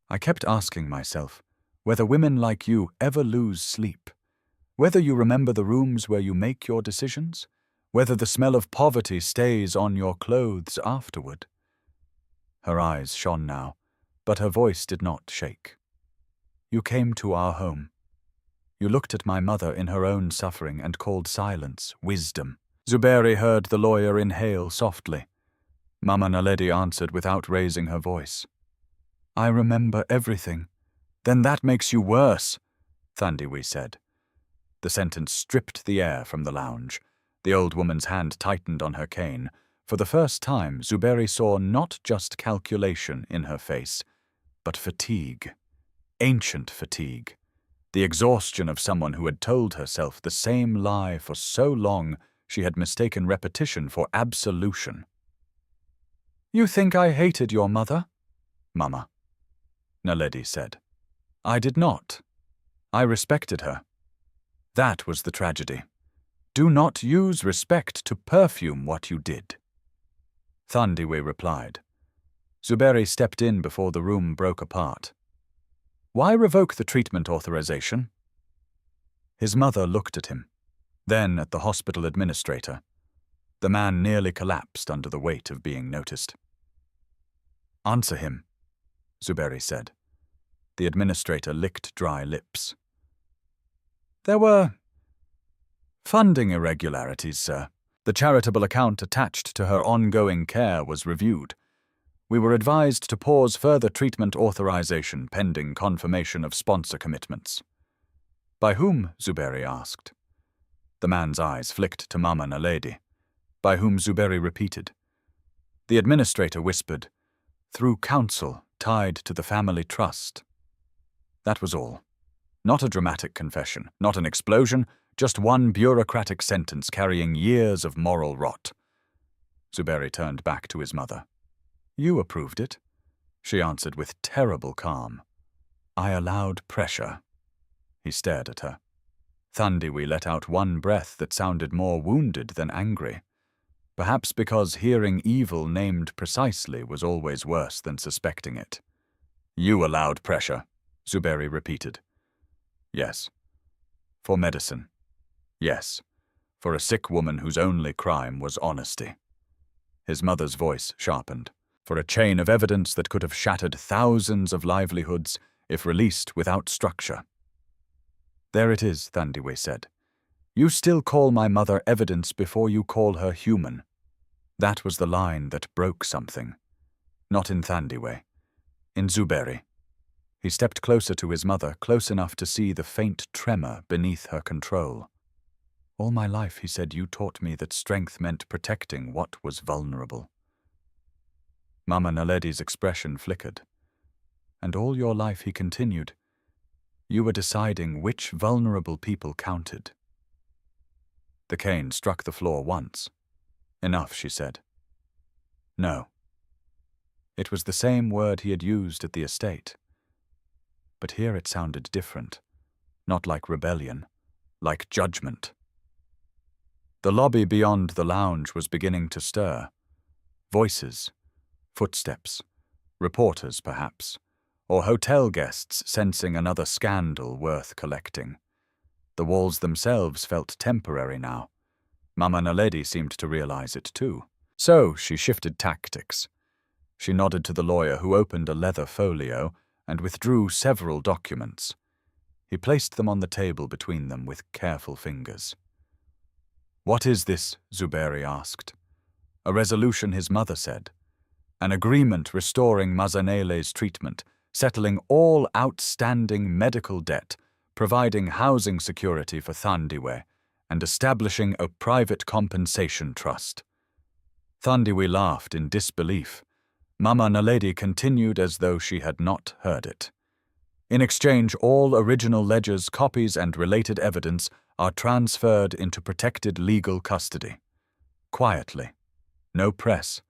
[SPEAKER 1] I kept asking myself whether women like you ever lose sleep, whether you remember the rooms where you make your decisions, whether the smell of poverty stays on your clothes afterward. Her eyes shone now, but her voice did not shake. You came to our home. You looked at my mother in her own suffering and called silence wisdom. Zuberi heard the lawyer inhale softly. Mama Naledi answered without raising her voice. I remember everything. Then that makes you worse, Thandiwe said. The sentence stripped the air from the lounge. The old woman's hand tightened on her cane. For the first time, Zuberi saw not just calculation in her face, but fatigue. Ancient fatigue. The exhaustion of someone who had told herself the same lie for so long she had mistaken repetition for absolution. You think I hated your mother? Mama, Naledi said. I did not. I respected her. That was the tragedy. Do not use respect to perfume what you did. Thandiwe replied. Zuberi stepped in before the room broke apart. Why revoke the treatment authorization? His mother looked at him, then at the hospital administrator. The man nearly collapsed under the weight of being noticed. Answer him, Zuberi said. The administrator licked dry lips. There were funding irregularities, sir. The charitable account attached to her ongoing care was reviewed. We were advised to pause further treatment authorization pending confirmation of sponsor commitments. By whom? Zuberi asked. The man's eyes flicked to Mama Naledi. By whom? Zuberi repeated. The administrator whispered, through counsel tied to the family trust. That was all. Not a dramatic confession, not an explosion, just one bureaucratic sentence carrying years of moral rot. Zuberi turned back to his mother. You approved it, she answered with terrible calm. I allowed pressure. He stared at her. Thandiwe let out one breath that sounded more wounded than angry. Perhaps because hearing evil named precisely was always worse than suspecting it. You allowed pressure, Zuberi repeated. Yes. For medicine. Yes. For a sick woman whose only crime was honesty. His mother's voice sharpened. For a chain of evidence that could have shattered thousands of livelihoods if released without structure. There it is, Thandiwe said. You still call my mother evidence before you call her human. That was the line that broke something. Not in Thandiwe. In Zuberi. He stepped closer to his mother, close enough to see the faint tremor beneath her control. All my life, he said, you taught me that strength meant protecting what was vulnerable. Mama Naledi's expression flickered. And all your life, he continued, you were deciding which vulnerable people counted. The cane struck the floor once. Enough, she said. No. It was the same word he had used at the estate. But here it sounded different. Not like rebellion, like judgment. The lobby beyond the lounge was beginning to stir. Voices, footsteps, reporters perhaps, or hotel guests sensing another scandal worth collecting. The walls themselves felt temporary now. Mama Naledi seemed to realize it too. So she shifted tactics. She nodded to the lawyer, who opened a leather folio and withdrew several documents. He placed them on the table between them with careful fingers. What is this? Zuberi asked. A resolution, his mother said. An agreement restoring Mazanele's treatment, settling all outstanding medical debt, providing housing security for Thandiwe, and establishing a private compensation trust. Thandiwe laughed in disbelief, Mama Naledi continued as though she had not heard it. In exchange, all original ledgers, copies, and related evidence are transferred into protected legal custody. Quietly. No press.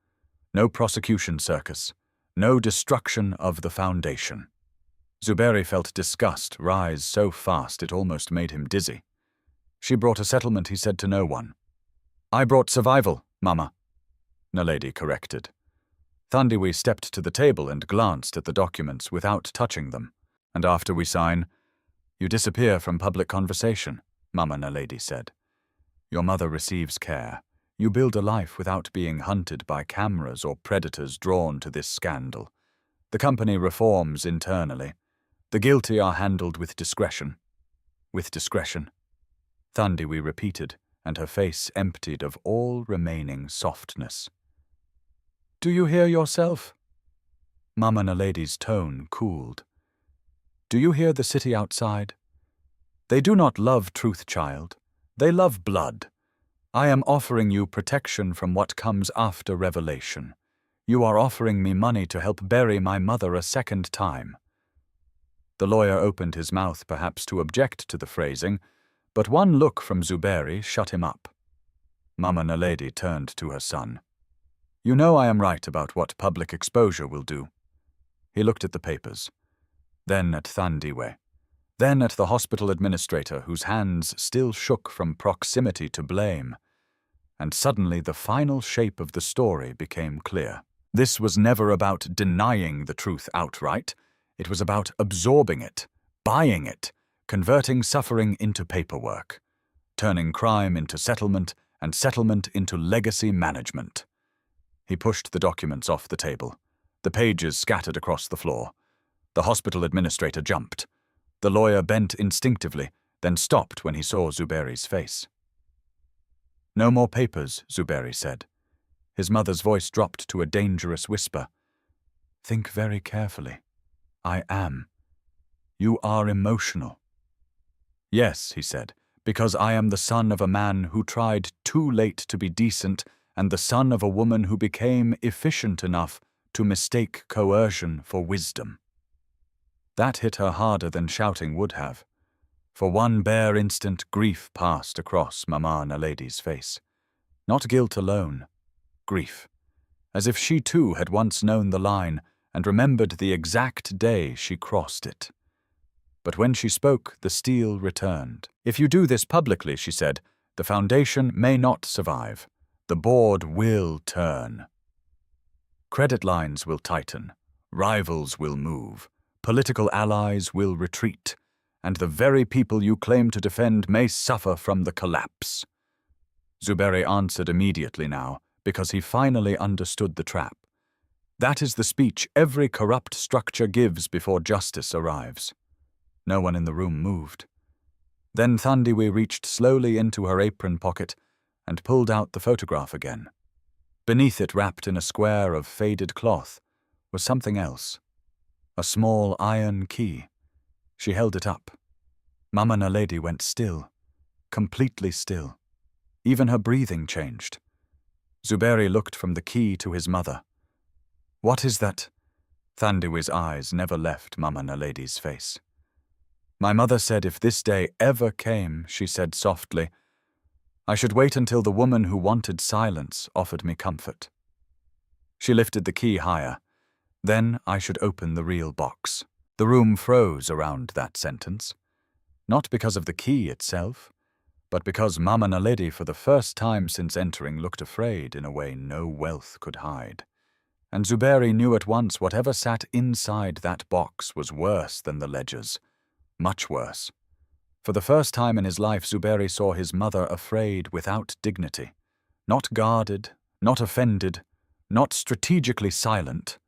[SPEAKER 1] No prosecution circus. No destruction of the foundation. Zuberi felt disgust rise so fast it almost made him dizzy. She brought a settlement, he said to no one. I brought survival, Mama, Naledi corrected. Thandiwe stepped to the table and glanced at the documents without touching them. And after we sign, you disappear from public conversation, Mama Naledi said. Your mother receives care. You build a life without being hunted by cameras or predators drawn to this scandal. The company reforms internally. The guilty are handled with discretion. With discretion, Thandiwe repeated, and her face emptied of all remaining softness. Do you hear yourself? Mama Naledi's tone cooled. Do you hear the city outside? They do not love truth, child. They love blood. I am offering you protection from what comes after revelation. You are offering me money to help bury my mother a second time. The lawyer opened his mouth perhaps to object to the phrasing, but one look from Zuberi shut him up. Mama Naledi turned to her son. You know I am right about what public exposure will do. He looked at the papers, then at Thandiwe, then at the hospital administrator whose hands still shook from proximity to blame. And suddenly the final shape of the story became clear. This was never about denying the truth outright. It was about absorbing it, buying it, converting suffering into paperwork, turning crime into settlement and settlement into legacy management. He pushed the documents off the table. The pages scattered across the floor. The hospital administrator jumped. The lawyer bent instinctively, then stopped when he saw Zuberi's face. No more papers, Zuberi said. His mother's voice dropped to a dangerous whisper. Think very carefully. I am. You are emotional. Yes, he said, because I am the son of a man who tried too late to be decent and the son of a woman who became efficient enough to mistake coercion for wisdom. That hit her harder than shouting would have. For one bare instant, grief passed across Mama Naledi's face. Not guilt alone, grief. As if she too had once known the line and remembered the exact day she crossed it. But when she spoke, the steel returned. If you do this publicly, she said, the foundation may not survive. The board will turn. Credit lines will tighten. Rivals will move. Political allies will retreat. And the very people you claim to defend may suffer from the collapse. Zuberi answered immediately now, because he finally understood the trap. That is the speech every corrupt structure gives before justice arrives. No one in the room moved. Then Thandiwe reached slowly into her apron pocket and pulled out the photograph again. Beneath it, wrapped in a square of faded cloth, was something else. A small iron key. She held it up. Mama Naledi went still, completely still. Even her breathing changed. Zuberi looked from the key to his mother. What is that? Thandiwe's eyes never left Mama Naledi's face. My mother said if this day ever came, she said softly, I should wait until the woman who wanted silence offered me comfort. She lifted the key higher. Then I should open the real box. The room froze around that sentence. Not because of the key itself, but because Mama Naledi for the first time since entering looked afraid in a way no wealth could hide. And Zuberi knew at once whatever sat inside that box was worse than the ledgers. Much worse. For the first time in his life, Zuberi saw his mother afraid without dignity. Not guarded, not offended, not strategically silent.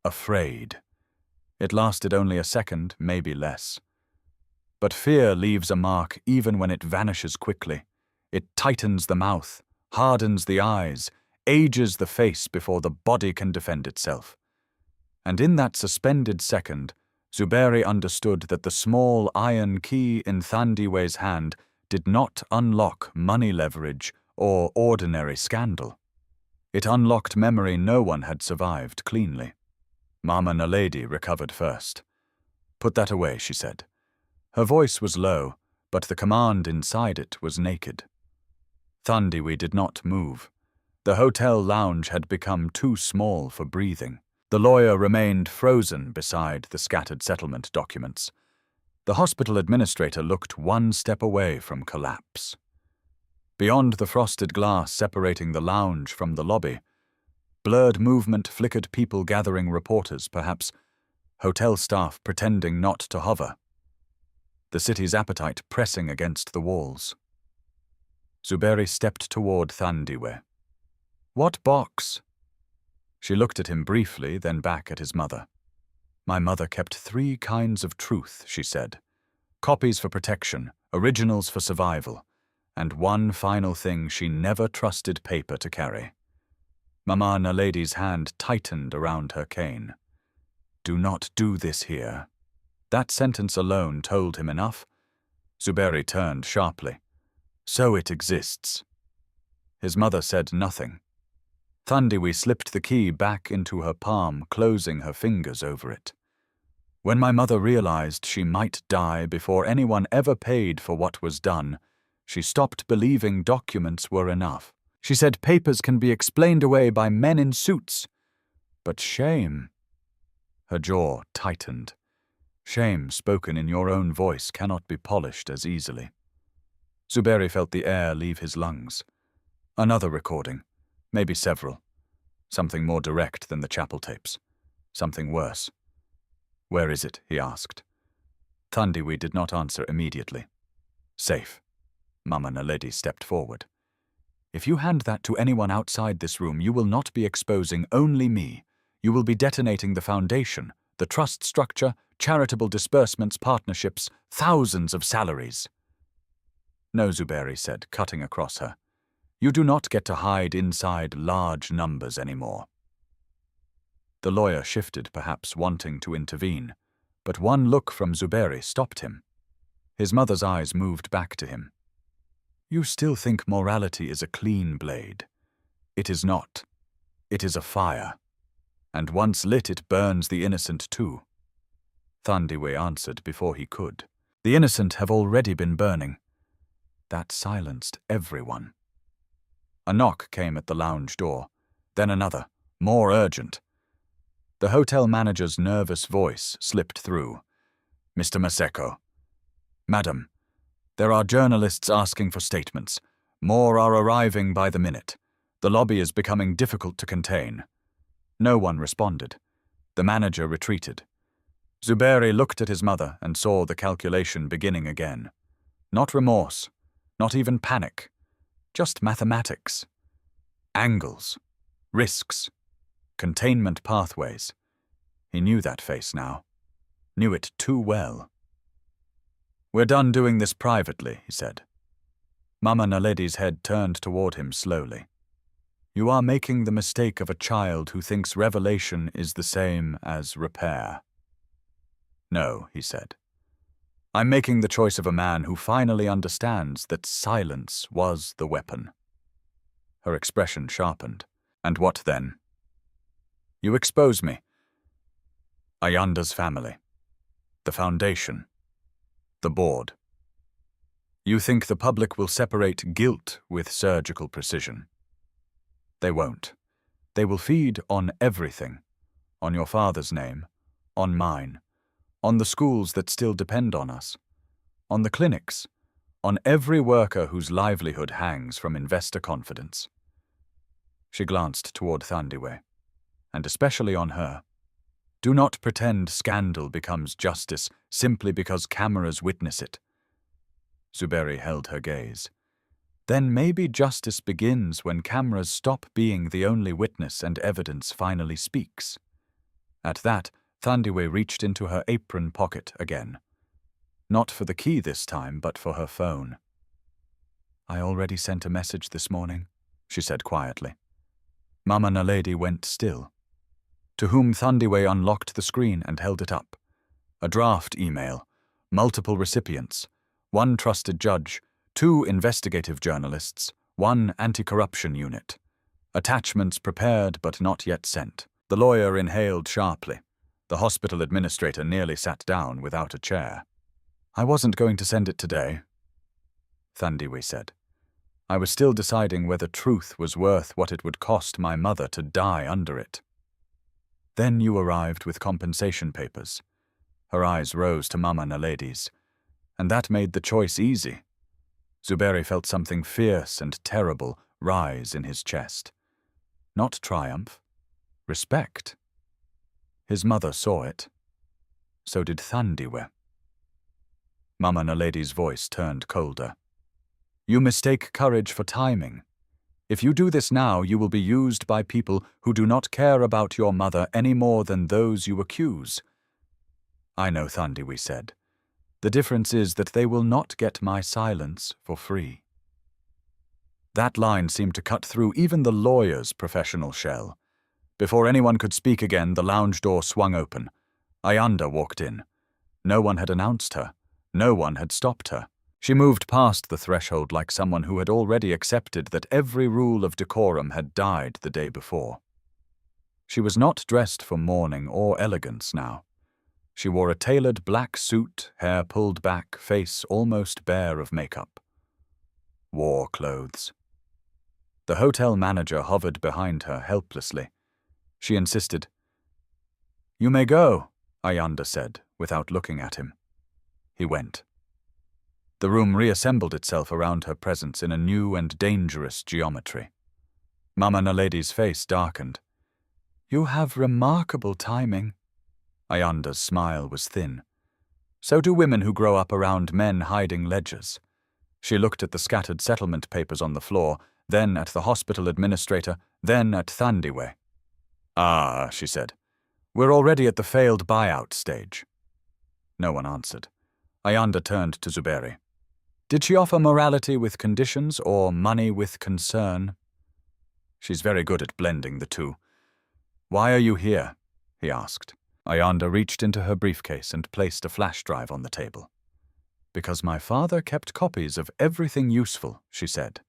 [SPEAKER 1] Afraid. It lasted only a second, maybe less. But fear leaves a mark even when it vanishes quickly. It tightens the mouth, hardens the eyes, ages the face before the body can defend itself. And in that suspended second, Zuberi understood that the small iron key in Thandiwe's hand did not unlock money leverage or ordinary scandal. It unlocked memory no one had survived cleanly. Mama Naledi recovered first. "Put that away," she said. Her voice was low, but the command inside it was naked. Thandiwe did not move. The hotel lounge had become too small for breathing. The lawyer remained frozen beside the scattered settlement documents. The hospital administrator looked one step away from collapse. Beyond the frosted glass separating the lounge from the lobby, blurred movement flickered, people gathering, reporters, perhaps hotel staff pretending not to hover. The city's appetite pressing against the walls. Zuberi stepped toward Thandiwe. "What box?" She looked at him briefly, then back at his mother. "My mother kept 3 kinds of truth," she said. "Copies for protection, originals for survival, and one final thing she never trusted paper to carry." Mama Naledi's hand tightened around her cane. "Do not do this here." That sentence alone told him enough. Zuberi turned sharply. "So it exists." His mother said nothing. Thandiwe slipped the key back into her palm, closing her fingers over it. When my mother realized she might die before anyone ever paid for what was done, she stopped believing documents were enough. She said papers can be explained away by men in suits. But shame... Her jaw tightened. Shame spoken in your own voice cannot be polished as easily. Zuberi felt the air leave his lungs. Another recording, maybe several. Something more direct than the chapel tapes. Something worse. "Where is it?" he asked. Thandiwe did not answer immediately. "Safe." Mama Naledi stepped forward. "If you hand that to anyone outside this room, you will not be exposing only me. You will be detonating the foundation, the trust structure, charitable disbursements, partnerships, thousands of salaries." "No," Zuberi said, cutting across her. "You do not get to hide inside large numbers anymore." The lawyer shifted, perhaps wanting to intervene, but one look from Zuberi stopped him. His mother's eyes moved back to him. "You still think morality is a clean blade. It is not. It is a fire. And once lit, it burns the innocent too." Thandiwe answered before he could. "The innocent have already been burning." That silenced everyone. A knock came at the lounge door, then another, more urgent. The hotel manager's nervous voice slipped through. "Mr. Maseko." "Madam, there are journalists asking for statements. More are arriving by the minute. The lobby is becoming difficult to contain." No one responded. The manager retreated. Zuberi looked at his mother and saw the calculation beginning again. Not remorse, not even panic, just mathematics. Angles, risks, containment pathways. He knew that face now. Knew it too well. "We're done doing this privately," he said. Mama Naledi's head turned toward him slowly. "You are making the mistake of a child who thinks revelation is the same as repair." "No," he said. "I'm making the choice of a man who finally understands that silence was the weapon." Her expression sharpened. "And what then?" "You expose me. Ayanda's family. The foundation. The board. You think the public will separate guilt with surgical precision. They won't. They will feed on everything. On your father's name. On mine. On the schools that still depend on us. On the clinics. On every worker whose livelihood hangs from investor confidence." She glanced toward Thandiwe, and especially on her. "Do not pretend scandal becomes justice simply because cameras witness it." Zuberi held her gaze. "Then maybe justice begins when cameras stop being the only witness and evidence finally speaks." At that, Thandiwe reached into her apron pocket again. Not for the key this time, but for her phone. "I already sent a message this morning," she said quietly. Mama Naledi went still. To whom Thandiwe unlocked the screen and held it up. A draft email, multiple recipients, one trusted judge, 2 investigative journalists, 1 anti-corruption unit. Attachments prepared but not yet sent. The lawyer inhaled sharply. The hospital administrator nearly sat down without a chair. "I wasn't going to send it today," Thandiwe said. "I was still deciding whether truth was worth what it would cost my mother to die under it." "Then you arrived with compensation papers." Her eyes rose to Mama Naledi's. "And that made the choice easy." Zuberi felt something fierce and terrible rise in his chest. Not triumph. Respect. His mother saw it. So did Thandiwe. Mama Naledi's voice turned colder. "You mistake courage for timing. If you do this now, you will be used by people who do not care about your mother any more than those you accuse." "I know," Thandiwe said. "The difference is that they will not get my silence for free." That line seemed to cut through even the lawyer's professional shell. Before anyone could speak again, the lounge door swung open. Ayanda walked in. No one had announced her. No one had stopped her. She moved past the threshold like someone who had already accepted that every rule of decorum had died the day before. She was not dressed for mourning or elegance now. She wore a tailored black suit, hair pulled back, face almost bare of makeup. War clothes. The hotel manager hovered behind her helplessly. She insisted. "You may go," Ayanda said, without looking at him. He went. The room reassembled itself around her presence in a new and dangerous geometry. Mama Naledi's face darkened. "You have remarkable timing." Ayanda's smile was thin. "So do women who grow up around men hiding ledgers." She looked at the scattered settlement papers on the floor, then at the hospital administrator, then at Thandiwe. "Ah," she said. "We're already at the failed buyout stage." No one answered. Ayanda turned to Zuberi. "Did she offer morality with conditions or money with concern?" "She's very good at blending the two." "Why are you here?" he asked. Ayanda reached into her briefcase and placed a flash drive on the table. "Because my father kept copies of everything useful," she said.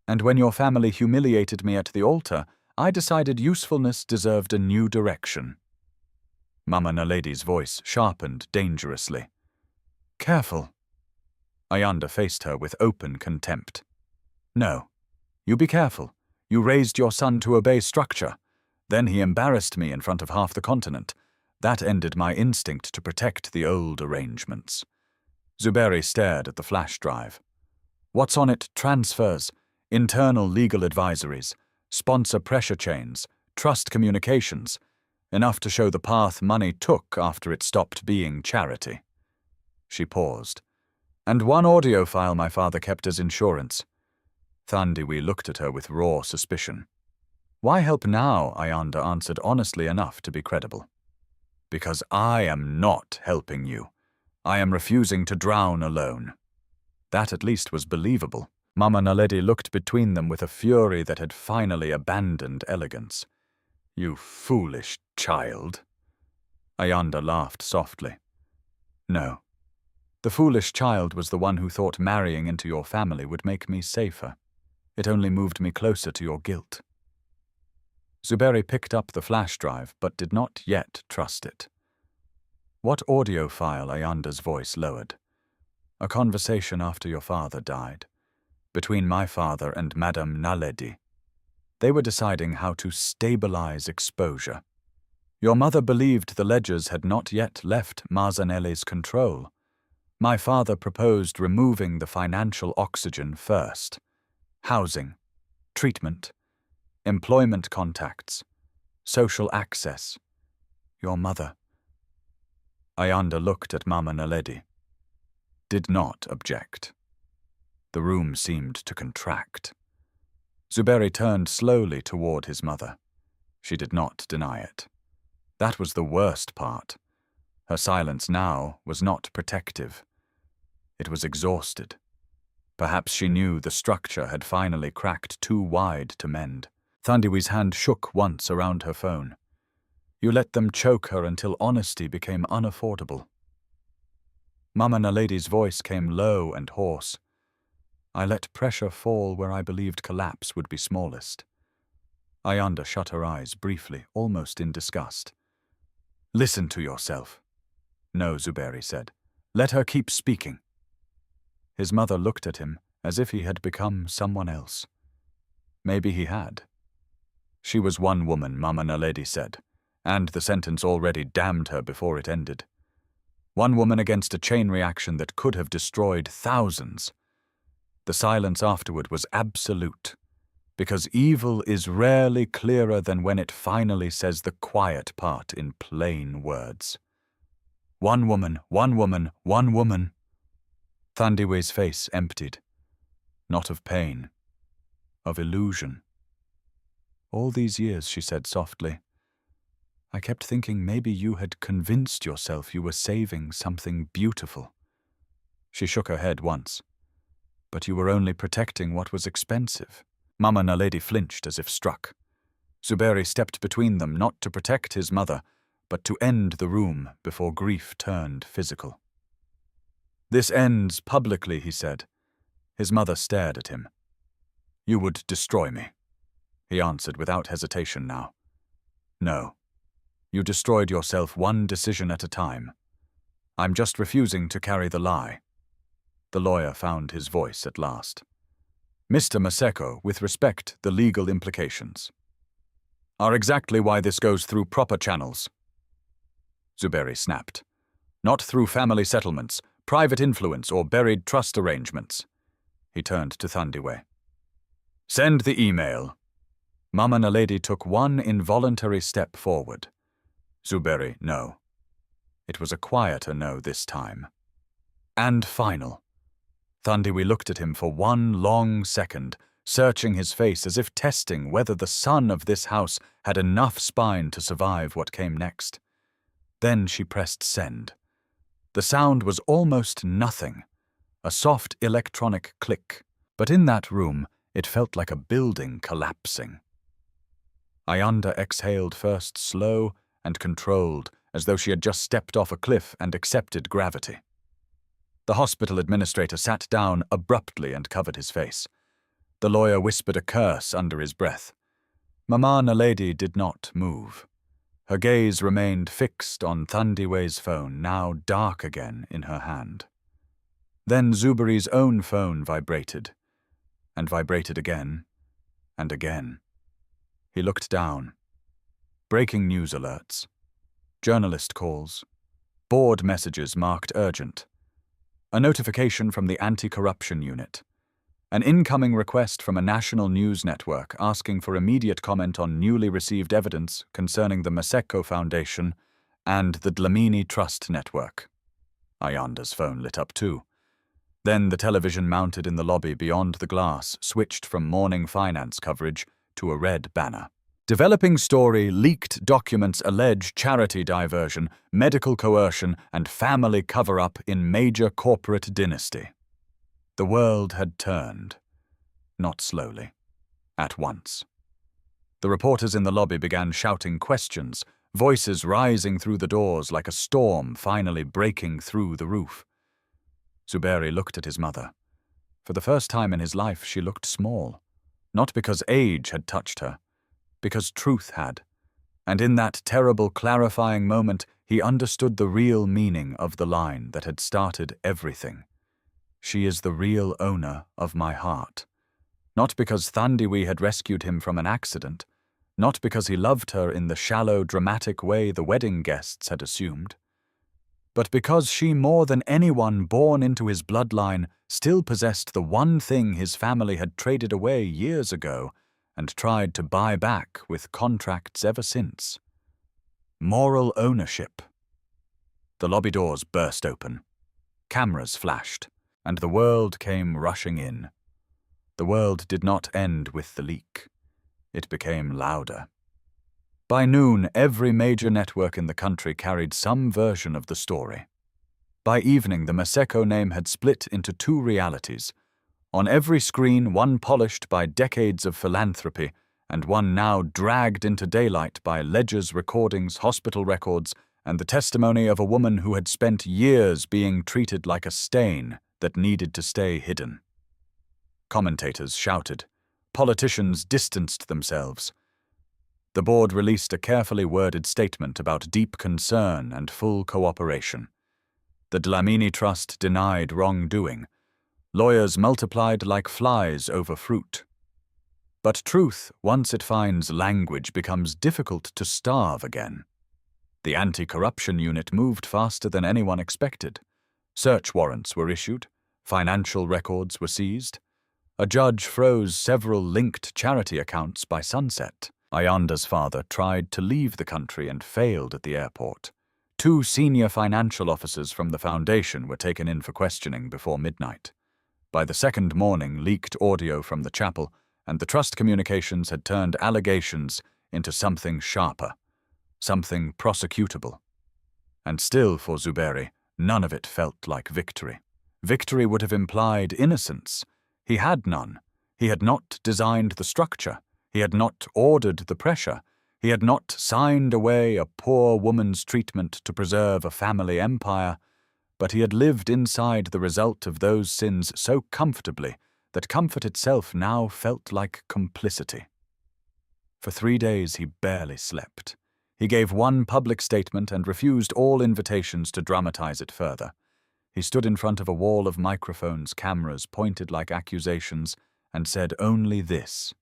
[SPEAKER 1] "And when your family humiliated me at the altar, I decided usefulness deserved a new direction." Mama Naledi's voice sharpened dangerously. "Careful." Ayanda faced her with open contempt. "No. You be careful. You raised your son to obey structure. Then he embarrassed me in front of half the continent. That ended my instinct to protect the old arrangements." Zuberi stared at the flash drive. "What's on it? Transfers, internal legal advisories, sponsor pressure chains, trust communications. Enough to show the path money took after it stopped being charity." She paused. "And one audio file my father kept as insurance." Thandiwe looked at her with raw suspicion. "Why help now?" Ayanda answered honestly enough to be credible. "Because I am not helping you. I am refusing to drown alone." That at least was believable. Mama Naledi looked between them with a fury that had finally abandoned elegance. "You foolish child." Ayanda laughed softly. "No. The foolish child was the one who thought marrying into your family would make me safer. It only moved me closer to your guilt." Zuberi picked up the flash drive, but did not yet trust it. "What audio file?" Ayanda's voice lowered. "A conversation after your father died. Between my father and Madame Naledi. They were deciding how to stabilize exposure. Your mother believed the ledgers had not yet left Marzanelli's control. My father proposed removing the financial oxygen first. Housing, treatment, employment contacts, social access. Your mother." Ayanda looked at Mama Naledi. Did not object. The room seemed to contract. Zuberi turned slowly toward his mother. She did not deny it. That was the worst part. Her silence now was not protective. It was exhausted. Perhaps she knew the structure had finally cracked too wide to mend. Thandiwe's hand shook once around her phone. "You let them choke her until honesty became unaffordable." Mama Naledi's voice came low and hoarse. "I let pressure fall where I believed collapse would be smallest. Ayanda shut her eyes briefly, almost in disgust. "Listen to yourself." "No," Zuberi said. "Let her keep speaking." His mother looked at him as if he had become someone else. Maybe he had. "She was one woman," Mama Naledi said, and the sentence already damned her before it ended. One woman against a chain reaction that could have destroyed thousands. The silence afterward was absolute, because evil is rarely clearer than when it finally says the quiet part in plain words. One woman, one woman, one woman. Thandiwe's face emptied. Not of pain, of illusion. "All these years," she said softly, "I kept thinking maybe you had convinced yourself you were saving something beautiful." She shook her head once. "But you were only protecting what was expensive." Mama Naledi flinched as if struck. Zuberi stepped between them, not to protect his mother, but to end the room before grief turned physical. "This ends publicly," he said. His mother stared at him. "You would destroy me," he answered without hesitation now. "No. You destroyed yourself one decision at a time. I'm just refusing to carry the lie." The lawyer found his voice at last. "Mr. Maseko, with respect, the legal implications are exactly why this goes through proper channels." Zuberi snapped. "Not through family settlements, private influence, or buried trust arrangements." He turned to Thandiwe. "Send the email." Mama Naledi took one involuntary step forward. Zuberi, no. It was a quieter no this time. "And final." Thandiwe looked at him for one long second, searching his face as if testing whether the son of this house had enough spine to survive what came next. Then she pressed send. The sound was almost nothing, a soft electronic click, but in that room it felt like a building collapsing. Ayanda exhaled first slow and controlled, as though she had just stepped off a cliff and accepted gravity. The hospital administrator sat down abruptly and covered his face. The lawyer whispered a curse under his breath. Mama Naledi did not move. Her gaze remained fixed on Thandiwe's phone, now dark again in her hand. Then Zuberi's own phone vibrated, and vibrated again, and again. He looked down. Breaking news alerts. Journalist calls. Board messages marked urgent. A notification from the anti-corruption unit. An incoming request from a national news network asking for immediate comment on newly received evidence concerning the Maseko Foundation and the Dlamini Trust Network. Ayanda's phone lit up too. Then the television mounted in the lobby beyond the glass switched from morning finance coverage to a red banner. Developing story, leaked documents allege charity diversion, medical coercion, and family cover-up in major corporate dynasty. The world had turned. Not slowly. At once. The reporters in the lobby began shouting questions, voices rising through the doors like a storm finally breaking through the roof. Zuberi looked at his mother. For the first time in his life she looked small. Not because age had touched her, because truth had. And in that terrible clarifying moment, he understood the real meaning of the line that had started everything. She is the real owner of my heart. Not because Thandiwe had rescued him from an accident, not because he loved her in the shallow, dramatic way the wedding guests had assumed, but because she, more than anyone born into his bloodline, still possessed the one thing his family had traded away years ago and tried to buy back with contracts ever since. Moral ownership. The lobby doors burst open. Cameras flashed, and the world came rushing in. The world did not end with the leak. It became louder. By noon, every major network in the country carried some version of the story. By evening, the Maseko name had split into two realities. On every screen, one polished by decades of philanthropy, and one now dragged into daylight by ledgers, recordings, hospital records, and the testimony of a woman who had spent years being treated like a stain that needed to stay hidden. Commentators shouted. Politicians distanced themselves. The board released a carefully worded statement about deep concern and full cooperation. The Dlamini Trust denied wrongdoing. Lawyers multiplied like flies over fruit. But truth, once it finds language, becomes difficult to starve again. The anti-corruption unit moved faster than anyone expected. Search warrants were issued. Financial records were seized. A judge froze several linked charity accounts by sunset. Ayanda's father tried to leave the country and failed at the airport. 2 senior financial officers from the foundation were taken in for questioning before midnight. By the second morning, leaked audio from the chapel and the trust communications had turned allegations into something sharper, something prosecutable. And still, for Zuberi, none of it felt like victory. Victory would have implied innocence. He had none. He had not designed the structure. He had not ordered the pressure. He had not signed away a poor woman's treatment to preserve a family empire, but he had lived inside the result of those sins so comfortably that comfort itself now felt like complicity. For 3 days he barely slept. He gave one public statement and refused all invitations to dramatize it further. He stood in front of a wall of microphones, cameras pointed like accusations, and said only this: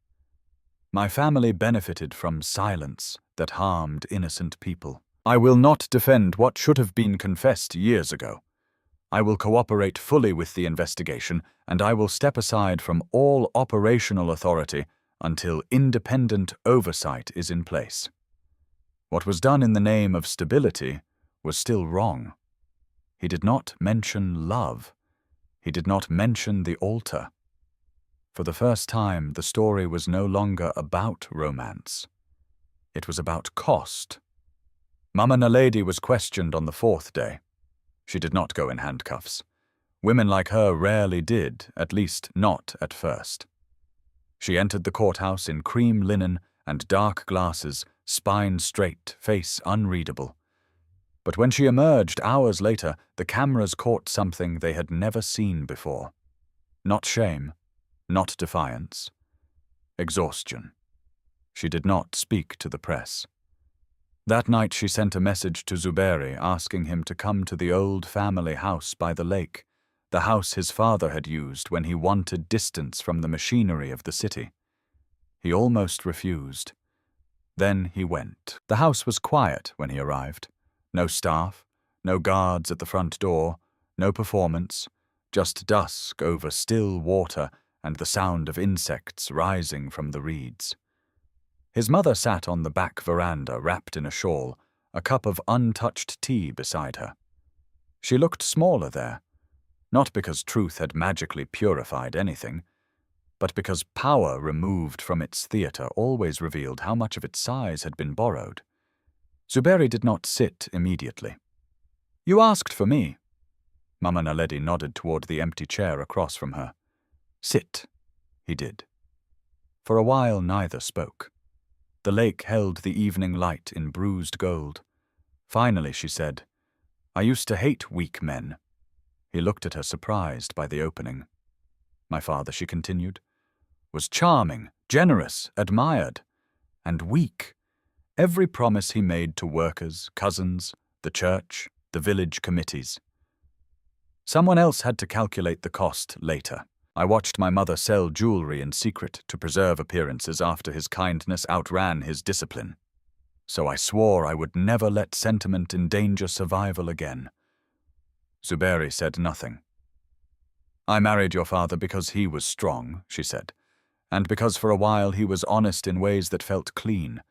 [SPEAKER 1] "My family benefited from silence that harmed innocent people. I will not defend what should have been confessed years ago. I will cooperate fully with the investigation, and I will step aside from all operational authority until independent oversight is in place." What was done in the name of stability was still wrong. He did not mention love. He did not mention the altar. For the first time, the story was no longer about romance. It was about cost. Mama Naledi was questioned on the 4th day. She did not go in handcuffs. Women like her rarely did, at least not at first. She entered the courthouse in cream linen and dark glasses, spine straight, face unreadable. But when she emerged hours later, the cameras caught something they had never seen before. Not shame, not defiance. Exhaustion. She did not speak to the press. That night she sent a message to Zuberi asking him to come to the old family house by the lake, the house his father had used when he wanted distance from the machinery of the city. He almost refused. Then he went. The house was quiet when he arrived. No staff, no guards at the front door, no performance, just dusk over still water and the sound of insects rising from the reeds. His mother sat on the back veranda wrapped in a shawl, a cup of untouched tea beside her. She looked smaller there, not because truth had magically purified anything, but because power removed from its theatre always revealed how much of its size had been borrowed. Zuberi did not sit immediately. "You asked for me." Mama Naledi nodded toward the empty chair across from her. "Sit," he did. For a while neither spoke. The lake held the evening light in bruised gold. Finally she said, "I used to hate weak men." He looked at her, surprised by the opening. "My father," she continued, "was charming, generous, admired, and weak. Every promise he made to workers, cousins, the church, the village committees. Someone else had to calculate the cost later. I watched my mother sell jewelry in secret to preserve appearances after his kindness outran his discipline. So I swore I would never let sentiment endanger survival again." Zuberi said nothing. "I married your father because he was strong," she said, "and because for a while he was honest in ways that felt clean.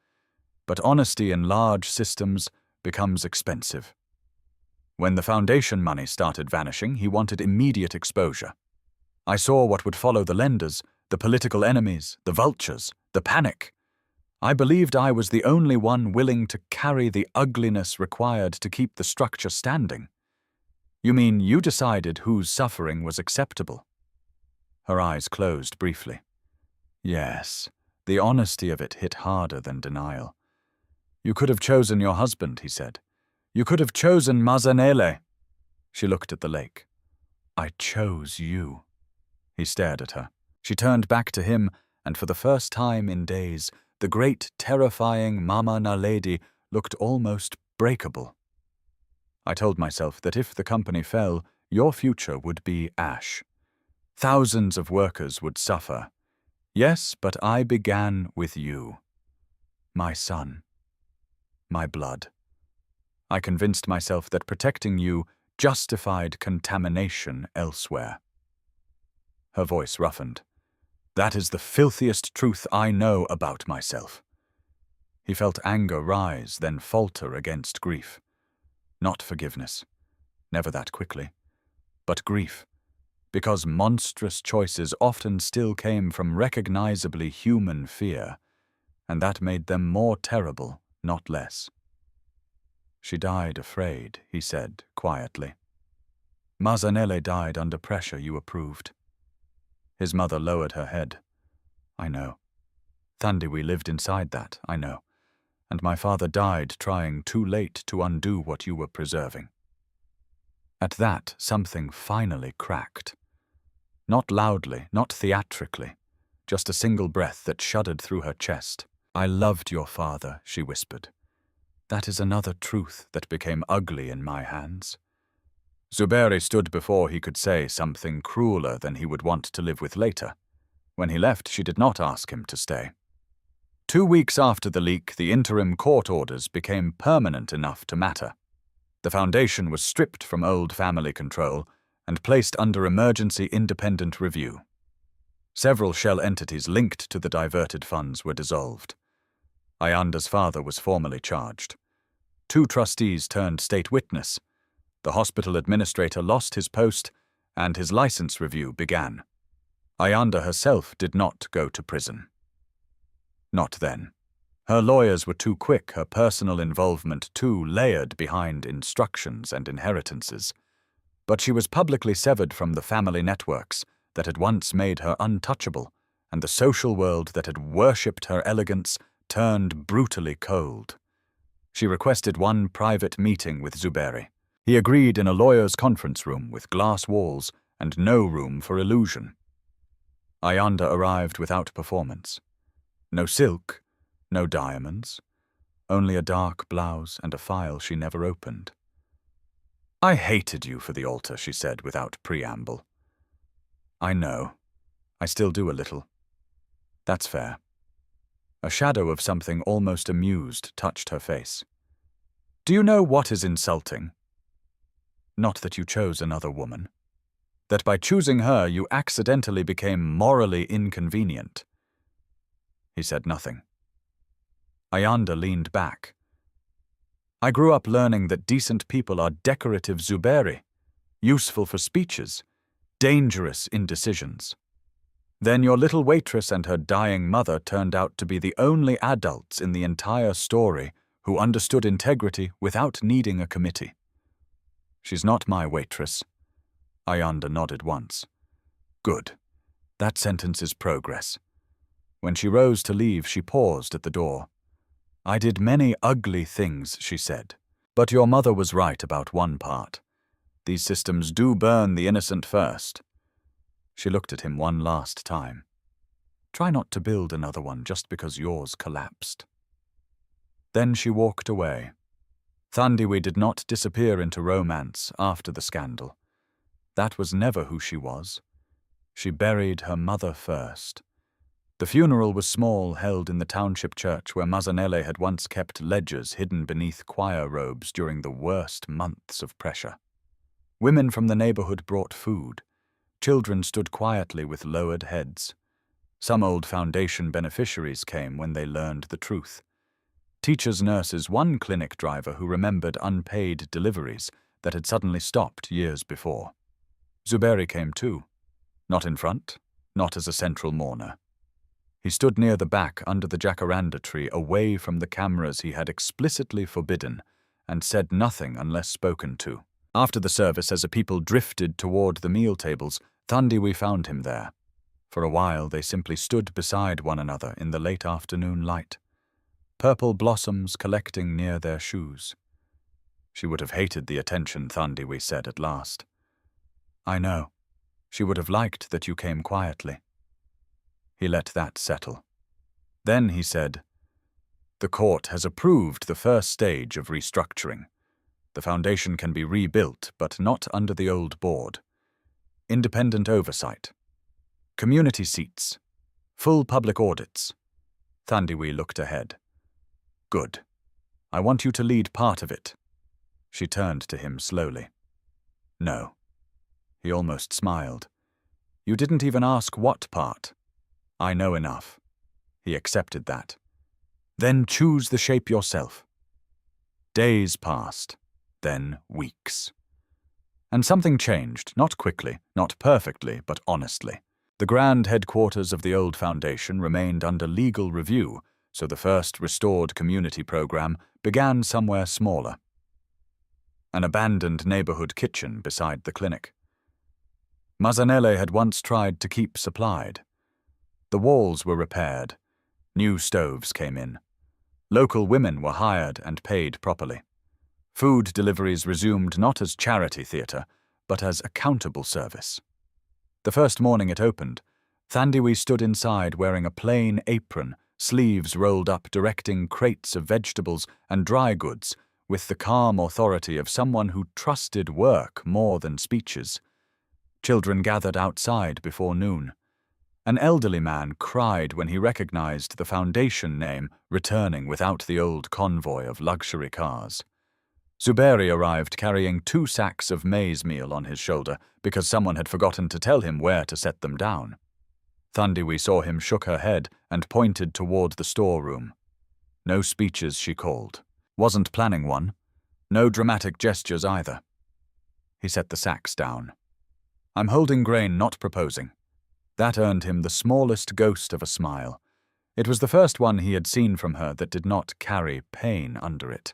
[SPEAKER 1] But honesty in large systems becomes expensive. When the foundation money started vanishing, he wanted immediate exposure. I saw what would follow the lenders, the political enemies, the vultures, the panic. I believed I was the only one willing to carry the ugliness required to keep the structure standing. You mean you decided whose suffering was acceptable?" Her eyes closed briefly. "Yes, the honesty of it hit harder than denial. You could have chosen your husband," he said. "You could have chosen Mazanele." She looked at the lake. "I chose you." He stared at her. She turned back to him, and for the first time in days, the great, terrifying Mama Naledi looked almost breakable. I told myself that if the company fell, your future would be ash. Thousands of workers would suffer. Yes, but I began with you. My son. My blood. I convinced myself that protecting you justified contamination elsewhere. Her voice roughened. That is the filthiest truth I know about myself. He felt anger rise, then falter against grief. Not forgiveness. Never that quickly. But grief. Because monstrous choices often still came from recognizably human fear, and that made them more terrible, not less. She died afraid, he said quietly. Mazanele died under pressure you approved. His mother lowered her head. I know. Thandiwe lived inside that, I know. And my father died trying too late to undo what you were preserving. At that, something finally cracked. Not loudly, not theatrically, just a single breath that shuddered through her chest. I loved your father, she whispered. That is another truth that became ugly in my hands. Zuberi stood before he could say something crueler than he would want to live with later. When he left, she did not ask him to stay. 2 weeks after the leak, the interim court orders became permanent enough to matter. The foundation was stripped from old family control and placed under emergency independent review. Several shell entities linked to the diverted funds were dissolved. Ayanda's father was formally charged. 2 trustees turned state witness. The hospital administrator lost his post, and his license review began. Ayanda herself did not go to prison. Not then. Her lawyers were too quick, her personal involvement too layered behind instructions and inheritances. But she was publicly severed from the family networks that had once made her untouchable, and the social world that had worshipped her elegance turned brutally cold. She requested one private meeting with Zuberi. He agreed in a lawyer's conference room with glass walls and no room for illusion. Ayanda arrived without performance. No silk, no diamonds, only a dark blouse and a file she never opened. I hated you for the altar, she said without preamble. I know. I still do a little. That's fair. A shadow of something almost amused touched her face. Do you know what is insulting? Not that you chose another woman. That by choosing her you accidentally became morally inconvenient. He said nothing. Ayanda leaned back. I grew up learning that decent people are decorative Zuberi, useful for speeches, dangerous indecisions. Then your little waitress and her dying mother turned out to be the only adults in the entire story who understood integrity without needing a committee. She's not my waitress. Ayanda nodded once. Good. That sentence is progress. When she rose to leave, she paused at the door. I did many ugly things, she said, but your mother was right about one part. These systems do burn the innocent first. She looked at him one last time. Try not to build another one just because yours collapsed. Then she walked away. Thandiwe did not disappear into romance after the scandal. That was never who she was. She buried her mother first. The funeral was small, held in the township church where Mazanele had once kept ledgers hidden beneath choir robes during the worst months of pressure. Women from the neighborhood brought food. Children stood quietly with lowered heads. Some old foundation beneficiaries came when they learned the truth. Teachers, nurses, one clinic driver who remembered unpaid deliveries that had suddenly stopped years before. Zuberi came too. Not in front, not as a central mourner. He stood near the back under the jacaranda tree, away from the cameras he had explicitly forbidden, and said nothing unless spoken to. After the service, as the people drifted toward the meal tables, Thandiwe found him there. For a while they simply stood beside one another in the late afternoon light, purple blossoms collecting near their shoes. She would have hated the attention, Thandiwe said at last. I know. She would have liked that you came quietly. He let that settle. Then he said, "The court has approved the first stage of restructuring. The foundation can be rebuilt, but not under the old board. Independent oversight. Community seats. Full public audits." Thandiwe looked ahead. "Good. I want you to lead part of it." She turned to him slowly. "No." He almost smiled. "You didn't even ask what part. I know enough." He accepted that. "Then choose the shape yourself." Days passed, then weeks. And something changed, not quickly, not perfectly, but honestly. The grand headquarters of the old foundation remained under legal review, so the first restored community program began somewhere smaller. An abandoned neighborhood kitchen beside the clinic. Mazanele had once tried to keep supplied. The walls were repaired. New stoves came in. Local women were hired and paid properly. Food deliveries resumed not as charity theatre, but as accountable service. The first morning it opened, Thandiwe stood inside wearing a plain apron, sleeves rolled up, directing crates of vegetables and dry goods with the calm authority of someone who trusted work more than speeches. Children gathered outside before noon. An elderly man cried when he recognized the foundation name returning without the old convoy of luxury cars. Zuberi arrived carrying 2 sacks of maize meal on his shoulder because someone had forgotten to tell him where to set them down. Thandiwe saw him, shook her head, and pointed toward the storeroom. No speeches, she called. Wasn't planning one. No dramatic gestures either. He set the sacks down. "I'm holding grain, not proposing." That earned him the smallest ghost of a smile. It was the first one he had seen from her that did not carry pain under it.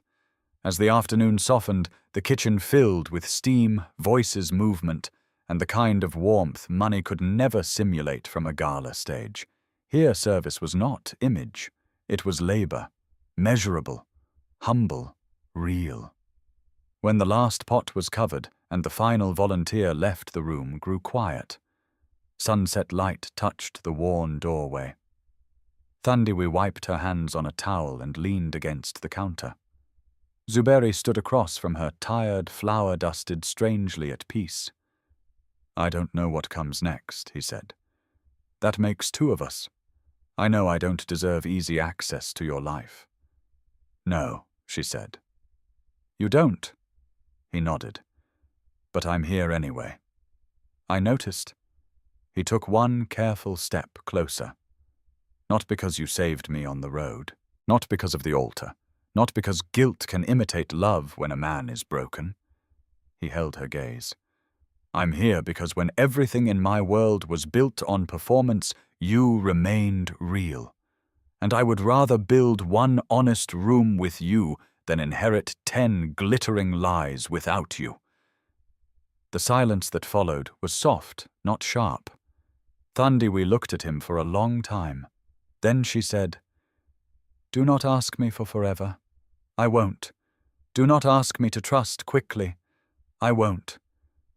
[SPEAKER 1] As the afternoon softened, the kitchen filled with steam, voices, movement, and the kind of warmth money could never simulate from a gala stage. Here service was not image. It was labor, measurable, humble, real. When the last pot was covered and the final volunteer left the room, grew quiet. Sunset light touched the worn doorway. Thandiwe wiped her hands on a towel and leaned against the counter. Zuberi stood across from her, tired, flour-dusted, strangely at peace. "I don't know what comes next," he said. "That makes 2 of us. I know I don't deserve easy access to your life." "No," she said. "You don't?" He nodded. "But I'm here anyway." "I noticed." He took one careful step closer. "Not because you saved me on the road, not because of the altar, not because guilt can imitate love when a man is broken." He held her gaze. "I'm here because when everything in my world was built on performance, you remained real. And I would rather build one honest room with you than inherit 10 glittering lies without you." The silence that followed was soft, not sharp. Thandiwe looked at him for a long time. Then she said, "Do not ask me for forever. I won't. Do not ask me to trust quickly. I won't.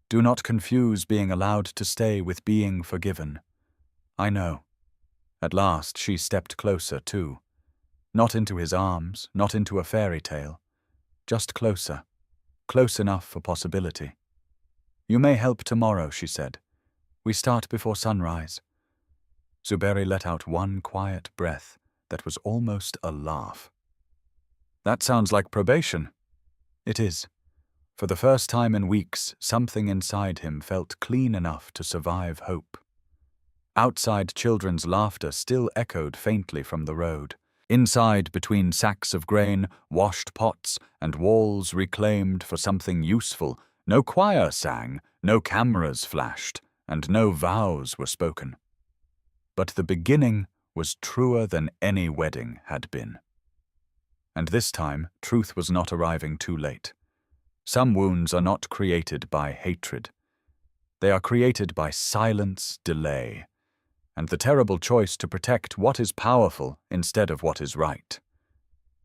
[SPEAKER 1] Do not confuse being allowed to stay with being forgiven. I know." At last she stepped closer too. Not into his arms, not into a fairy tale. Just closer. Close enough for possibility. "You may help tomorrow," she said. "We start before sunrise." Zuberi let out one quiet breath that was almost a laugh. "That sounds like probation." "It is." For the first time in weeks, something inside him felt clean enough to survive hope. Outside, children's laughter still echoed faintly from the road. Inside, between sacks of grain, washed pots, and walls reclaimed for something useful, no choir sang, no cameras flashed, and no vows were spoken. But the beginning was truer than any wedding had been. And this time, truth was not arriving too late. Some wounds are not created by hatred. They are created by silence, delay, and the terrible choice to protect what is powerful instead of what is right.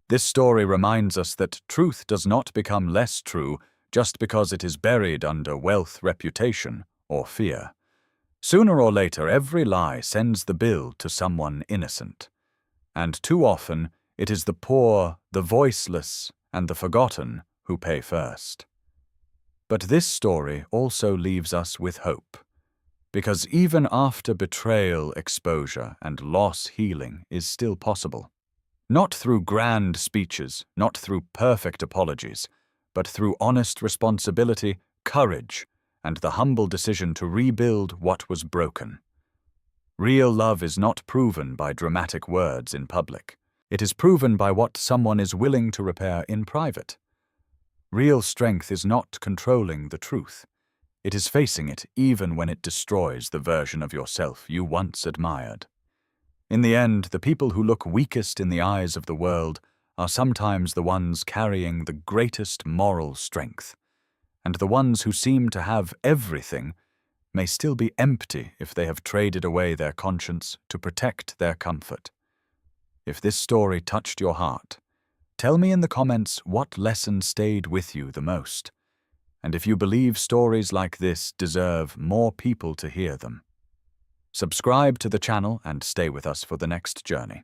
[SPEAKER 1] This story reminds us that truth does not become less true just because it is buried under wealth, reputation, or fear. Sooner or later, every lie sends the bill to someone innocent. And too often, it is the poor, the voiceless, and the forgotten who pay first. But this story also leaves us with hope, because even after betrayal, exposure, and loss, healing is still possible. Not through grand speeches, not through perfect apologies, but through honest responsibility, courage, and the humble decision to rebuild what was broken. Real love is not proven by dramatic words in public. It is proven by what someone is willing to repair in private. Real strength is not controlling the truth. It is facing it even when it destroys the version of yourself you once admired. In the end, the people who look weakest in the eyes of the world are sometimes the ones carrying the greatest moral strength, and the ones who seem to have everything may still be empty if they have traded away their conscience to protect their comfort. If this story touched your heart, tell me in the comments what lesson stayed with you the most, and if you believe stories like this deserve more people to hear them. Subscribe to the channel and stay with us for the next journey.